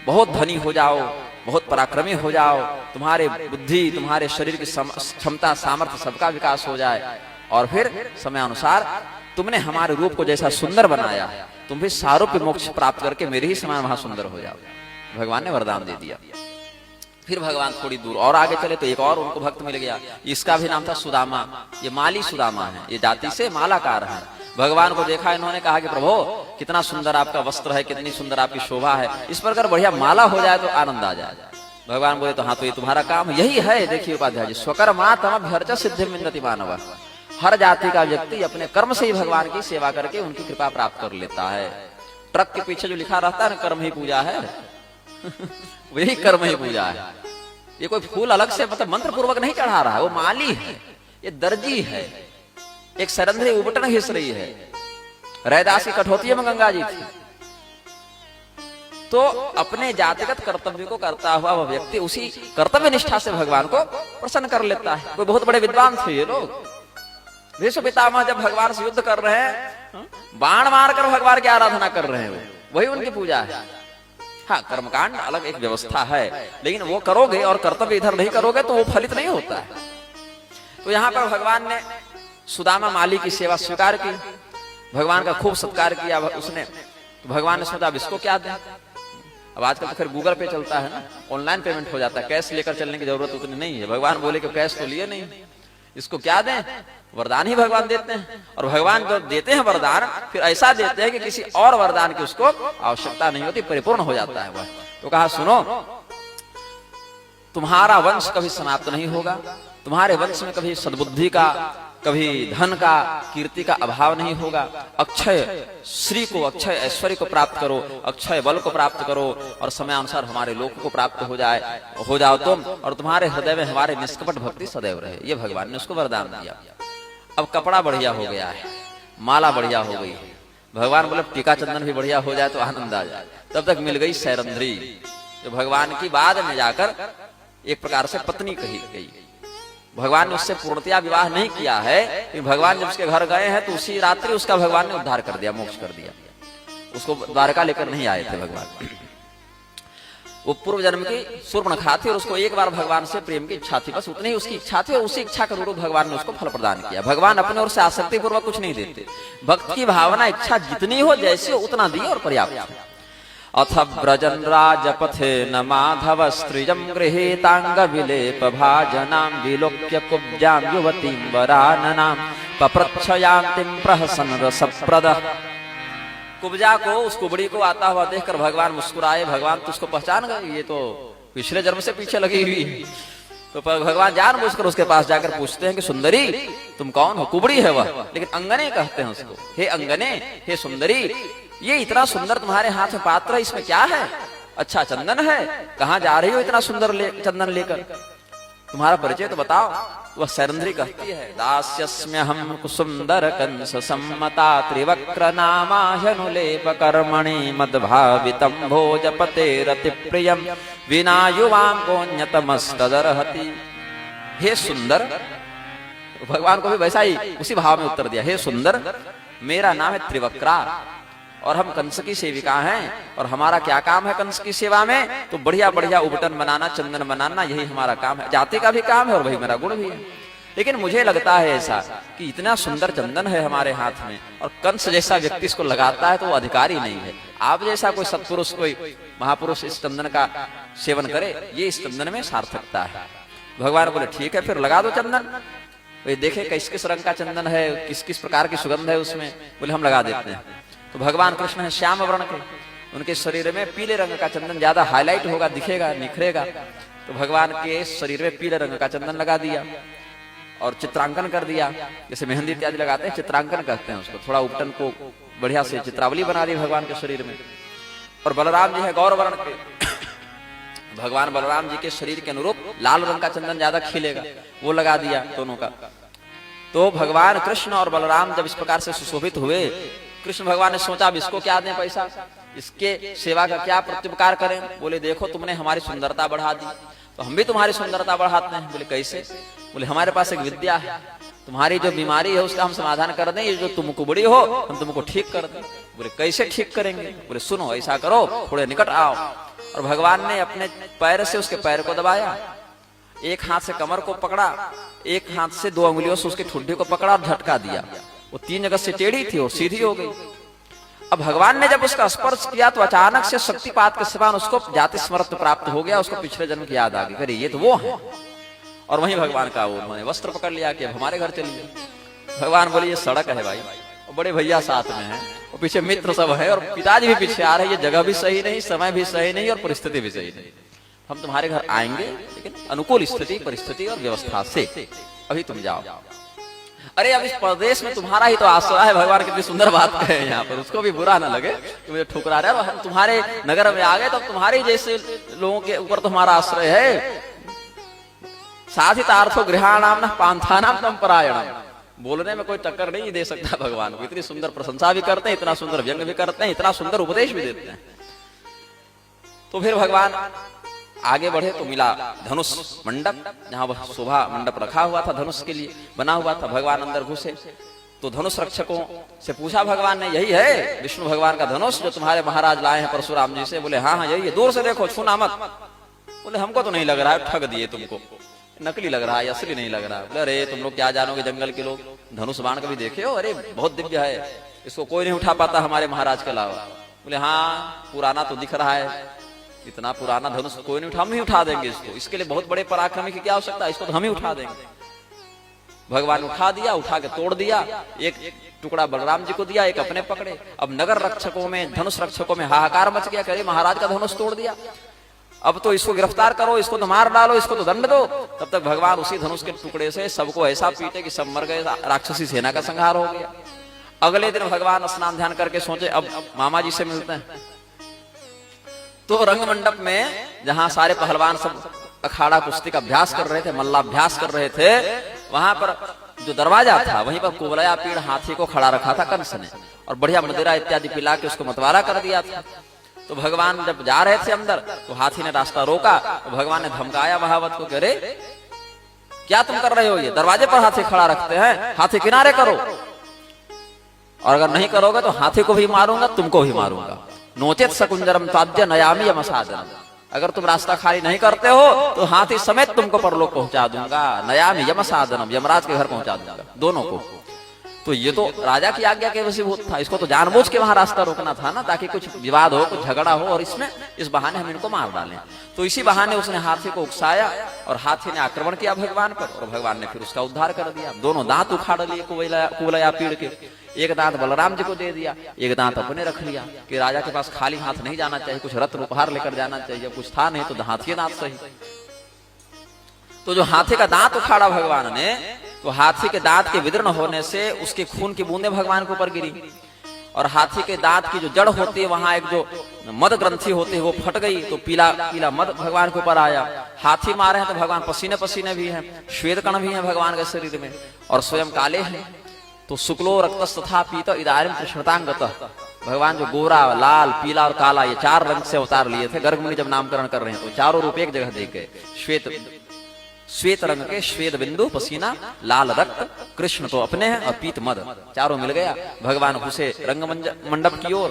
बहुत धनी हो जाओ, बहुत पराक्रमी हो जाओ, तुम्हारे बुद्धि तुम्हारे शरीर की क्षमता सामर्थ्य सबका विकास हो जाए, और फिर समय अनुसार तुमने हमारे रूप को जैसा सुंदर बनाया, तुम भी सारूप्य मोक्ष प्राप्त करके मेरे ही समान वहां सुंदर हो जाओ। भगवान ने वरदान दे दिया। फिर भगवान थोड़ी दूर और आगे चले तो एक और उनको भक्त मिल गया, इसका भी नाम था सुदामा। ये माली सुदामा है, ये जाति से मालाकार है। भगवान को देखा इन्होंने, कहा कि प्रभु कितना सुंदर आपका वस्त्र है, कितनी सुंदर आपकी शोभा है, इस पर अगर बढ़िया माला हो जाए तो आनंद आ जाए। भगवान बोले तो हाँ तो ये तुम्हारा काम यही है। देखिए उपाध्याय जी, स्वकर्मात् अभ्यर्च सिद्धिं विन्दति मानवः, हर जाति का व्यक्ति अपने कर्म से ही भगवान की सेवा करके उनकी कृपा प्राप्त कर लेता है। ट्रक के पीछे जो लिखा रहता है ना, कर्म ही पूजा है वही कर्म ही पूजा है। ये कोई फूल अलग से मतलब मंत्र पूर्वक नहीं चढ़ा रहा है, वो माली है, ये दर्जी है, एक सरंधरी उबटन घिस रही है। रैदास की कठौती में गंगा जी थी। तो अपने जातिगत कर्तव्य को करता हुआ वह व्यक्ति उसी कर्तव्य निष्ठा से भगवान को प्रसन्न कर लेता है। कोई बहुत बड़े विद्वान थे ये लोग। भीष्म पितामह जब भगवान से युद्ध कर रहे हैं, बाण मारकर भगवान की आराधना कर रहे हैं, वही उनकी पूजा है। हाँ, कर्मकांड अलग एक व्यवस्था है, लेकिन वो करोगे और कर्तव्य इधर नहीं करोगे तो वो फलित नहीं होता है। तो यहाँ पर भगवान ने सुदामा माली की सेवा स्वीकार की, भगवान का खूब सत्कार किया उसने। तो भगवान ने सोचा अब इसको क्या दें। अब आजकल तो फिर गूगल पे चलता है ना, ऑनलाइन पेमेंट हो जाता है, कैश लेकर चलने की जरूरत उतनी नहीं है। भगवान बोले कि कैश तो लिए नहीं, इसको क्या दें। वरदान ही भगवान देते हैं, और भगवान जो देते हैं वरदान फिर ऐसा देते हैं कि किसी और वरदान की उसको आवश्यकता नहीं होती, परिपूर्ण हो जाता है वह। तो कहा सुनो, तुम्हारा वंश कभी समाप्त नहीं होगा, तुम्हारे वंश में कभी सद्बुद्धि का, कभी धन का, कीर्ति का अभाव नहीं होगा। अक्षय श्री को, अक्षय ऐश्वर्य को प्राप्त करो, अक्षय बल को प्राप्त करो, और समयानुसार हमारे लोक को प्राप्त हो जाओ तुम, और तुम्हारे हृदय में हमारे निष्कपट भक्ति सदैव रहे। ये भगवान ने उसको वरदान दिया। अब कपड़ा बढ़िया हो गया है, माला बढ़िया हो गई है, भगवान बोले टीका चंदन भी बढ़िया हो जाए तो आनंद आ जाए। तब तक मिल गई सैरंध्री, जो भगवान की बाद में जाकर एक प्रकार से पत्नी कही गई। भगवान ने उससे पूर्णतया विवाह नहीं किया है, कि भगवान जब उसके घर गए हैं तो उसी रात्रि उसका भगवान ने उद्धार कर दिया, मोक्ष कर दिया। उसको द्वारका लेकर नहीं आए थे भगवान। वो पूर्व जन्म की शूर्पणखा थी, और उसको एक बार भगवान से प्रेम की इच्छा थी, बस उतनी ही उसकी इच्छा थी, और उसी इच्छा के अनुरूप भगवान ने उसको फल प्रदान किया। भगवान अपने ओर से आसक्ति पूर्वक कुछ नहीं देते, भक्त की भावना इच्छा जितनी हो जैसी हो उतना दिए और पर्याप्त है। अथ व्रजन राजपथे न माधव स्त्रिजं गृहीतांग विलेप भाजनां विलोक्य कुब्जां युवतीं वराननां पप्रच्छयान्तिं प्रहसन रसप्रदः। कुब्जा को, उस कुबड़ी को आता हुआ देखकर भगवान मुस्कुराए। भगवान तो उसको पहचान गए, ये तो पिछले जन्म से पीछे लगी हुई है। तो भगवान जानबूझकर उसके पास जाकर पूछते हैं कि सुंदरी तुम कौन हो। कुबड़ी है वह, लेकिन अंगने कहते हैं उसको। हे अंगने, हे सुंदरी, ये इतना सुंदर तुम्हारे हाथ में पात्र है, इसमें क्या है। अच्छा चंदन है, कहाँ जा रही हो इतना सुंदर चंदन लेकर, तुम्हारा परिचय तो बताओ। वह सैरंध्री कहती है, दास्यस्म्यहं कुसुंदर कंस सम्मता त्रिवक्र नामाह्यनुलेप कर्मणि मद्भावितं भोजपते रति प्रियं विना युवां कोन्यतमस्तदर्हति। हे सुंदर, भगवान को भी वैसा ही उसी भाव में उत्तर दिया। हे सुंदर, मेरा नाम है त्रिवक्रा, और हम कंस की सेविका हैं, और हमारा क्या काम है कंस की सेवा में, तो बढ़िया बढ़िया उबटन बनाना, चंदन बनाना, यही हमारा काम है। जाति का भी काम है और वही मेरा गुण भी है। लेकिन मुझे लगता है ऐसा कि इतना सुंदर चंदन है हमारे हाथ में, और कंस जैसा व्यक्ति इसको लगाता है तो वो अधिकारी नहीं है। आप जैसा कोई सत्पुरुष, कोई महापुरुष इस चंदन का सेवन करे, ये इस चंदन में सार्थकता है। भगवान बोले ठीक है, फिर लगा दो चंदन। वे देखे किस किस रंग का चंदन है, किस किस प्रकार की सुगंध है उसमें, बोले हम लगा देते हैं। तो भगवान कृष्ण है श्याम वर्ण के, उनके शरीर में पीले रंग का चंदन ज्यादा हाईलाइट होगा, दिखेगा, निखरेगा। तो भगवान के शरीर में पीले रंग का चंदन लगा दिया और चित्रांकन कर दिया। जैसे मेहंदी इत्यादि लगाते हैं, चित्रांकन कहते हैं उसको। थोड़ा उपटन को बढ़िया से चित्रावली बना दी भगवान के शरीर में। और बलराम जी है गौर वर्ण के, भगवान बलराम जी के शरीर के अनुरूप लाल रंग का चंदन ज्यादा खिलेगा, वो लगा दिया दोनों का। तो भगवान कृष्ण और बलराम जब इस प्रकार से सुशोभित हुए, कृष्ण भगवान ने सोचा अब इसको क्या दें पैसा, इसके सेवा का क्या प्रत्युपकार करें। बोले देखो तुमने हमारी सुंदरता बढ़ा दी, तो हम भी तुम्हारी सुंदरता बढ़ाते हैं। बोले कैसे। बोले हमारे पास एक विद्या है, तुम्हारी जो बीमारी है उसका हम समाधान कर दें, ये जो तुम कुबड़ी हो हम तुमको ठीक कर दें। बोले कैसे ठीक करेंगे। बोले सुनो ऐसा करो, थोड़े निकट आओ। और भगवान ने अपने पैर से उसके पैर को दबाया, एक हाथ से कमर को पकड़ा, एक हाथ से 2 उंगलियों से उसके ठुड्डे को पकड़ा और झटका दिया। वो 3 जगह से टेढ़ी थी और सीधी हो गई। अब भगवान ने जब उसका स्पर्श किया तो अचानक से शक्तिपात के समान उसको जाति स्मृति प्राप्त हो गया, उसको पिछले जन्म की याद आ गई। अरे ये तो वो है। और वहीं भगवान का वो उन्होंने वस्त्र पकड़ लिया कि हमारे घर चलिए। भगवान बोले ये सड़क है भाई, और बड़े भैया साथ में हैं, और पीछे मित्र सब है, और पिताजी भी पीछे आ रहे हैं। ये जगह भी सही नहीं, समय भी सही नहीं, और परिस्थिति भी सही नहीं। हम तुम्हारे घर आएंगे लेकिन अनुकूल स्थिति, परिस्थिति और व्यवस्था से, अभी तुम जाओ। अरे अब इस प्रदेश में तुम्हारा ही तो आश्रय है, भगवान कितनी सुंदर बात कहे यहाँ पर, उसको भी बुरा ना लगे कि मुझे ठुकरा रहे हैं, हम तुम्हारे नगर में आ गए तो तुम्हारे ही जैसे लोगों के ऊपर तो हमारा आश्रय है। साधितार्थो गृहाणाम न पांथानाम तम परायणम, बोलने में कोई टक्कर नहीं दे सकता भगवान को। इतनी सुंदर प्रशंसा भी करते हैं, इतना सुंदर व्यंग भी करते हैं, इतना सुंदर उपदेश भी देते हैं। तो फिर भगवान आगे बढ़े तो मिला धनुष मंडप, जहां वह शोभा मंडप रखा हुआ था, धनुष के लिए बना हुआ था। भगवान अंदर घुसे तो धनुष रक्षकों से पूछा भगवान ने, यही है विष्णु भगवान का धनुष जो तुम्हारे महाराज लाए हैं परशुराम जी से? बोले हाँ हाँ यही है, दूर से देखो, छूना मत। बोले हमको तो नहीं लग रहा है, ठग दिए तुमको, नकली लग रहा है, असली नहीं लग रहा है। बोले अरे तुम लोग क्या जानोगे, जंगल के लोग धनुष बाण कभी देखे हो? अरे बहुत दिव्य है, इसको कोई नहीं उठा पाता हमारे महाराज के अलावा। बोले हाँ पुराना तो दिख रहा है, इतना पुराना धनुष कोई नहीं उठा, हम ही उठा देंगे इसको, इसके लिए बहुत बड़े पराक्रमी की क्या आवश्यकता है, इसको तो हम ही उठा देंगे। भगवान उठा दिया, उठा के तोड़ दिया, एक टुकड़ा बलराम जी को दिया, एक अपने पकड़े। अब नगर रक्षकों में, धनुष रक्षकों में हाहाकार मच गया, करे महाराज का धनुष तोड़ दिया, अब तो इसको गिरफ्तार करो, इसको तो मार डालो, इसको तो दंड दो। तब तक भगवान उसी धनुष के टुकड़े से सबको ऐसा पीटे कि सब मर गए, राक्षसी सेना का संहार हो गया। अगले दिन भगवान स्नान ध्यान करके सोचे अब मामा जी से मिलते हैं। तो रंग मंडप में जहां सारे पहलवान सब अखाड़ा कुश्ती का अभ्यास कर रहे थे, मल्लाभ्यास कर रहे थे, वहां पर जो दरवाजा था वहीं पर कुवलया पीड़ हाथी को खड़ा रखा था कंस ने, और बढ़िया मदिरा इत्यादि पिला के उसको मतवारा कर दिया था। तो भगवान जब जा रहे थे अंदर तो हाथी ने रास्ता रोका, तो भगवान ने धमकाया महावत को, अरे क्या तुम कर रहे हो, ये दरवाजे पर हाथी खड़ा रखते हैं, हाथी किनारे करो, और अगर नहीं करोगे तो हाथी को भी मारूंगा, तुमको भी मारूंगा। नोचेत सकुंजरम ताद्य नयामी यमसादनम, अगर तुम रास्ता खाली नहीं करते हो तो हाथी समेत तुमको परलोक पहुंचा दूंगा, नयामी यमसादनम, यमराज के घर पहुंचा दूंगा, दोनों को। तो ये तो राजा की आज्ञा के वशीभूत था, इसको तो जानबूझ के वहां रास्ता रोकना था ना, ताकि कुछ विवाद हो, कुछ झगड़ा हो, और इसमें इस बहाने हम इनको मार डालें। तो इसी बहाने उसने हाथी को उकसाया और हाथी ने आक्रमण किया भगवान पर, और भगवान ने फिर उसका उद्धार कर दिया। दोनों दांत उखाड़ लिए कुवलया पीड़ के, एक दांत बलराम जी को दे दिया, एक दांत अपने रख लिया कि राजा के पास खाली हाथ नहीं जाना चाहिए, कुछ रत्न उपहार लेकर जाना चाहिए। कुछ था नहीं तो हाथी दांत सही। तो जो हाथी का दांत उखाड़ा भगवान ने, तो हाथी के दांत के विदीर्ण होने से उसके खून की बूंदें भगवान के ऊपर गिरी, और हाथी के दांत की जो जड़ होती है वहां एक जो मद ग्रंथि होती है वो फट गई, तो पीला पीला मद भगवान के ऊपर आया। हाथी मारे हैं तो भगवान पसीने पसीने भी हैं, श्वेत कण भी हैं भगवान के शरीर में, और स्वयं काले हैं। तो शुक्लो रक्त तथा पीत इदारिम कृष्णतांगतः, भगवान जो गोरा लाल पीला और काला ये चार रंग से अवतार लिए थे, गर्ग मुनि जब नामकरण कर रहे हैं तो चारों रूप एक जगह देखे, श्वेत रंग के श्वेत बिंदु पसीना, लाल रक्त कृष्ण तो अपने हैं, और पीत मद, चारों मिल गया। भगवान घुसे रंग मंडप की ओर।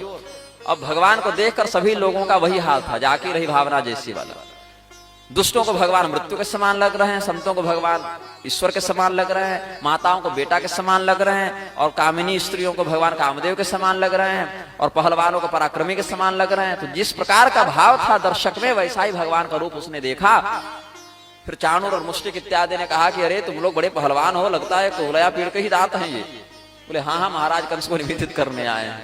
अब भगवान को देखकर सभी लोगों का वही हाल था, जाकी रही भावना जैसी वाला। दुष्टों को भगवान मृत्यु के समान लग रहे हैं, संतों को भगवान ईश्वर के समान लग रहे हैं, माताओं को बेटा के समान लग रहे हैं, और कामिनी स्त्रियों को भगवान कामदेव के समान लग रहे हैं, और पहलवानों को पराक्रमी के समान लग रहे हैं। तो जिस प्रकार का भाव था दर्शक में, वैसा ही भगवान का रूप उसने देखा। फिर चाणूर और मुष्टिक इत्यादि ने कहा कि अरे तुम लोग बड़े पहलवान हो, लगता है कुवलया पीड़ के ही दांत हैं ये। बोले हाँ हाँ महाराज कंस को निवेदित करने आए हैं।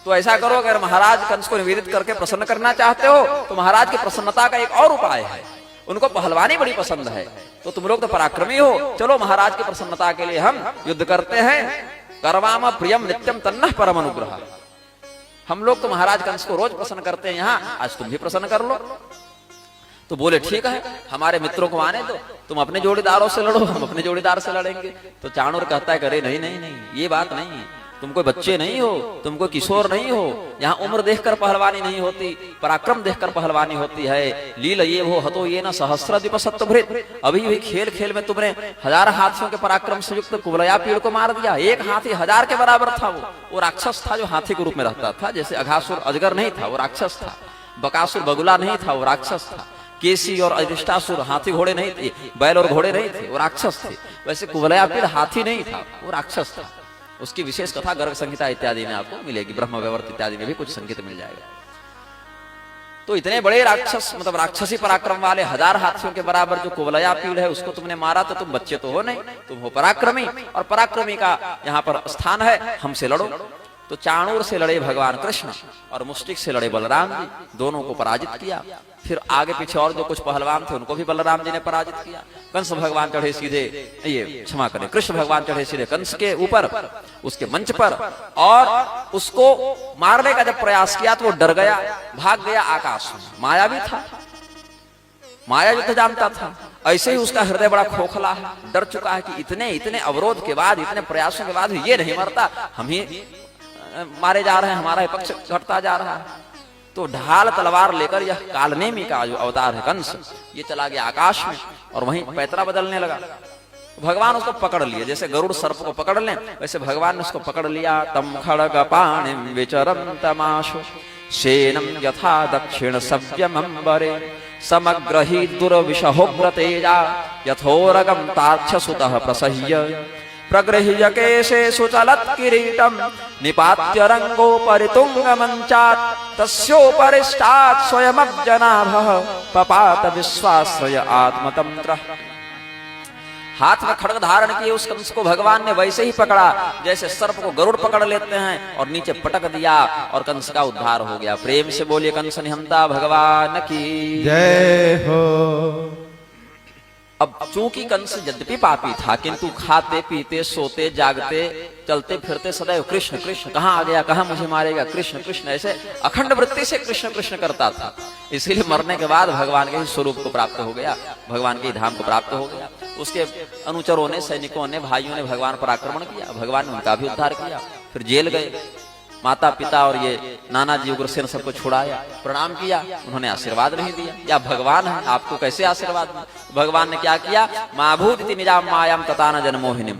तो ऐसा करो, अगर महाराज कंस को निवेदित करके प्रसन्न करना चाहते हो तो महाराज की प्रसन्नता का एक और उपाय है, उनको पहलवानी बड़ी पसंद है, तो तुम लोग तो पराक्रमी हो, चलो महाराज की प्रसन्नता के लिए हम युद्ध करते हैं। करवाम प्रियम नित्यम तन्नः परम अनुग्रह, हम लोग तो महाराज कंस को रोज प्रसन्न करते हैं, यहाँ आज तुम भी प्रसन्न कर लो। तो बोले ठीक है, हमारे मित्रों को आने दो, तुम अपने जोड़ीदारों से लड़ो, हम अपने जोड़ीदार से लड़ेंगे। तो चाणूर कहता है करे नहीं नहीं नहीं, ये बात नहीं, तुम कोई बच्चे नहीं हो, तुम कोई किशोर नहीं हो, यहाँ उम्र देखकर पहलवानी नहीं होती, पराक्रम देखकर पहलवानी होती है। लील ये वो हतो ये न सहस्र द्वीप सत्वभृत, अभी भी खेल खेल में तुमने 1000 हाथियों के पराक्रम से युक्त कुवलया पीड़ को मार दिया। एक हाथी 1000 के बराबर था, वो राक्षस था जो हाथी के रूप में रहता था। जैसे अघासुर अजगर नहीं था, वो राक्षस था, बकासुर बगुला नहीं था, वो राक्षस था, केसी और अरिष्टासुर हाथी घोड़े नहीं थे, बैल और घोड़े नहीं थे, वो राक्षस थे। वैसे कुवलया पीड़ हाथी नहीं था, वो राक्षस था। उसकी विशेष कथा गर्ग संहिता इत्यादि में आपको मिलेगी, ब्रह्म वैवर्त इत्यादि में भी कुछ संकेत मिल जाएगा। तो इतने बड़े राक्षस, मतलब राक्षसी पराक्रम वाले 1000 हाथियों के बराबर जो कुवलया पीड़ है उसको तुमने मारा, तो तुम बच्चे तो हो नहीं, तुम हो पराक्रमी, और पराक्रमी का यहाँ पर स्थान है, हमसे लड़ो। तो चाणूर से लड़े भगवान कृष्ण और मुष्टिक से लड़े बलराम जी, दोनों को पराजित किया। फिर आगे पीछे और जो कुछ पहलवान थे उनको भी बलराम जी ने पराजित किया। कंस भगवान चढ़े सीधे, ये क्षमा करें, कृष्ण भगवान चढ़े सीधे कंस के ऊपर, उसके मंच पर, और उसको मारने का जब प्रयास किया तो वो डर गया, भाग गया आकाश में। माया भी था, माया युद्ध जानता था। ऐसे ही उसका हृदय बड़ा खोखला है, डर चुका है कि इतने इतने अवरोध के बाद, इतने प्रयासों के बाद ये नहीं मरता, हम ही मारे जा रहे हैं, हमारा पक्ष घटता जा रहा है। तो ढाल तलवार लेकर यह कालनेमी का जो अवतार है कंस, ये चला गया आकाश में और वहीं पैतरा बदलने लगा। भगवान उसको पकड़ लिए, जैसे गरुड़ सर्प को पकड़ लें वैसे भगवान ने उसको पकड़ लिया। तम खड़ग पाणिम विचरम तमाशु शेनम यथा दक्षिण सव्यमंबरे समग्रही दुर्विषहोग्र तेजा यथोरगम ताक्षसुतः प्रसह्य प्रगृह्य केशे सुचलत् किरीटम निपात्य रंगोपरि तुंगमंचात् तस्योपरिष्टात् स्वयमब्जनाभः पपात विश्वाश्रय आत्मतंत्र। हाथ में खड्ग धारण किए उस कंस को भगवान ने वैसे ही पकड़ा जैसे सर्प को गरुड़ पकड़ लेते हैं, और नीचे पटक दिया और कंस का उद्धार हो गया। प्रेम से बोलिए कंस निहंता भगवान की जय हो। अब चूंकि कंस यद्यपि पापी था, किंतु खाते पीते सोते जागते चलते फिरते सदैव कृष्ण कृष्ण, कहाँ आ गया, कहाँ मुझे मारेगा, कृष्ण कृष्ण, ऐसे अखंड वृत्ति से कृष्ण कृष्ण करता था। इसीलिए मरने के बाद भगवान के ही स्वरूप को प्राप्त हो गया, भगवान के धाम को प्राप्त हो गया। उसके अनुचरों ने, सैनिकों ने, भाइयों ने भगवान पर आक्रमण किया, भगवान ने उनका भी उद्धार किया। फिर जेल गए, माता पिता और ये नाना जी उग्रसेन सबको छुड़ाया, प्रणाम किया, उन्होंने आशीर्वाद नहीं दिया। या भगवान है, आपको कैसे आशीर्वाद दिया? भगवान ने क्या किया? माभूति निजाम मायाम तथा न जन्मोहिनी,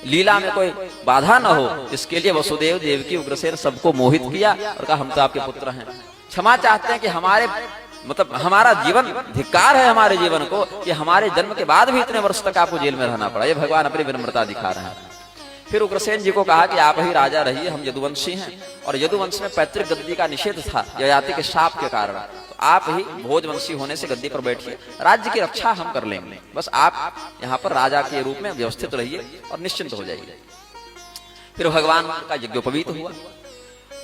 लीला में कोई बाधा न हो इसके लिए वसुदेव देवकी उग्रसेन सबको मोहित किया और कहा हम तो आपके पुत्र हैं। क्षमा चाहते हैं कि हमारे मतलब हमारा जीवन धिक्कार है हमारे जीवन को कि हमारे जन्म के बाद भी इतने वर्ष तक आपको जेल में रहना पड़ा। ये भगवान अपनी विनम्रता दिखा रहे हैं। फिर उग्रसेन जी को कहा कि आप ही राजा रहिए, हम यदुवंशी हैं और यदुवंश में पैतृक गद्दी का निषेध था ययाति के शाप के कारण, तो आप ही भोजवंशी होने से गद्दी पर बैठिए, राज्य की रक्षा हम कर लेंगे, बस आप यहाँ पर राजा के रूप में व्यवस्थित रहिए और निश्चिंत हो जाइए। फिर भगवान का यज्ञोपवीत हुआ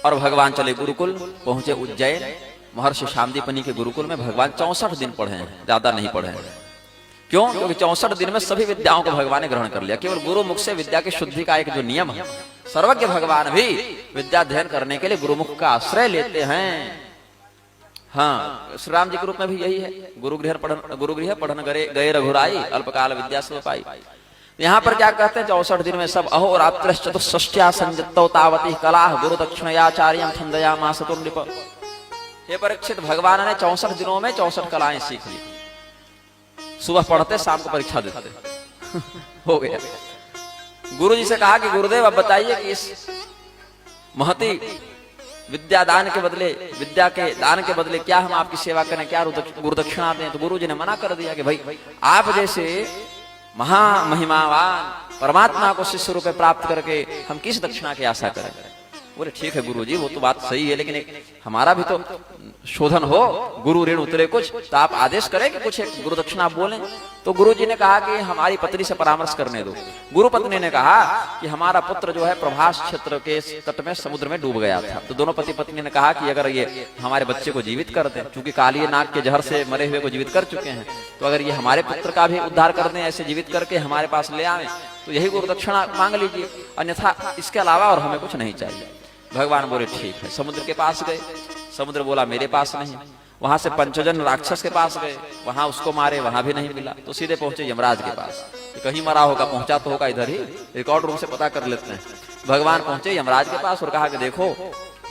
और भगवान चले गुरुकुल, पहुंचे उज्जैन। महर्षि शामदीपनी के गुरुकुल में भगवान 64 दिन पढ़े हैं, ज्यादा नहीं पढ़े हैं। क्यों? क्योंकि 64 दिन में सभी विद्याओं को भगवान ने ग्रहण कर लिया। केवल गुरु मुख से विद्या की शुद्धि का एक जो नियम है, सर्वज्ञ भगवान भी विद्या अध्ययन करने के लिए गुरुमुख का आश्रय लेते हैं। हाँ, श्री राम जी के रूप में भी यही है, गुरुगृह पढ़न गए रघुराई अल्पकाल विद्या से पाई। यहाँ पर क्या कहते हैं? 64 दिन में सब अहोरात्र चतुष्षष्ट्या संजत्तौ तावती कला गुरु दक्षिणयाचार्यं छंदयामास तुर्निप। हे परीक्षित, भगवान ने 64 दिनों में 64 कलाएं सीख ली। सुबह पढ़ते, शाम को परीक्षा देते हो गया। गुरु जी से कहा कि गुरुदेव अब बताइए कि इस महती विद्या दान के बदले, विद्या के दान के बदले क्या हम आपकी सेवा करें, क्या गुरुदक्षिणा दें? तो गुरु जी ने मना कर दिया कि भाई आप जैसे महामहिमावान परमात्मा को शिष्य रूप में प्राप्त करके हम किस दक्षिणा की आशा करें? बोले ठीक है गुरु जी, वो तो बात सही है, लेकिन एक हमारा भी तो शोधन हो, गुरु ऋण उतरे कुछ, तो आप आदेश करें कि कुछ एक गुरु दक्षिणा बोलें। तो गुरु जी ने कहा कि हमारी पत्नी से परामर्श करने दो। गुरु पत्नी ने कहा कि हमारा पुत्र जो है प्रभास क्षेत्र के तट में समुद्र में डूब गया था। तो दोनों पति पत्नी ने कहा कि अगर ये हमारे बच्चे को जीवित कर दें, चूंकि कालिए नाग के जहर से मरे हुए को जीवित कर चुके हैं, तो अगर ये हमारे पुत्र का भी उद्धार कर दें, ऐसे जीवित करके हमारे पास ले आए, तो यही गुरु दक्षिणा मांग लीजिए, अन्यथा इसके अलावा और हमें कुछ नहीं चाहिए। भगवान बोले ठीक है। समुद्र के पास गए, समुद्र बोला मेरे पास नहीं। वहां से पंचजन राक्षस के पास गए, वहां उसको मारे, वहां भी नहीं मिला, तो सीधे पहुंचे यमराज के पास। कहीं मरा होगा, पहुंचा तो होगा इधर ही, रिकॉर्ड रूम से पता कर लेते हैं। भगवान पहुंचे यमराज के पास और कहा कि देखो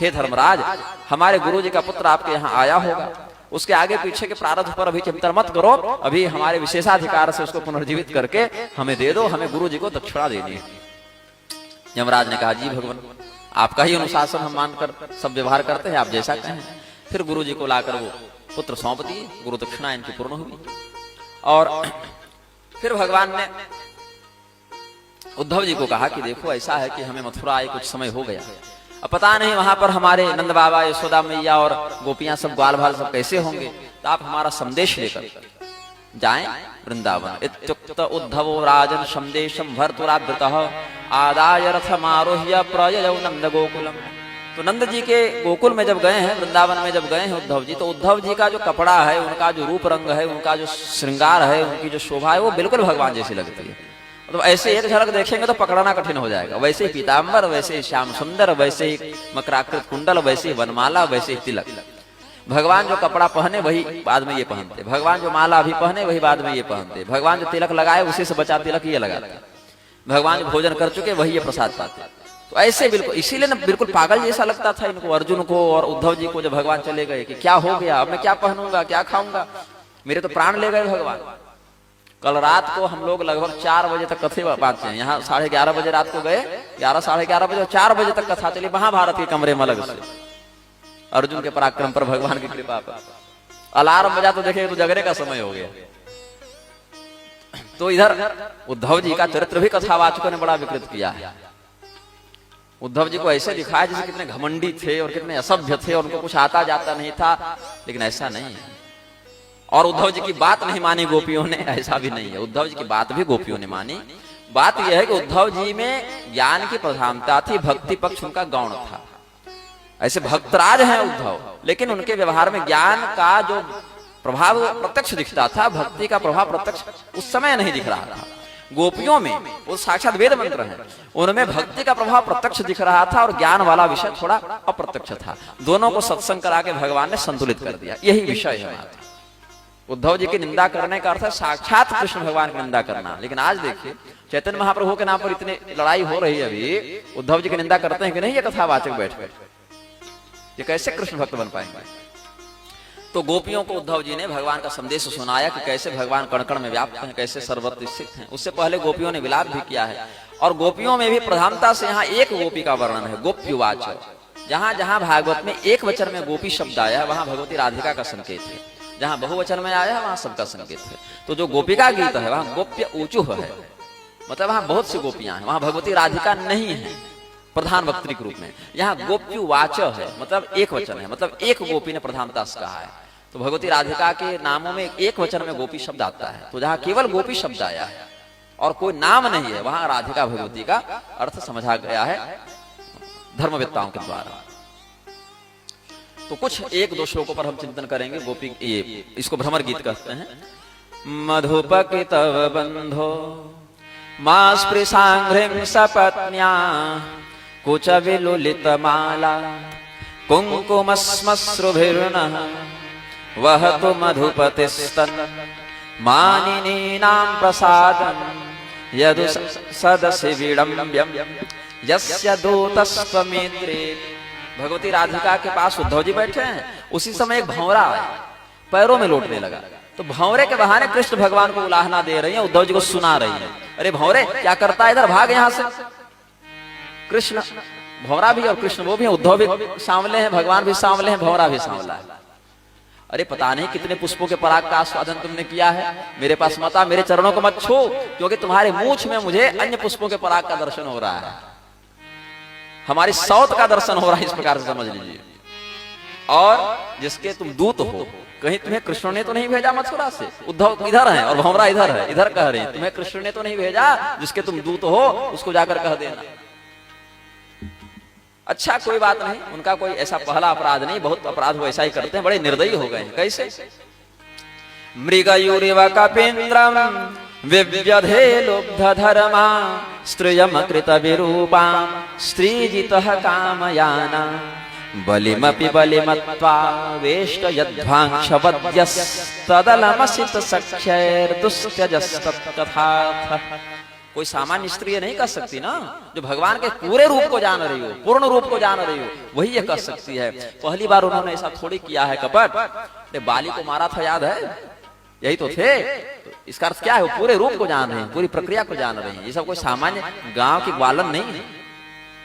हे धर्मराज, हमारे गुरु जी का पुत्र आपके यहाँ आया होगा, उसके आगे पीछे के प्रारब्ध पर अभी चिंतन मत करो, अभी हमारे विशेषाधिकार से उसको पुनर्जीवित करके हमें दे दो, हमें गुरु जी को दक्षिणा देनी है। यमराज ने कहा जी भगवान, आपका ही अनुशासन हम मानकर सब व्यवहार करते हैं, आप जैसा कहें। फिर गुरु जी को लाकर वो पुत्र सौंप दिए, गुरु दक्षिणा इनकी पूर्ण हुई। और फिर भगवान ने उद्धव जी को कहा कि देखो ऐसा है कि हमें मथुरा आए कुछ समय हो गया, अब पता नहीं वहां पर हमारे नंद बाबा, यशोदा मैया और गोपियां सब ग्वाल भाल सब कैसे होंगे, तो आप हमारा संदेश लेकर जाएं वृंदावन। इत्युक्त उद्धवो राजन संदेशम भर्तुरावृतः आदाय रथमारोह्य प्रययौ नंद गोकुलम। तो नंद जी के गोकुल में जब गए हैं, वृंदावन में जब गए हैं उद्धव जी, तो उद्धव जी का जो कपड़ा है, उनका जो रूप रंग है, उनका जो श्रृंगार है, उनकी जो शोभा है, वो बिल्कुल भगवान जैसी लगती है। तो ऐसे एक झलक देखेंगे तो पकड़ना कठिन हो जाएगा। वैसे ही पीताम्बर, वैसे ही श्याम सुंदर, वैसे ही मकराकृत कुंडल, वैसे ही वनमाला, वैसे ही तिलक। भगवान जो कपड़ा पहने वही बाद में ये पहनते, भगवान जो माला अभी पहने वही बाद में ये पहनते, भगवान जो तिलक लगाए उसी से बचा तिलक ये लगाते, भगवान जो भोजन कर चुके वही ये प्रसाद पाते। तो ऐसे बिल्कुल, इसीलिए ना बिल्कुल पागल जैसा लगता था इनको, अर्जुन को और उद्धव जी को, जब भगवान चले गए कि क्या हो गया, अब मैं क्या पहनूंगा, क्या खाऊंगा, मेरे तो प्राण ले गए भगवान। कल रात को हम लोग लगभग 4 बजे तक कथे बांधते हैं, यहाँ 11:30 बजे रात को गए, 11 साढ़े 11 बजे, 4 बजे तक कथा चली महाभारत के कमरे में अलग से, अर्जुन के पराक्रम पर, भगवान की कृपा पर। अलार्म बजा तो देखे तो जगने का समय हो गया। तो इधर उद्धव जी का चरित्र भी कथावाचकों ने बड़ा विकृत किया है। उद्धव जी को ऐसे दिखाया जैसे कितने घमंडी थे और कितने असभ्य थे और उनको कुछ आता जाता नहीं था, लेकिन ऐसा नहीं है। और उद्धव जी की बात नहीं मानी गोपियों ने, ऐसा भी नहीं है, उद्धव जी की बात भी गोपियों ने मानी। बात यह है कि उद्धव जी में ज्ञान की प्रधानता थी, भक्ति पक्ष उनका गौण था। ऐसे भक्तराज हैं उद्धव, लेकिन उनके व्यवहार में ज्ञान का जो प्रभाव प्रत्यक्ष दिखता था, भक्ति का प्रभाव प्रत्यक्ष उस समय नहीं दिख रहा था। गोपियों में वो साक्षात वेद मंत्र है, उनमें भक्ति का प्रभाव प्रत्यक्ष दिख रहा था और ज्ञान वाला विषय थोड़ा अप्रत्यक्ष था। दोनों को सत्संग करा के भगवान ने संतुलित कर दिया, यही विषय है। उद्धव जी की निंदा करने का अर्थ है साक्षात कृष्ण भगवान की निंदा करना। लेकिन आज देखिए चैतन्य महाप्रभु के नाम पर इतनी लड़ाई हो रही है, अभी उद्धव जी की निंदा करते हैं कि नहीं ये कथावाचक बैठ बैठ, ये कैसे कृष्ण भक्त बन पाएंगे। तो गोपियों को उद्धव जी ने भगवान का संदेश सुनाया कि कैसे भगवान कण कण में व्याप्त हैं, कैसे सर्वत्र स्थित हैं। उससे पहले गोपियों ने विलाप भी किया है, और गोपियों में भी प्रधानता से यहाँ एक गोपी का वर्णन है, गोप्युवाच। जहां जहां भागवत में एक वचन में गोपी शब्द आया है वहां भगवती राधिका का संकेत है, जहां बहुवचन में आया है वहां सबका संकेत है। तो जो गोपिका गीत है वहां गोप्य ऊचुह है, मतलब वहां बहुत सी गोपियां हैं, वहां भगवती राधिका नहीं है प्रधान वक्त्री के रूप में। यहाँ गोप्युवाच है, मतलब एक वचन है, मतलब एक गोपी ने प्रधानता से कहा है। तो भगवती राधिका के नामों में एक वचन में गोपी शब्द आता है, तो जहां केवल गोपी शब्द आया है और कोई नाम नहीं है वहां राधिका भगवती का अर्थ समझा गया है धर्मवेत्ताओं के द्वारा। तो कुछ एक दो श्लोकों पर हम चिंतन करेंगे। गोपी ये इसको भ्रमर गीत कहते हैं। मधुपकितव बंधो मास्पृशांघ्रिं सपत्न्या कुच विलुलित माला कुंकुमस्मश्रुभिर्नः वहतु मधुपतिस्तन् मानिनीनां प्रसादं यदु सदसि विडम्ब्यं यस्य दूतस्त्वमिन्द्रे। भगवती राधिका के पास उद्धव जी बैठे हैं, उसी समय एक भंवरा आया, पैरों में लौटने लगा। तो भंवरे के बहाने कृष्ण भगवान को उलाहना दे रही है, उद्धव जी को सुना रही है। अरे भंवरे क्या करता है, इधर भाग यहाँ से। कृष्ण, भंवरा भी और कृष्ण वो भी, उद्धव भी सांवले हैं, भगवान भी सांवले हैं, भंवरा भी सांवला है। अरे पता नहीं कितने पुष्पों के पराग का आस्वादन तुमने किया है, मेरे पास मत आ, मेरे चरणों को मत छू, क्योंकि तुम्हारे मूछ में मुझे अन्य पुष्पों के पराग का दर्शन हो रहा है, हमारी सौत का दर्शन हो रहा है, इस प्रकार से समझ लीजिए। और जिसके तुम दूत हो, कहीं तुम्हें कृष्ण ने तो नहीं भेजा मथुरा से, उद्धव इधर है और भंवरा इधर है, इधर कह रहे हैं तुम्हें कृष्ण ने तो नहीं भेजा, जिसके तुम दूत हो उसको जाकर कह देना। अच्छा कोई बात नहीं, उनका कोई ऐसा पहला अपराध नहीं, बहुत अपराध वो ऐसा ही करते हैं, बड़े निर्दयी हो गए हैं। कैसे? मृगयूरिव कपीन्द्रम विव्यधे लुब्धधर्मा स्त्रियम कृत विरूपा स्त्रीजितः कामयाना बलिमपि बलिमत्वा वेष्ट यद्वांशवद्यस्तदलमसित सख्यैर्दुस्त्यजस्तत्कथाथ। कोई सामान्य स्त्री ये नहीं कर सकती ना, जो भगवान के पूरे रूप को जान रही हो, पूर्ण रूप को जान रही हो, वही ये कर सकती है। पहली बार उन्होंने ऐसा थोड़ी किया है कपट। बाली को मारा था, याद है, यही तो थे। तो इसका अर्थ क्या है, वो पूरे रूप को जान रहे हैं, पूरी प्रक्रिया को जान रहे हैं। ये सब कोई सामान्य गांव की ग्वालन नहीं है,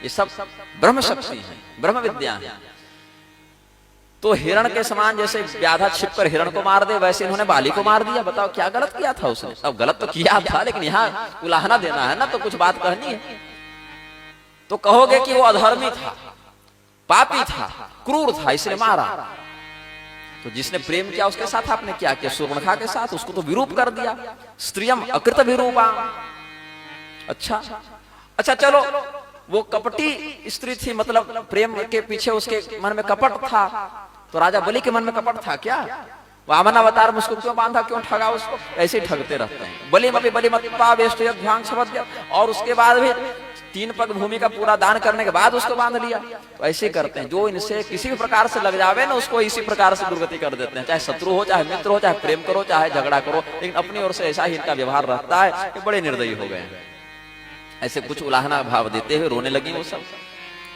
ये सब ब्रह्म शक्ति है, ब्रह्म विद्या है। तो हिरण के समान जैसे व्याधा छिपकर हिरण को मार दे, वैसे इन्होंने बाली को मार दिया। बताओ क्या गलत किया था उसने? अब गलत तो किया था, लेकिन यहाँ उलाहना देना है ना, तो कुछ बात कहनी है। तो कहोगे कि वो अधर्मी था, पापी था, क्रूर था, इसलिए मारा। तो जिसने प्रेम किया उसके साथ आपने क्या किया? सूर्पणखा के साथ उसको तो विरूप कर दिया, स्त्रियम अकृत विरूपा। अच्छा चलो, वो कपटी स्त्री थी, मतलब प्रेम के पीछे उसके मन में कपट था। तो राजा बलि के मन में कपट था क्या? वामन अवतार में उसको क्यों बांधा, क्यों ठगा उसको? ऐसे ही ठगते रहते हैं। बलि में भी बलि मत पावेष्ट यद्भांग शब्द, और उसके बाद भी 3 पग भूमि का पूरा दान करने के बाद उसको बांध लिया। तो ऐसे करते हैं, जो इनसे किसी भी प्रकार से लग जावे ना उसको इसी प्रकार से दुर्गति कर देते हैं। चाहे शत्रु हो, चाहे मित्र हो, चाहे प्रेम करो, चाहे झगड़ा करो, लेकिन अपनी ओर से ऐसा ही इनका व्यवहार रहता है कि बड़े निर्दयी हो गए हैं। ऐसे कुछ उलाहना भाव देते हुए रोने लगी वो सब।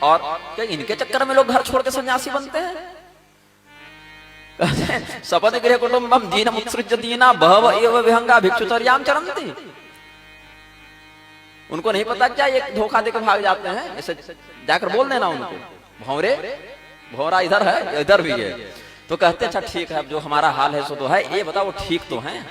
और क्या इनके चक्कर में लोग घर छोड़ के सन्यासी बनते हैं? सपद गृह कुटुंबम दीनम उत्सृज्य दीना बहव एव विहंगा भिक्षुचर्याम चरन्ति। उनको नहीं पता क्या ये धोखा देकर भाग जाते हैं? ऐसे जाकर बोल देना उनको, भौरे भौरा इधर है, इधर भी है। तो कहते अच्छा ठीक है, अब जो हमारा हाल है सो तो है, ये बताओ ठीक तो है,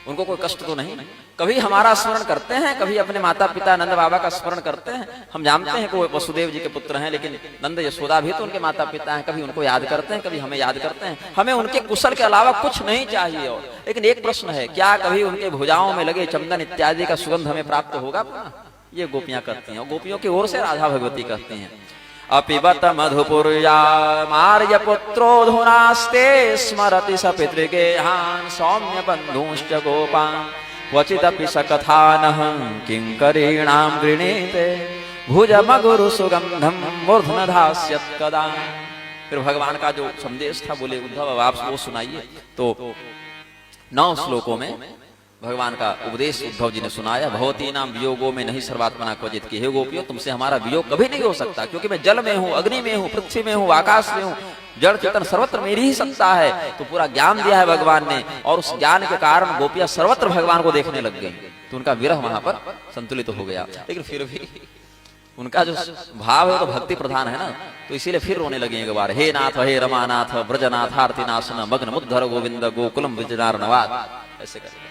उनको कोई कष्ट तो नहीं? कभी हमारा स्मरण करते हैं, कभी अपने माता पिता नंद बाबा का स्मरण करते हैं। हम जानते हैं कि वो वसुदेव जी के पुत्र हैं, लेकिन नंद यशोदा भी तो उनके माता पिता हैं। कभी उनको याद करते हैं, कभी हमें याद करते हैं। हमें उनके कुशल के अलावा कुछ नहीं चाहिए। और लेकिन एक प्रश्न है, क्या कभी उनके भुजाओं में लगे चंदन इत्यादि का सुगंध हमें प्राप्त होगा? ये गोपियां करती हैं, गोपियों की ओर से राधा भगवती कहती हैं अपिबत मधुपुर्या मार्य पुत्रोधुनास्ते स्मरति स पितृगेहान् सौम्य बन्धुश्च गोपान् क्वचिदपि स कथानः किंकरीणां गृणीते भुजमगुरु सुगंधं मूर्ध्न धास्यत् कदा। फिर भगवान का जो संदेश था बोले उद्धव अब आप वो सुनाइए। तो 9 श्लोकों में भगवान का उपदेश उद्धव जी ने सुनाया। भवती नाम वियोगो में नहीं सर्वात्मना क्वचित की, हे गोपियों तुमसे हमारा वियोग कभी नहीं हो सकता, क्योंकि मैं जल में हूँ, अग्नि में हूँ, पृथ्वी में हूँ, आकाश में हूँ, जड़ चेतन सर्वत्र मेरी ही सत्ता है। तो पूरा ज्ञान दिया है भगवान ने, और उस ज्ञान के कारण गोपियां सर्वत्र भगवान को देखने लग गई। तो उनका विरह वहां पर संतुलित हो गया। लेकिन फिर भी उनका जो भाव है तो भक्ति प्रधान है ना, तो इसीलिए फिर रोने लगे एक बार, हे नाथ हे रमानाथ ब्रजनाथ आरतीनाशन मग्न मुद्धर गोविंद गोकुलम विजनारनवाद, ऐसे करके।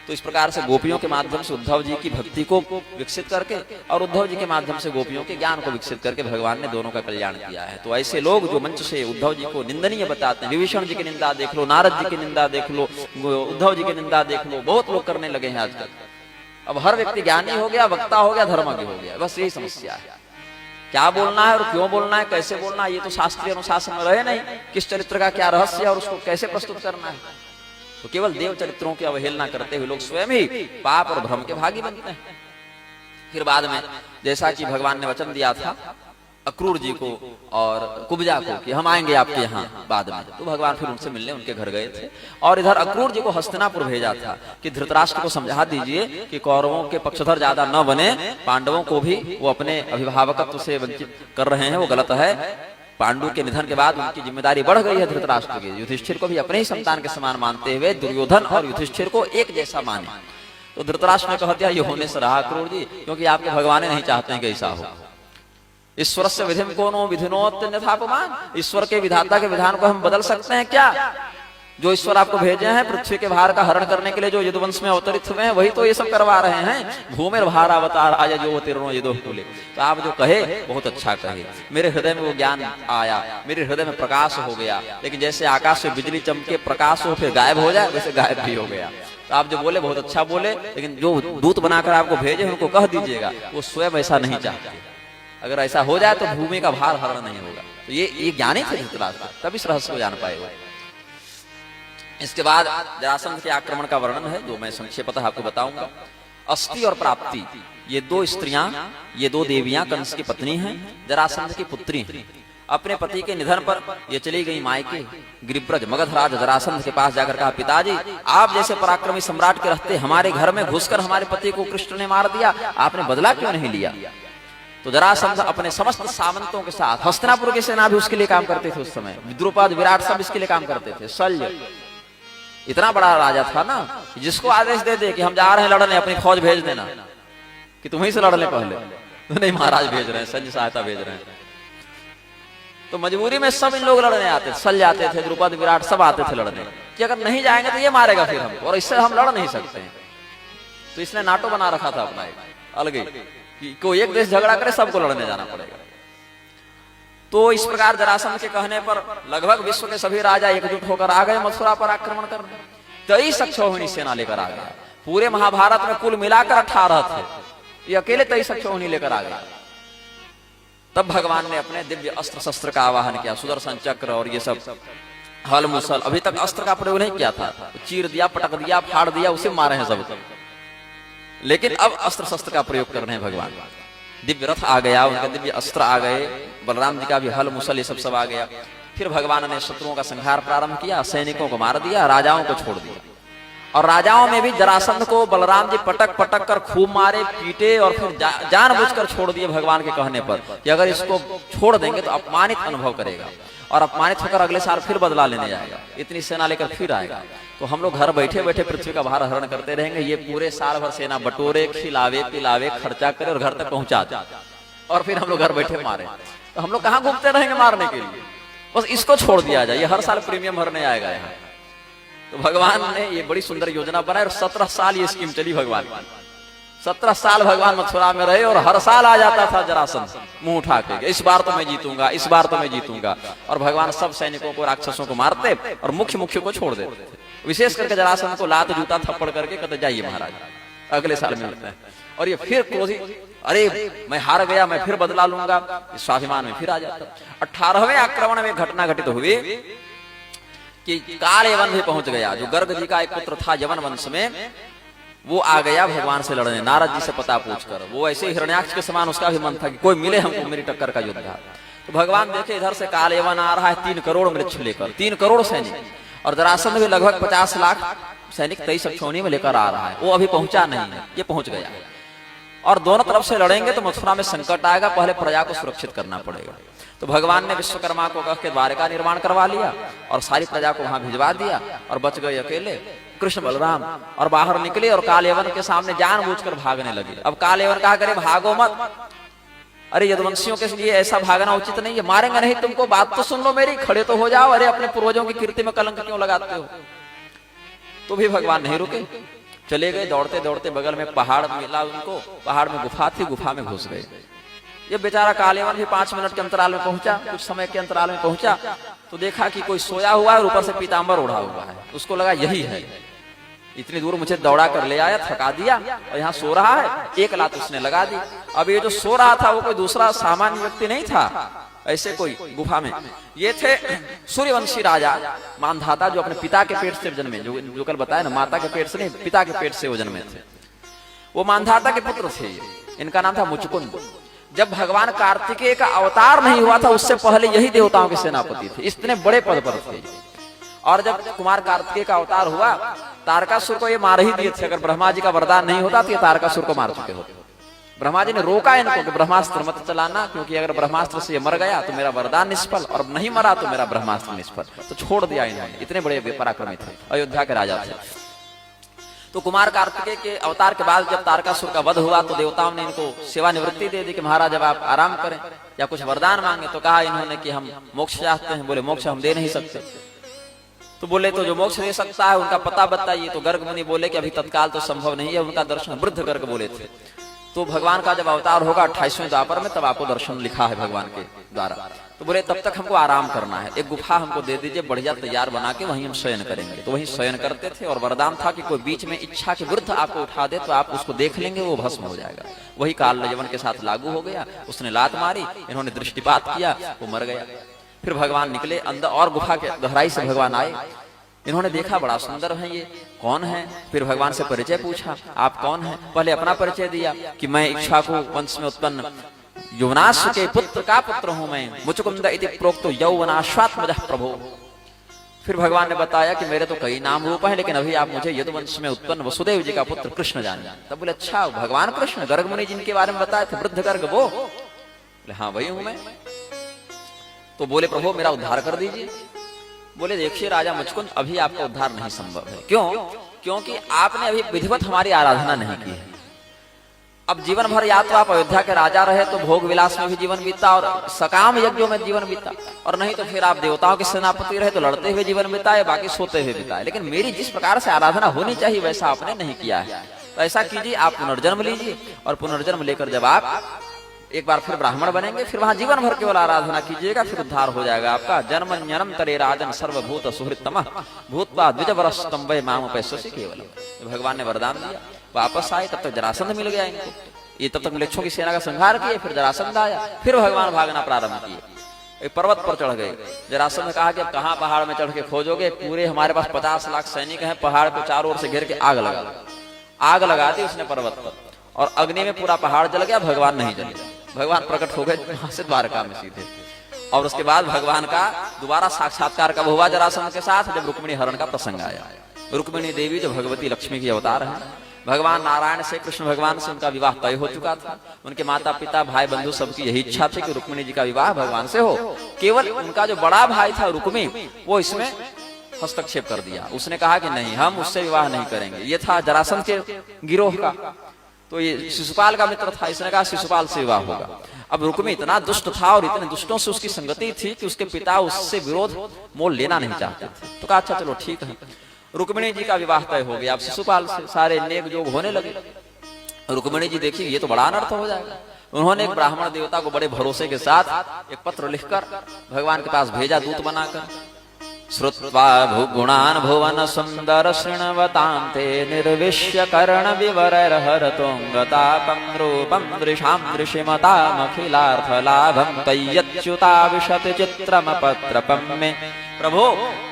तो इस प्रकार से गोपियों के माध्यम से उद्धव जी की भक्ति को विकसित करके और उद्धव जी के माध्यम से गोपियों के ज्ञान को विकसित करके भगवान ने दोनों का कल्याण किया है। तो ऐसे लोग जो मंच से उद्धव जी को निंदनीय बताते हैं, विभीषण जी की निंदा देख लो, नारद जी की निंदा देख लो, उद्धव जी की निंदा देख लो, बहुत लोग करने लगे हैं आजकल। अब हर व्यक्ति ज्ञानी हो गया, वक्ता हो गया, धर्मज्ञ हो गया, बस यही समस्या है। क्या बोलना है और क्यों बोलना है, कैसे बोलना है, ये तो शास्त्रीय अनुशासन में रहे नहीं। किस चरित्र का क्या रहस्य है और उसको कैसे प्रस्तुत करना है। तो केवल देव चरित्रों की अवहेलना करते हुए लोग स्वयं ही पाप और भ्रम के भागी बनते हैं। फिर बाद में जैसा कि भगवान ने वचन दिया था अक्रूर जी को और कुब्जा को कि हम आएंगे आपके यहाँ बाद में, तो भगवान फिर उनसे मिलने उनके घर गए थे। और इधर अक्रूर जी को हस्तिनापुर भेजा था कि धृतराष्ट्र को समझा दीजिए कि कौरवों के पक्षधर ज्यादा न बने, पांडवों को भी वो अपने अभिभावकत्व से वंचित कर रहे हैं, वो गलत है। पांडु के निधन के बाद उनकी जिम्मेदारी बढ़ गई है धृतराष्ट्र की। युधिष्ठिर को भी अपने ही संतान के समान मानते हुए दुर्योधन और युधिष्ठिर को एक जैसा माने। तो धृतराष्ट्र ने कह दिया ये होने से रहा अक्रूर जी, क्योंकि आपके भगवान नहीं चाहते हैं कि ऐसा हो। ईश्वर से विधिम कोनो विधिनोत अन्यथापमान, ईश्वर के विधाता के विधान को हम बदल सकते हैं क्या? जो ईश्वर आपको भेजे हैं पृथ्वी के भार का हरण करने के लिए, जो यदुवंश में अवतरित हुए हैं, वही तो ये सब करवा रहे हैं। भूमिर भार अवतार आया जो तीर्णो यदो बोले। तो आप जो कहे बहुत अच्छा कहे, मेरे हृदय में वो ज्ञान आया, मेरे हृदय में प्रकाश हो गया। लेकिन जैसे आकाश से बिजली चमके प्रकाश हो फिर गायब हो जाए, वैसे गायब भी हो गया। तो आप जो बोले बहुत अच्छा बोले, लेकिन जो दूत बनाकर आपको भेजे उनको कह दीजिएगा वो स्वयं ऐसा नहीं चाहते। अगर ऐसा हो जाए तो भूमि का भार हरण नहीं होगा। तो ये ज्ञानी थे धृतराष्ट्र, तब इस रहस्य को जान पाए वो। इसके बाद जरासंध के आक्रमण का वर्णन है जो मैं संक्षेपतः आपको बताऊंगा। अस्ति और प्राप्ति ये 2 स्त्रियां, ये 2 देवियां कंस की पत्नी हैं, जरासंध की पुत्री हैं। अपने पति के निधन पर ये चली गई मायके गिरिब्रज मगधराज जरासंध के पास जाकर कहा, पिताजी आप जैसे पराक्रमी सम्राट के रहते हमारे घर में घुसकर हमारे पति को कृष्ण ने मार दिया, आपने बदला क्यों नहीं लिया? तो जरासंध अपने समस्त सामंतों के साथ, हस्तिनापुर की सेना भी उसके लिए काम करते थे उस समय, द्रुपद विराट सब इसके लिए काम करते थे। शल्य इतना बड़ा राजा था ना, जिसको आदेश दे दे कि हम जा रहे हैं लड़ने, अपनी फौज भेज देना कि तुम्हीं से लड़ने पहले, तो नहीं महाराज भेज रहे हैं, सैन्य सहायता भेज रहे हैं। तो मजबूरी में सब इन लोग लड़ने आते थे, शल्य आते थे, द्रुपद विराट सब आते थे लड़ने कि अगर नहीं जाएंगे तो ये मारेगा फिर हमको, और इससे हम लड़ नहीं सकते हैं। तो इसने नाटो बना रखा था अपना एक अलग ही कि कोई एक देश झगड़ा करे सबको लड़ने जाना पड़ेगा। तो इस प्रकार जरासंध के कहने पर लगभग विश्व के सभी राजा एकजुट होकर आ गए मथुरा पर आक्रमण करने। 23 अक्षौहिणी सेना लेकर आ गए। पूरे महाभारत में कुल मिलाकर 18 थे, ये अकेले 23 अक्षौहिणी लेकर आ गया। तब भगवान ने अपने दिव्य अस्त्र शस्त्र का आवाहन किया, सुदर्शन चक्र और ये सब हल मुसल। अभी तक अस्त्र का प्रयोग नहीं किया था, चीर दिया, पटक दिया, फाड़ दिया, उसे मारे हैं सब। लेकिन अब अस्त्र शस्त्र का प्रयोग कर रहे हैं भगवान। दिव्य रथ आ गया, उनके दिव्य अस्त्र आ गए, बलराम जी का भी हल मुसल ये सब आ गया। फिर भगवान ने शत्रुओं का संहार प्रारंभ किया, सैनिकों को मार दिया, राजाओं को छोड़ दिया। और राजाओं में भी जरासंध को बलराम जी पटक पटक कर खूब मारे, पीटे और फिर जानबूझकर छोड़ दिए भगवान के कहने पर कि अगर इसको छोड़ देंगे तो अपमानित अनुभव करेगा और अपमानित होकर अगले साल फिर बदला लेने जाएगा, इतनी सेना लेकर फिर आएगा। तो हम लोग घर बैठे बैठे पृथ्वी का भार हरण करते रहेंगे, ये पूरे साल भर सेना बटोरे, खिलावे पिलावे, खर्चा करे और घर तक पहुंचा दे, और फिर हम लोग घर बैठे मारे। तो हम लोग कहाँ घूमते रहेंगे मारने के लिए? बस इसको छोड़ दिया जाए, ये हर साल प्रीमियम भरने आएगा यहाँ। तो भगवान ने ये बड़ी सुंदर योजना बनाई और 17 साल ये स्कीम चली भगवान की। 17 साल भगवान मथुरा में रहे और हर साल आ जाता था जरासंध मुंह उठा के, इस बार तो मैं जीतूंगा, इस बार तो मैं जीतूंगा। और भगवान सब सैनिकों को, राक्षसों को मारते और मुख्य मुख्य को छोड़ देते थे। विशेष करके जरासंध को लात जूता थप्पड़ करके कहते जाइए महाराज, अगले साल मिलते हैं। और ये फिर क्रोधित, अरे मैं हार गया, मैं फिर बदला लूंगा, इस स्वाभिमान में फिर आ जाता। 18वें आक्रमण में घटना घटित हुई कि काल यवन भी पहुंच गया, जो गर्ग जी का एक पुत्र था यवन वंश में, वो आ गया भगवान से लड़ने, नारद जी से पता पूछकर। वो ऐसे हिरण्याक्ष के समान उसका भी मन था कि कोई मिले हमको मेरी टक्कर का योद्धा। तो भगवान देखे इधर से काल यवन आ रहा है 3 करोड़ मृक्ष लेकर, 3 करोड़ सैनिक, और जरासंध भी लगभग 50 लाख सैनिक 23 अक्षौहिणी में लेकर आ रहा है। वो अभी पहुंचा नहीं है, ये पहुंच गया। और दोनों तरफ से लड़ेंगे तो मथुरा में संकट आएगा, पहले प्रजा को सुरक्षित करना पड़ेगा। तो भगवान ने विश्वकर्मा को कह के द्वारका निर्माण करवा लिया और सारी प्रजा को वहां भिजवा दिया, और बच गए अकेले कृष्ण बलराम। और बाहर निकले और काल यवन के सामने जानबूझकर भागने लगे। अब काल यवन कहा करे भागो मत, अरे यदुवंशियों के लिए ऐसा भागना उचित नहीं है, मारेंगे नहीं तुमको, बात तो सुन लो मेरी, खड़े तो हो जाओ, अरे अपने पूर्वजों की कीर्ति में कलंक क्यों लगाते हो? तो भी भगवान नहीं रुके, चले गए दौड़ते दौड़ते। बगल में पहाड़ मिला उनको, पहाड़ में गुफा थी, गुफा में घुस गए। ये बेचारा काल यवन भी 5 मिनट के अंतराल में पहुंचा, कुछ समय के अंतराल में पहुंचा तो देखा कि कोई सोया हुआ है और ऊपर से पीतांबर ओढ़ा हुआ है। उसको लगा यही है, इतनी दूर मुझे दौड़ा कर ले आया, थका दिया, और यहाँ सो रहा है, एक लात उसने लगा दी। अब ये जो सो रहा था वो कोई दूसरा सामान्य व्यक्ति नहीं था, ऐसे कोई गुफा में ये थे सूर्यवंशी राजा मानधाता, जो अपने पिता के पेट से जन्मे, जो कल बताया ना, माता के पेट से नहीं, पिता के पेट से वो जन्मे थे। वो मानधाता के पुत्र थे, इनका नाम था मुचकुंद। जब भगवान कार्तिकेय का अवतार नहीं हुआ था उससे पहले यही देवताओं के सेनापति थे, इतने बड़े पद पर थे। और जब कुमार कार्तिकेय का अवतार हुआ, तारकासुर को ये मार ही दिए थे। अगर ब्रह्मा जी का वरदान नहीं होता तो ये तारकासुर को मार चुके होते। ब्रह्मा जी ने रोका इनको कि ब्रह्मास्त्र मत चलाना, क्योंकि अगर ब्रह्मास्त्र से ये मर गया तो मेरा वरदान निष्फल, और नहीं मरा तो मेरा ब्रह्मास्त्र निष्फल। तो छोड़ दिया इन्होंने, इतने बड़े पराक्रमी थे, अयोध्या के राजा थे। तो कुमार कार्तिकेय के अवतार के बाद जब तारकासुर का वध हुआ तो देवताओं ने इनको सेवानिवृत्ति दे दी कि महाराज जब आप आराम करें या कुछ वरदान मांगे। तो कहा इन्होंने कि हम मोक्ष चाहते हैं। बोले मोक्ष हम दे नहीं सकते। तो बोले तो जो मोक्ष दे सकता है उनका पता बताइए। तो गर्ग मुनि बोले कि अभी तत्काल तो संभव नहीं है, उनका दर्शन वृद्ध गर्ग बोले थे। तो भगवान का जब अवतार होगा 28वें द्वापर में, तब आपको दर्शन लिखा है भगवान के द्वारा। तो बोले तब तक हमको आराम करना है, एक गुफा हमको दे दीजिए बढ़िया तैयार बना के, वहीं हम शयन करेंगे। तो वहीं शयन करते थे और वरदान था कि कोई बीच में इच्छा के विरुद्ध आपको उठा दे तो आप उसको देख लेंगे, वो भस्म हो जाएगा। वही काल यवन के साथ लागू हो गया। उसने लात मारी, इन्होंने दृष्टिपात किया, वो मर गया। फिर भगवान निकले अंदर और गुफा के गहराई से भगवान आए। इन्होंने देखा बड़ा सुंदर है ये, कौन है? फिर भगवान से परिचय पूछा, आप कौन हैं? पहले अपना परिचय दिया कि मैं इक्ष्वाकु वंश में उत्पन्न यौवनाश के पुत्र का पुत्र हूं मैं, मुचकुंद इति प्रोक्तो यौवनाश्वात्मजः प्रभो। फिर भगवान ने बताया कि मेरे तो कई नाम रूप हैं, लेकिन अभी आप मुझे यदुवंश में उत्पन्न वसुदेव जी का पुत्र कृष्ण जाने। तब बोले अच्छा भगवान कृष्ण, गर्ग मुनि जिनके बारे में बताए थे वृद्ध गर्ग, वो? बोले हाँ वही हूं मैं। तो बोले प्रभु मेरा उद्धार कर दीजिए। बोले देखिए राजा मुचकुंद, अभी आपका उद्धार नहीं संभव है। क्यों? क्योंकि आपने अभी विधिवत हमारी आराधना नहीं की है। अब जीवन भर या तो आप अयोध्या के राजा रहे तो भोग विलास में भी जीवन बीता और सकाम यज्ञों में जीवन बीता, और नहीं तो फिर आप देवताओं के सेनापति रहे तो लड़ते हुए जीवन बिताए, बाकी सोते हुए बिताए। लेकिन मेरी जिस प्रकार से आराधना होनी चाहिए वैसा आपने नहीं किया है। तो ऐसा कीजिए, आप पुनर्जन्म लीजिए, और पुनर्जन्म लेकर जब आप एक बार फिर ब्राह्मण बनेंगे, फिर वहां जीवन भर केवल आराधना कीजिएगा, फिर उद्धार हो जाएगा आपका। जन्म जन्म तरे राजन सर्वभूत सुहृतम भूतवा द्विजवरस्तम वै माम पैसोसी केवल। भगवान ने वरदान दिया, वापस आए तब तक जरासंध मिल गया इनको। ये तब तक म्लेच्छों की सेना का संहार किए, फिर जरासंध आया, फिर भगवान भागना प्रारंभ किए। एक पर्वत पर चढ़ गए। जरासंध ने कहा कि अब कहाँ पहाड़ में चढ़ के खोजोगे, पूरे हमारे पास 50 लाख सैनिक हैं, पहाड़ को चारों ओर से घेर के आग लगा। आग लगा दी उसने पर्वत पर, और अग्नि में पूरा पहाड़ जल गया, भगवान नहीं जले। भगवान प्रकट हो गए वहां से द्वारका में सीधे। और उसके बाद भगवान का दोबारा साक्षात्कार कब हुआ जरासंध के साथ, जब रुक्मिणी हरण का प्रसंग आया। रुक्मिणी देवी जो भगवती लक्ष्मी की अवतार है, भगवान नारायण से, कृष्ण भगवान से उनका विवाह तय हो चुका था। उनके माता पिता भाई बंधु सबकी यही इच्छा थी कि रुक्मिणी जी का विवाह भगवान से हो। केवल उनका जो बड़ा भाई था रुक्मी, वो इसमें हस्तक्षेप कर दिया। उसने कहा कि नहीं, हम उससे विवाह नहीं करेंगे। ये था जरासंध के गिरोह का। तो ये शिशुपाल का मित्र था, इसने कहा शिशुपाल से विवाह होगा। अब रुक्मी इतना दुष्ट था और इतने दुष्टों से उसकी संगति थी कि उसके पिता उससे विरोध मोल लेना नहीं चाहते थे। तो कहा अच्छा चलो ठीक है, रुक्मिणी जी का विवाह तय हो गया। अब शिशुपाल से सारे नेक जोग होने लगे। रुक्मिणी जी देखी ये तो बड़ा अनर्थ हो जाएगा। उन्होंने एक ब्राह्मण देवता को बड़े भरोसे के साथ एक पत्र लिखकर भगवान के पास भेजा, दूत बनाकर। श्रुत्वा भुगुणान् भुवन सुंदर शृण्वतां ते निर्विश्य कर्ण विवरहरतोंगतापं रूपं दृशां दृशिमतामखिलार्थ लाभं तय्यच्युताविशत चित्रम पत्रपं मे। प्रभु,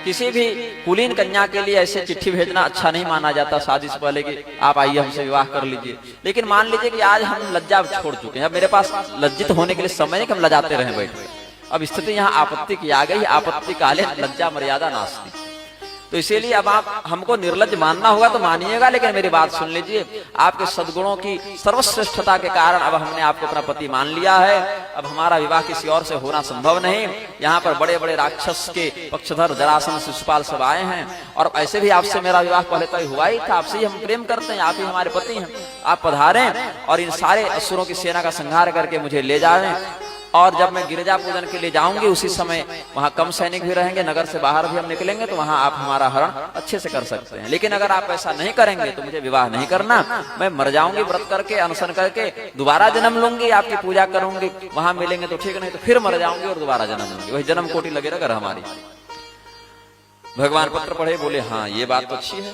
किसी भी कुलीन कन्या के लिए ऐसे चिट्ठी भेजना अच्छा नहीं माना जाता शादी से पहले कि आप आइए हमसे विवाह कर लीजिए। लेकिन मान लीजिए कि आज हम लज्जा छोड़ चुके हैं, अब मेरे पास लज्जित होने के लिए समय नहीं कि हम लजाते रहे बैठे। अब स्थिति यहाँ आपत्ति की आ गई, आपत्ति काले लज्जा मर्यादा नास्ती। तो इसीलिए अब आप हमको निर्लज्ज मानना होगा तो मानिएगा, लेकिन मेरी बात सुन लीजिए। आपके सद्गुणों की सर्वश्रेष्ठता के कारण अब हमने आपको अपना पति मान लिया है। अब हमारा विवाह किसी और से होना संभव नहीं। यहाँ पर बड़े बड़े राक्षस के पक्षधर जरासंध शिशुपाल सब आए हैं, और ऐसे भी आपसे मेरा विवाह पहले तय हुआ ही था। आपसे ही हम प्रेम करते हैं, आप ही हमारे पति हैं। आप पधारें और इन सारे असुरों की सेना का संहार करके मुझे ले जाएं। और जब मैं गिरिजा पूजन के लिए जाऊंगी, उसी समय वहां कम सैनिक भी रहेंगे, नगर से बाहर भी हम निकलेंगे, तो वहां आप हमारा हरण अच्छे से कर सकते हैं। लेकिन अगर आप ऐसा नहीं करेंगे तो मुझे विवाह नहीं करना। मैं मर जाऊंगी व्रत करके, अनशन करके, दोबारा जन्म लूंगी, आपकी पूजा करूंगी, वहां मिलेंगे तो ठीक, नहीं तो फिर मर जाऊंगी और दोबारा जन्म लूंगी। वही जन्म कोटि लगे रह हमारी। भगवान पत्र पढ़े, बोले हाँ ये बात तो अच्छी है,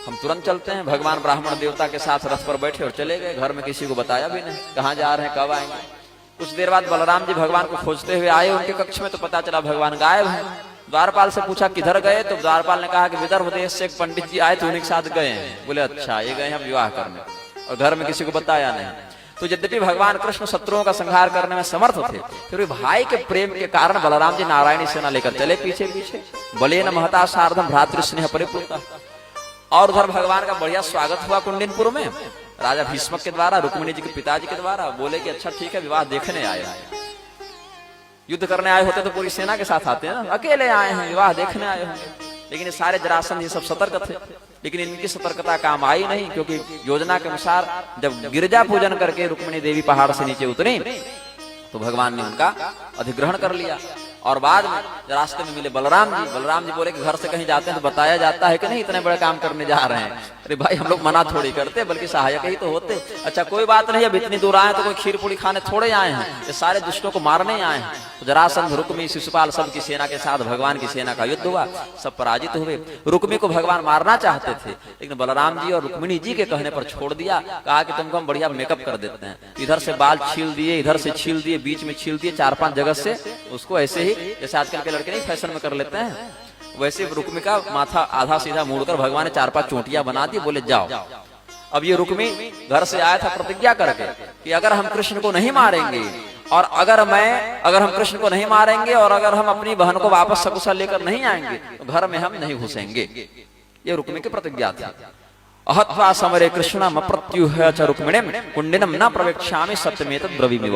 हम तुरंत चलते हैं। भगवान ब्राह्मण देवता के साथ रथ पर बैठे और चले गए। घर में किसी को बताया भी नहीं कहाँ जा रहे हैं, कब आएंगे। कुछ देर बाद बलराम जी भगवान को खोजते हुए आए उनके कक्ष में, तो पता चला भगवान गायब हैं। द्वारपाल से पूछा किधर गए, तो द्वारपाल ने कहा कि विदर्भ देश से एक पंडित जी आए थे, उन्हीं के साथ गए हैं। बोले अच्छा, ये गए हैं विवाह करने, और घर में किसी को बताया नहीं। तो यद्यपि भगवान कृष्ण शत्रुओं का संहार करने में समर्थ थे, फिर भी भाई के प्रेम के कारण बलराम जी नारायणी सेना लेकर चले पीछे पीछे। बलेन महता सार्धम भ्रातृ स्नेह परिपूर्ता। और उधर भगवान का बढ़िया स्वागत हुआ कुंडिनपुर में, राजा भीष्मक के द्वारा, रुक्मिणी जी के पिताजी के द्वारा। बोले कि अच्छा ठीक है, विवाह देखने आए हैं। युद्ध करने आए होते तो पूरी सेना के साथ आते हैं ना, अकेले आए हैं, विवाह देखने आए होंगे। लेकिन ये सारे जरासंध ये सब सतर्क थे, लेकिन इनकी सतर्कता काम आई नहीं, क्योंकि योजना के अनुसार जब गिरिजा पूजन करके रुक्मिणी देवी पहाड़ से नीचे उतरी, तो भगवान ने उनका अधिग्रहण कर लिया। और बाद में रास्ते में मिले बलराम जी। बलराम जी बोले कि घर से कहीं जाते हैं तो बताया जाता है कि नहीं इतने बड़े काम करने जा रहे हैं। अरे भाई, हम लोग मना थोड़ी करते, बल्कि सहायक ही तो होते। अच्छा कोई बात नहीं, अब इतनी दूर आए तो कोई खीर पूरी खाने थोड़े आए हैं, ये सारे दुष्टों को मारने आए हैं। तो जरासंध, रुक्मी, शिशुपाल सब की सेना के साथ भगवान की सेना का युद्ध हुआ, सब पराजित हुए। रुक्मी को भगवान मारना चाहते थे, लेकिन बलराम जी और रुक्मिणी जी के कहने पर छोड़ दिया। कहा कि तुमको हम बढ़िया मेकअप कर देते हैं। इधर से बाल छील दिए, इधर से छील दिए, बीच में छील दिए, 4-5 जगह से उसको ऐसे ही, जैसे आजकल के लड़के नहीं फैशन में कर लेते हैं, वैसे रुक्मी का माथा आधा सीधा मोड़कर भगवान ने 4-5 चोटियां बना दी। बोले जाओ। अब ये रुक्मी घर से आया था प्रतिज्ञा करके कि अगर हम कृष्ण को नहीं मारेंगे, और अगर हम कृष्ण को नहीं मारेंगे, और अगर हम अपनी बहन को वापस सकुशल लेकर नहीं आएंगे, तो घर में हम नहीं घुसेंगे। ये रुक्मी की प्रतिज्ञा थी। अहत्वा समरे कृष्णम अप्रत्युह च रुक्मिणीम कुंडिनम न प्रवेक्ष्यामि सत्यमेतद् ब्रवीमि।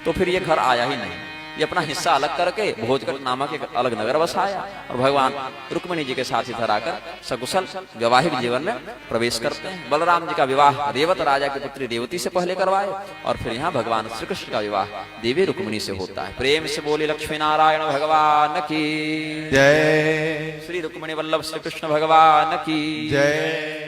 तो फिर ये घर आया ही नहीं। ये अपना हिस्सा अलग करके भोजकट नामक एक अलग नगर बसाया, और भगवान रुक्मिणी जी के साथ इधर आकर सकुशल वैवाहिक जीवन में प्रवेश करते हैं। बलराम जी का विवाह रेवत राजा की पुत्री रेवती से पहले करवाए, और फिर यहाँ भगवान श्री कृष्ण का विवाह देवी रुक्मिणी से होता है। प्रेम से बोली लक्ष्मी नारायण भगवान की जय। श्री रुक्मिणी वल्लभ श्री कृष्ण भगवान की जय।